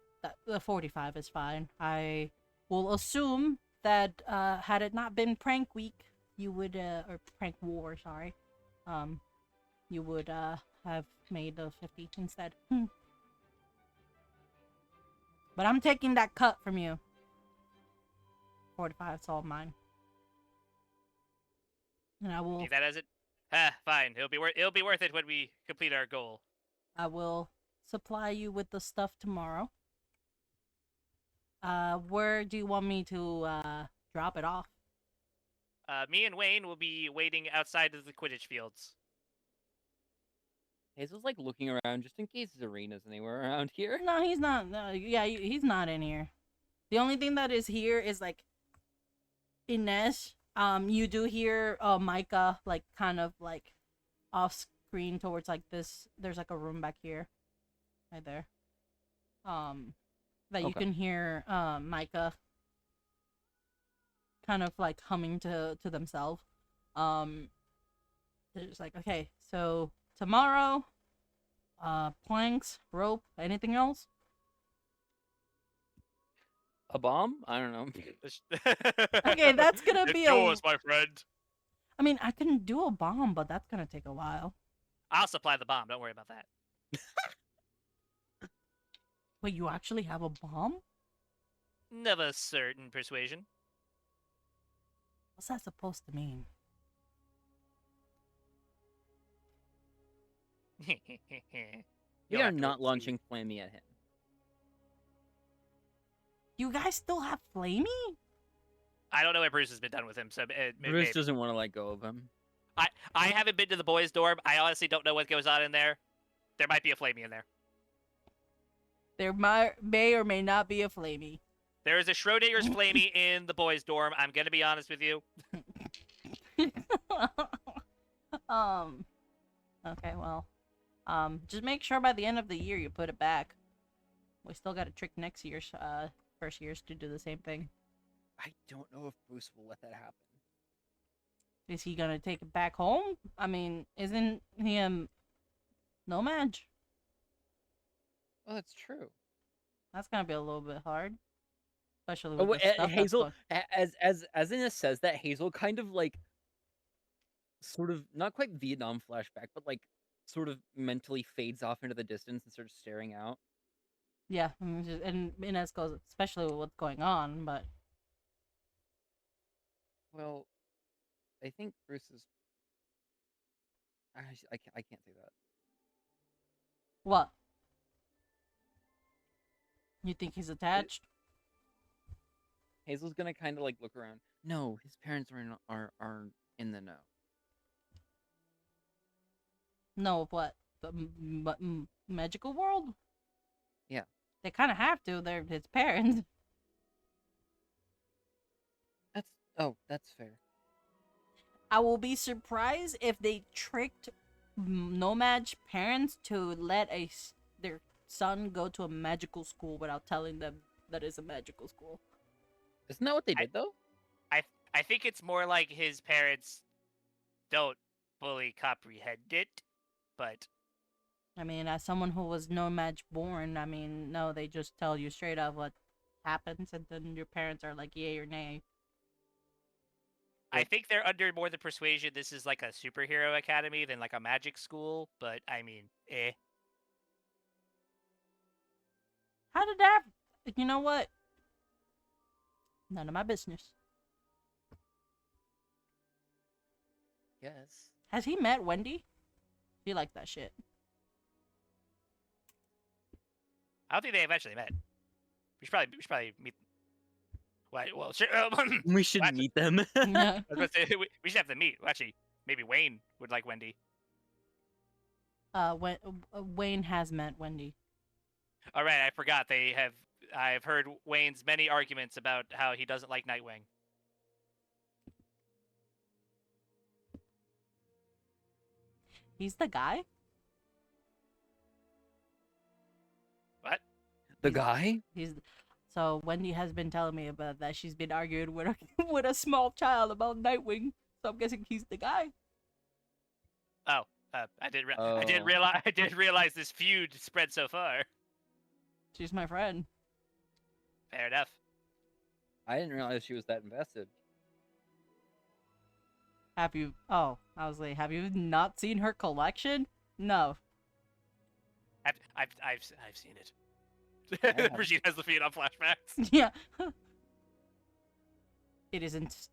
the 45 is fine. I will assume that had it not been prank week, you would or prank war, sorry, you would have made the 50 instead. But I'm taking that cut from you. 45, it's all mine. And I will Take that as it. Fine. It'll be worth it when we complete our goal. supply you with the stuff tomorrow. Where do you want me to drop it off? Me and Wayne will be waiting outside of the Quidditch fields. Hazel's like looking around just in case Serena's anywhere around here. No, he's not. Yeah, he's not in here. The only thing that is here is like Ines. You do hear Micah like kind of like off screen towards like this. There's like a room back here, right there. That you Okay. can hear Micah kind of like humming to themselves. They're just like, okay, so tomorrow, planks, rope, anything else? A bomb? I don't know. Okay, that's gonna It's be yours, my friend. I mean, I can do a bomb, but that's gonna take a while. I'll supply the bomb. Don't worry about that. Wait, you actually have a bomb? Never certain persuasion. What's that supposed to mean? We You'll are have to not wait launching Flammy at him. You guys still have Flamey? I don't know what Bruce has been done with him, so Bruce maybe. doesn't want to let go of him. I haven't been to the boys' dorm. I honestly don't know what goes on in there. There might be a Flamey in there. There may or may not be a Flamey. There is a Schrodinger's Flamey in the boys' dorm. I'm gonna be honest with you. Okay, well, just make sure by the end of the year you put it back. We still got to trick next year's, first years to do the same thing. I don't know if Bruce will let that happen. Is he gonna take it back home? I mean, isn't he a nomad? Oh, that's true. That's gonna be a little bit hard, especially Oh, with the stuff that's Hazel, going- as Ines says that, Hazel kind of like, sort of not quite Vietnam flashback, but like sort of mentally fades off into the distance and starts staring out. Yeah, and Inez goes, especially with what's going on, but Well, I think Bruce is. I can't say that. what? You think he's attached? Hazel's gonna kind of like look around. No, his parents are in the know. No, of what? the magical world. Yeah. They kind of have to. They're his parents. That's fair. I will be surprised if they tricked Nomad's parents to let their son go to a magical school without telling them that it's a magical school. Isn't that what they did though? I think it's more like his parents don't fully comprehend it, but I mean, as someone who was Nomad born, I mean, no, they just tell you straight up what happens, and then your parents are like, yay or nay. I think they're under more the persuasion this is like a superhero academy than like a magic school, but I mean, How did that? You know what? None of my business. Yes. Has he met Wendy? He liked that shit. I don't think they eventually met. We should probably meet. Well, sure. We should What? meet them. Yeah. I was gonna say we should have to meet. Well, actually, maybe Wayne would like Wendy. Wayne has met Wendy. All right, I forgot. I've heard Wayne's many arguments about how he doesn't like Nightwing. He's the guy? What? The guy? So Wendy has been telling me about that. She's been arguing with with a small child about Nightwing. So I'm guessing he's the guy. Oh, I didn't Oh. realize this feud spread so far. She's my friend. Fair enough. I didn't realize she was that invested. Have you? Oh, I was like, have you not seen her collection? No. I've seen it. haven't. Brigitte has the feed on flashbacks. Yeah. It isn't.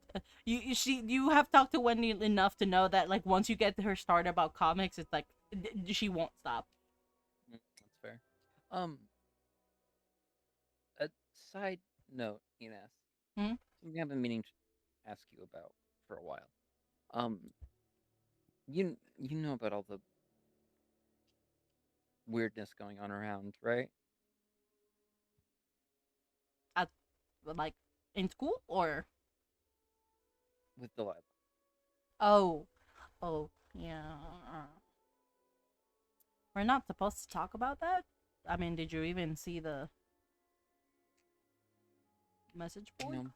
You have talked to Wendy enough to know that like once you get her started about comics, it's like she won't stop. That's fair. A side note, Ines. Hmm? Something I've been meaning to ask you about for a while. You know about all the weirdness going on around, right? Like in school or With the lab. oh yeah. We're not supposed to talk about that. I mean, did you even see the message board No.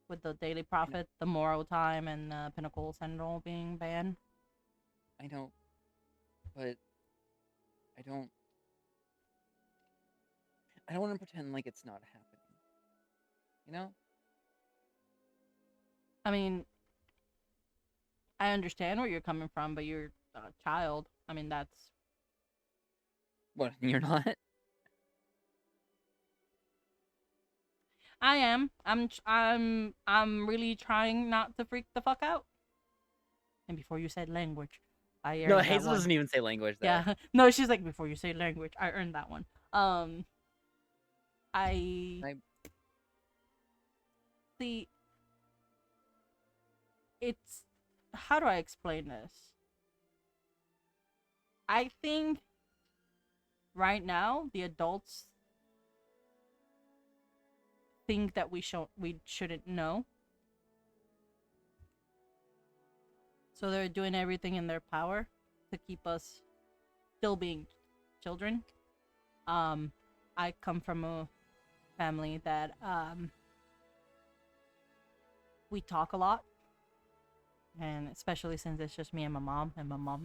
with the Daily Prophet, the Morrow Time, and Pinnacle Sentinel being banned? I know, but I don't want to pretend like it's not happening. You know? I mean, I understand where you're coming from, but you're a child. I mean, that's What? You're not? I am. I'm really trying not to freak the fuck out. And before you said language, I earned No, that Hazel one. doesn't even say language there. Yeah. No, she's like, before you say language, I earned that one. See, it's how do I explain this? I think right now the adults think that we shouldn't know. So they're doing everything in their power to keep us still being children. I come from a family that we talk a lot, and especially since it's just me and my mom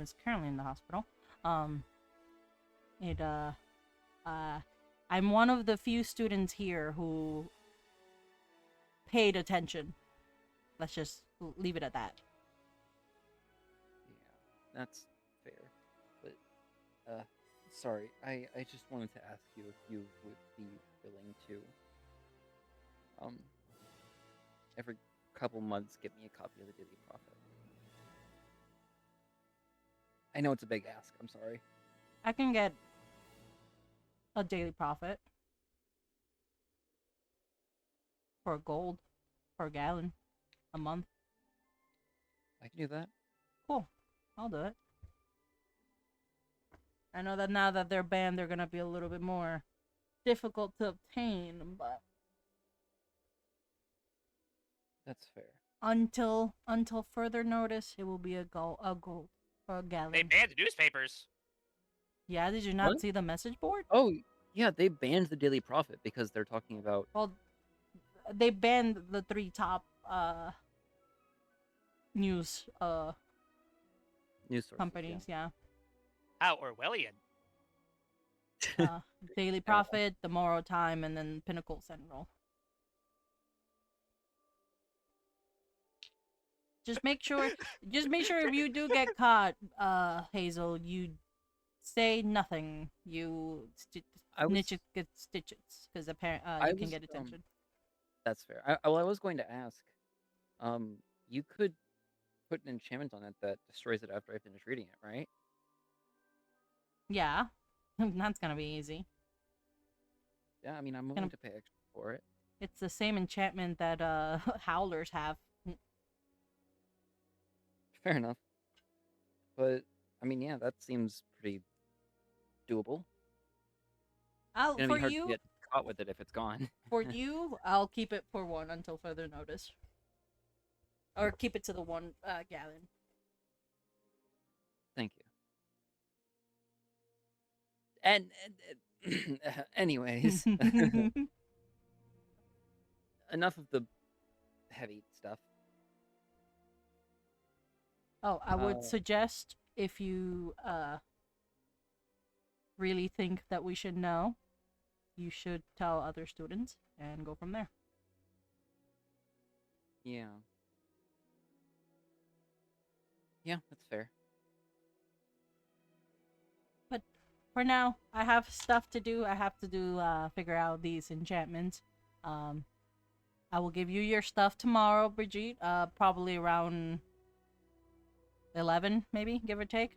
is currently in the hospital. I'm one of the few students here who paid attention. Let's just leave it at that. Yeah, that's fair. But, sorry, I just wanted to ask you if you would be willing to, every couple months get me a copy of the Daily Prophet. I know it's a big ask, I'm sorry. I can get a Daily Prophet for gold per gallon a month. I can do that. Cool. I'll do it. I know that now that they're banned, they're gonna be a little bit more difficult to obtain, but That's fair. until further notice, it will be a gold or a They gallon. banned newspapers. Yeah, did you not What? see the message board? Oh, yeah, they banned the Daily Prophet because they're talking about... Well, they banned the 3 top news news sources. companies. Yeah, How Orwellian. Daily Prophet, The Morrow Time, and then Pinnacle Central. Just make sure if you do get caught, Hazel, you say nothing. You I was... snitches get stitches, because apparently I you can was, get attention. That's fair. I was going to ask, you could put an enchantment on it that destroys it after I finish reading it, right? Yeah, that's gonna be easy. Yeah, I mean, I'm willing to pay extra for it. It's the same enchantment that howlers have. Fair enough. But, I mean, yeah, that seems pretty doable. I'll It's gonna for be hard you to get caught with it if it's gone. for you. I'll keep it for 1 until further notice, or keep it to the 1 gallon. Thank you. And anyways, enough of the heavy stuff. Oh, I would suggest, if you really think that we should know, you should tell other students and go from there. Yeah. Yeah, that's fair. But for now, I have stuff to do. I have to do figure out these enchantments. I will give you your stuff tomorrow, Brigitte. Probably around 11, maybe, give or take.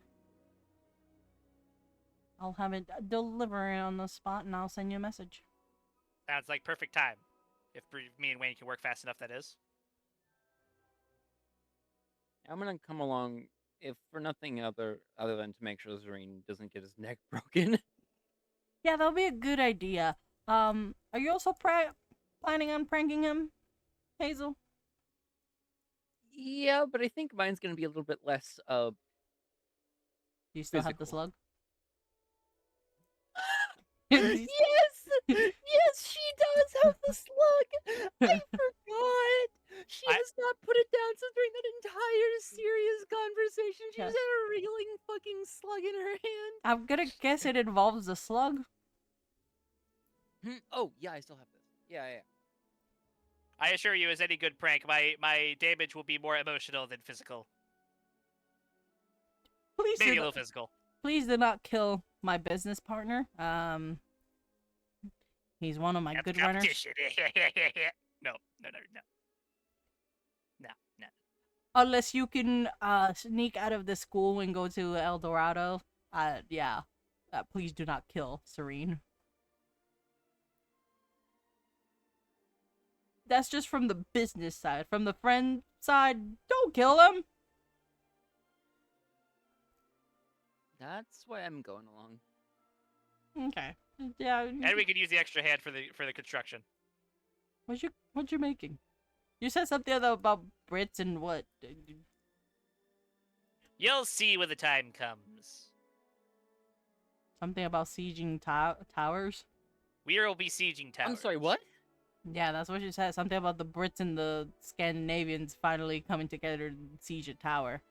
I'll have it delivered on the spot, and I'll send you a message. Sounds like perfect time. If me and Wayne can work fast enough, that is. I'm gonna come along, if for nothing other than to make sure Zareen doesn't get his neck broken. Yeah, that'll be a good idea. Are you also planning on pranking him, Hazel? Yeah, but I think mine's gonna be a little bit less Do you still have the physical. slug? Yes! Yes, she does have the slug! I forgot! She has not put it down since during that entire serious conversation. She Yeah. just had a reeling fucking slug in her hand. I'm gonna guess it involves the slug. Oh, yeah, I still have this. Yeah. I assure you, as any good prank, my damage will be more emotional than physical. Please Maybe do a not, little physical. please do not kill my business partner. He's one of my That's good runners. competition. No. Unless you can sneak out of the school and go to El Dorado, yeah. Please do not kill Serene. That's just from the business side. From the friend side, don't kill him. That's why I'm going along. Okay. Yeah. And we could use the extra hand for the construction. What you making? You said something about Brits and what? You'll see when the time comes. Something about sieging towers? We will be sieging towers. I'm sorry, what? Yeah, that's what she said. Something about the Brits and the Scandinavians finally coming together to siege a tower.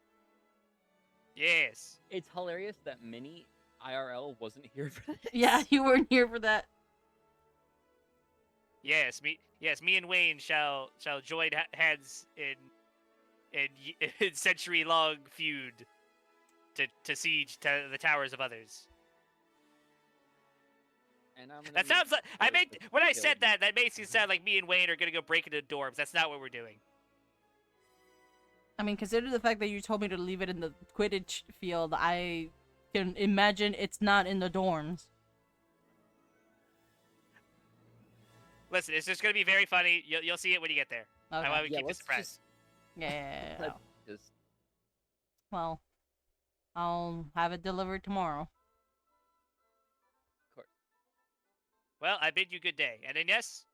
Yes. It's hilarious that Minnie IRL wasn't here for this. Yeah, you weren't here for that. Yes, me and Wayne shall join hands in century-long feud to siege to the towers of others. And I'm That sounds like when I said that makes it sound like me and Wayne are gonna go break into dorms. That's not what we're doing. I mean, consider the fact that you told me to leave it in the Quidditch field. I can imagine it's not in the dorms. Listen, it's just gonna be very funny. You'll see it when you get there. Okay. I want to keep the let's surprise. just- Yeah. Just Well, I'll have it delivered tomorrow. Well, I bid you good day. And Ines,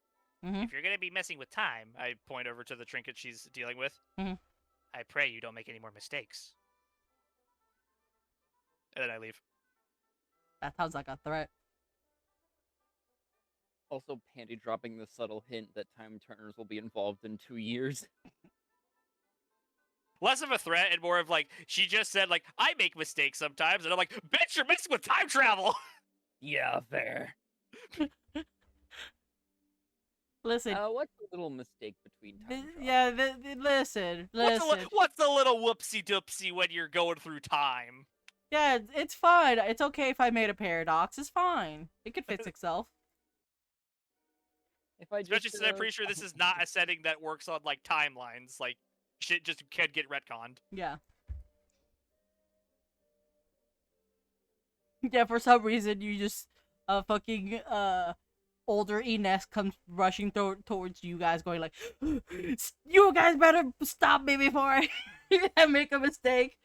Mhm. if you're gonna be messing with time, I point over to the trinket she's dealing with. Mhm. I pray you don't make any more mistakes. And then I leave. That sounds like a threat. Also, Pandy dropping the subtle hint that time turners will be involved in 2 years. Less of a threat and more of like, she just said, like, I make mistakes sometimes. And I'm like, bitch, you're messing with time travel! Yeah, fair. Listen. What's a little mistake between time travel? Yeah, listen. What's a little whoopsie doopsie when you're going through time? Yeah, it's fine. It's okay if I made a paradox. It's fine. It could fix itself. If I Especially just, since I'm pretty sure this is not a setting that works on, like, timelines. Like, shit just can get retconned. Yeah. Yeah, for some reason you just fucking older Ines comes rushing towards you guys going like, you guys better stop me before I make a mistake.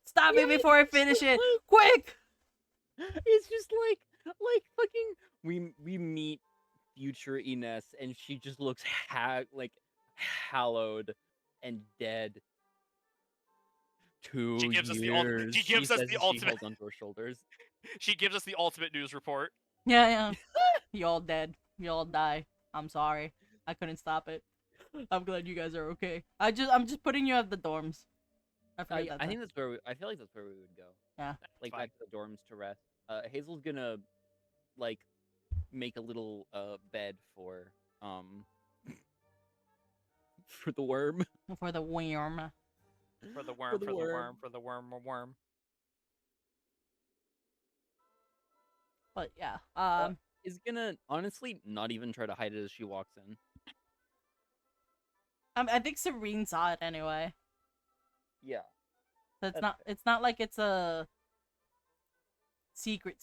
Stop me before I finish it. Quick! It's just like fucking we meet future Ines and she just looks hallowed and dead. 2 She gives us years. she gives us says the as ultimate. She holds onto her shoulders. She gives us the ultimate news report. Yeah. You all dead. You all die. I'm sorry. I couldn't stop it. I'm glad you guys are okay. I'm just putting you at the dorms. I Yeah, I think that's where I feel like that's where we would go. Yeah. Like fine. back to the dorms to rest. Hazel's gonna like make a little bed for for the worm. For the worm. For the worm. But yeah. Is gonna honestly not even try to hide it as she walks in. I think Serene saw it anyway. Yeah. So That's it's not like it's a secret.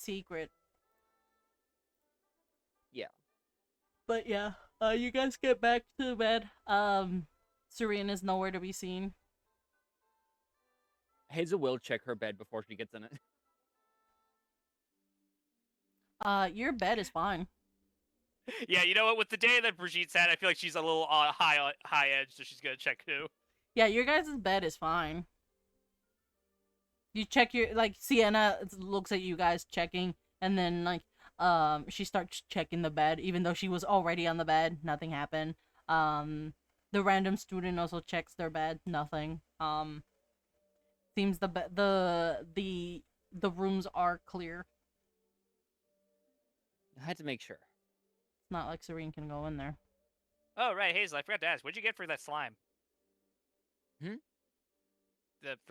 Yeah. But yeah, you guys get back to bed. Serene is nowhere to be seen. Hazel will check her bed before she gets in it. Your bed is fine. Yeah, you know what? With the day that Brigitte's had, I feel like she's a little high edge, so she's gonna check too. Yeah, your guys' bed is fine. You check your Sienna looks at you guys checking, and then she starts checking the bed, even though she was already on the bed. Nothing happened. The random student also checks their bed. Nothing. Seems the rooms are clear. I had to make sure. It's not like Serene can go in there. Oh right, Hazel, I forgot to ask, what'd you get for that slime? For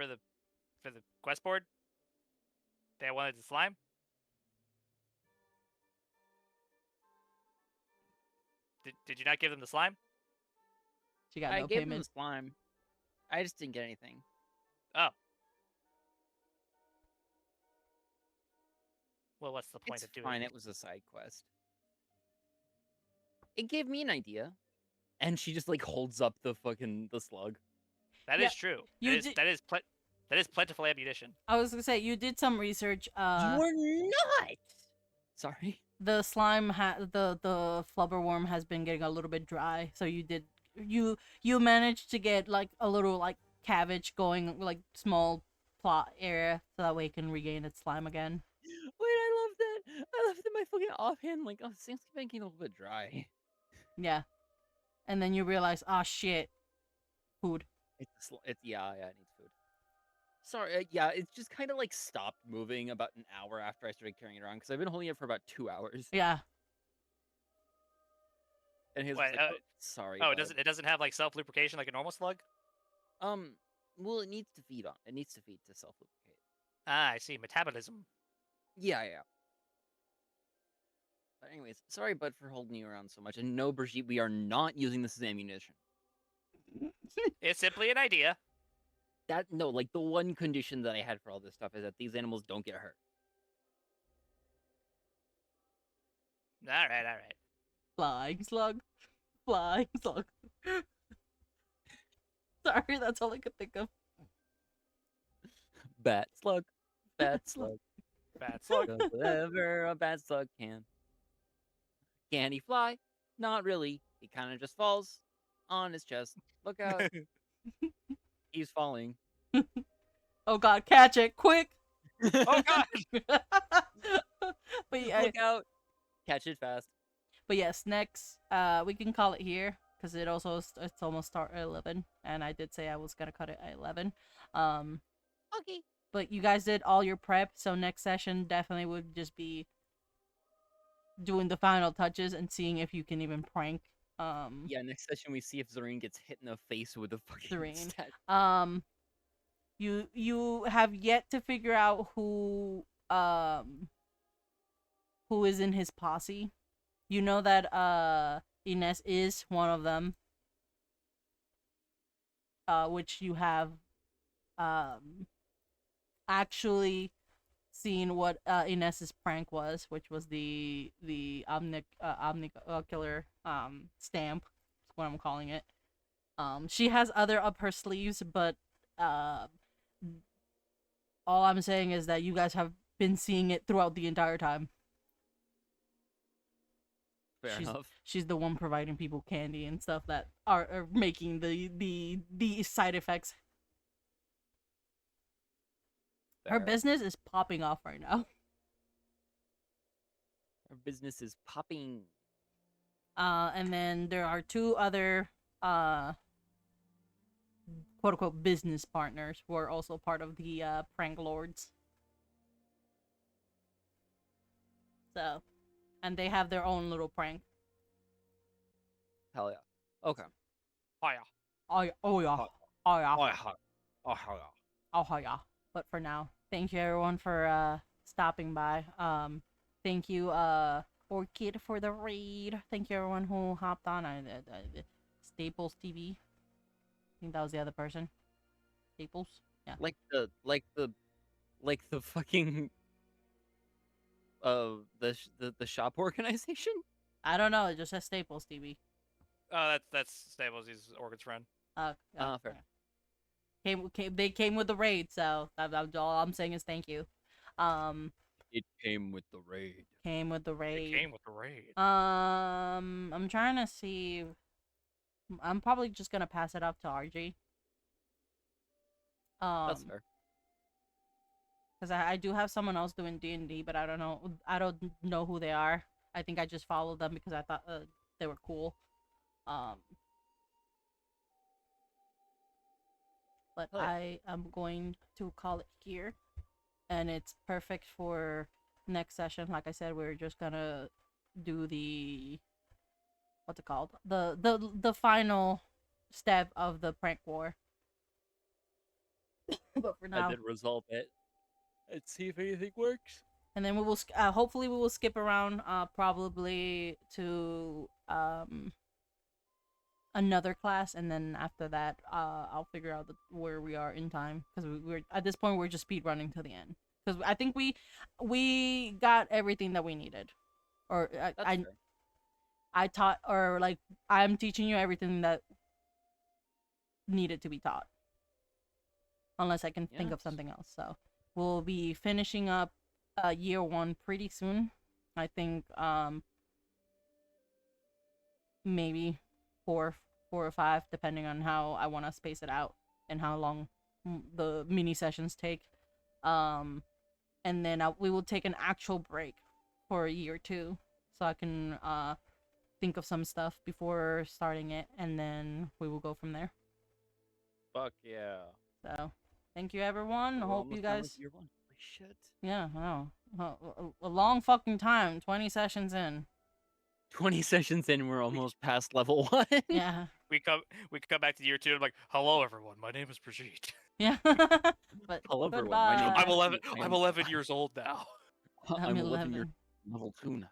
the quest board? They wanted the slime? Did you not give them the slime? She got I no gave him the payment. slime. I just didn't get anything. Oh. Well, what's the point It's of doing fine. it? It was a side quest. It gave me an idea, and she just holds up the slug. That Yeah, is true. you That is plentiful ammunition. I was gonna say you did some research. You're not. Sorry. The slime the flubber worm has been getting a little bit dry, so you managed to get a little cabbage going, small plot area, so that way it can regain its slime again. Wait, I love that. I love that my fucking offhand it seems to be getting a little bit dry. Yeah, and then you realize, ah, shit, food. It's yeah, it needs food. Sorry, yeah, it's just kind of stopped moving about an hour after I started carrying it around because I've been holding it for about 2 hours. Yeah. And his Wait, sorry. Oh, bud. it doesn't have self lubrication like a normal slug? Well, it needs to feed on. It needs to feed to self lubricate. Ah, I see. Metabolism. Yeah. But anyways, sorry, bud, for holding you around so much. And no, Brigitte, we are not using this as ammunition. It's simply an idea. No, the one condition that I had for all this stuff is that these animals don't get hurt. All right. Flying slug. Flying slug. Sorry, that's all I could think of. Bat slug. Bat slug. Bad slug. Does whatever a bat slug can. Can he fly? Not really. He kind of just falls on his chest. Look out. He's falling. Oh god, catch it, quick! Oh god! But yeah, Look out. Catch it fast. but yes, next, we can call it here because it's almost start at 11, and I did say I was gonna cut it at 11. Okay. But you guys did all your prep, so next session definitely would just be doing the final touches and seeing if you can even prank. Yeah, next session we see if Zareen gets hit in the face with a fucking Zareen. statue. You have yet to figure out who is in his posse. You know that Ines is one of them. Which you have actually seen what Ines's prank was, which was the omnicullar stamp. That's what I'm calling it. She has other up her sleeves, but all I'm saying is that you guys have been seeing it throughout the entire time. Fair enough. She's the one providing people candy and stuff that are making the side effects. Her Fair. business is popping off right now. Our business is popping. And then there are two other quote unquote business partners who are also part of the prank lords. So, and they have their own little prank. Hell yeah. Okay. Oh yeah. Oh yeah, oh yeah, oh yeah, Oh yeah. Oh yeah. oh yeah. But for now, thank you everyone for stopping by. Thank you Orchid for the raid. Thank you everyone who hopped on. Staples TV. I think that was the other person. Staples. Yeah. Like the fucking the shop organization? I don't know. It just says Staples TV. Oh, that's Stables. He's Orchid's friend. Fair. They came with the raid, so all I'm saying is thank you. It came with the raid. Came with the It raid. came with the raid. I'm trying to see. I'm probably just gonna pass it off to RG. That's fair. Because I do have someone else doing D&D, but I don't know who they are. I think I just followed them because I thought they were cool. But Oh, yeah. I am going to call it here, and it's perfect for next session. Like I said, we're just gonna do the what's it called? The final step of the prank war. But for now, I did resolve it. Let's see if anything works. and then we will hopefully we will skip around probably to another class, and then after that I'll figure out where we are in time, because we're at this point we're just speed running to the end, because I think we got everything that we needed, or That's fair. I taught, or like I'm teaching you everything that needed to be taught, unless I can think of Yes. something else. So we'll be finishing up year 1 pretty soon. I think maybe four or five, depending on how I want to space it out and how long the mini sessions take. And then we will take an actual break for year 2, so I can think of some stuff before starting it, and then we will go from there. Fuck yeah. So thank you everyone. I We're hope almost you done with guys. year 1. Holy shit. Yeah, wow. A long fucking time. 20 sessions in. 20 sessions in, we're almost past level 1. Yeah. We come back to year 2 and I'm like, hello everyone, my name is Brigitte. Yeah. But Hello, everyone. goodbye. My name is I'm 11 I I'm am 11 years old now. I'm 11 11. years level 2 now.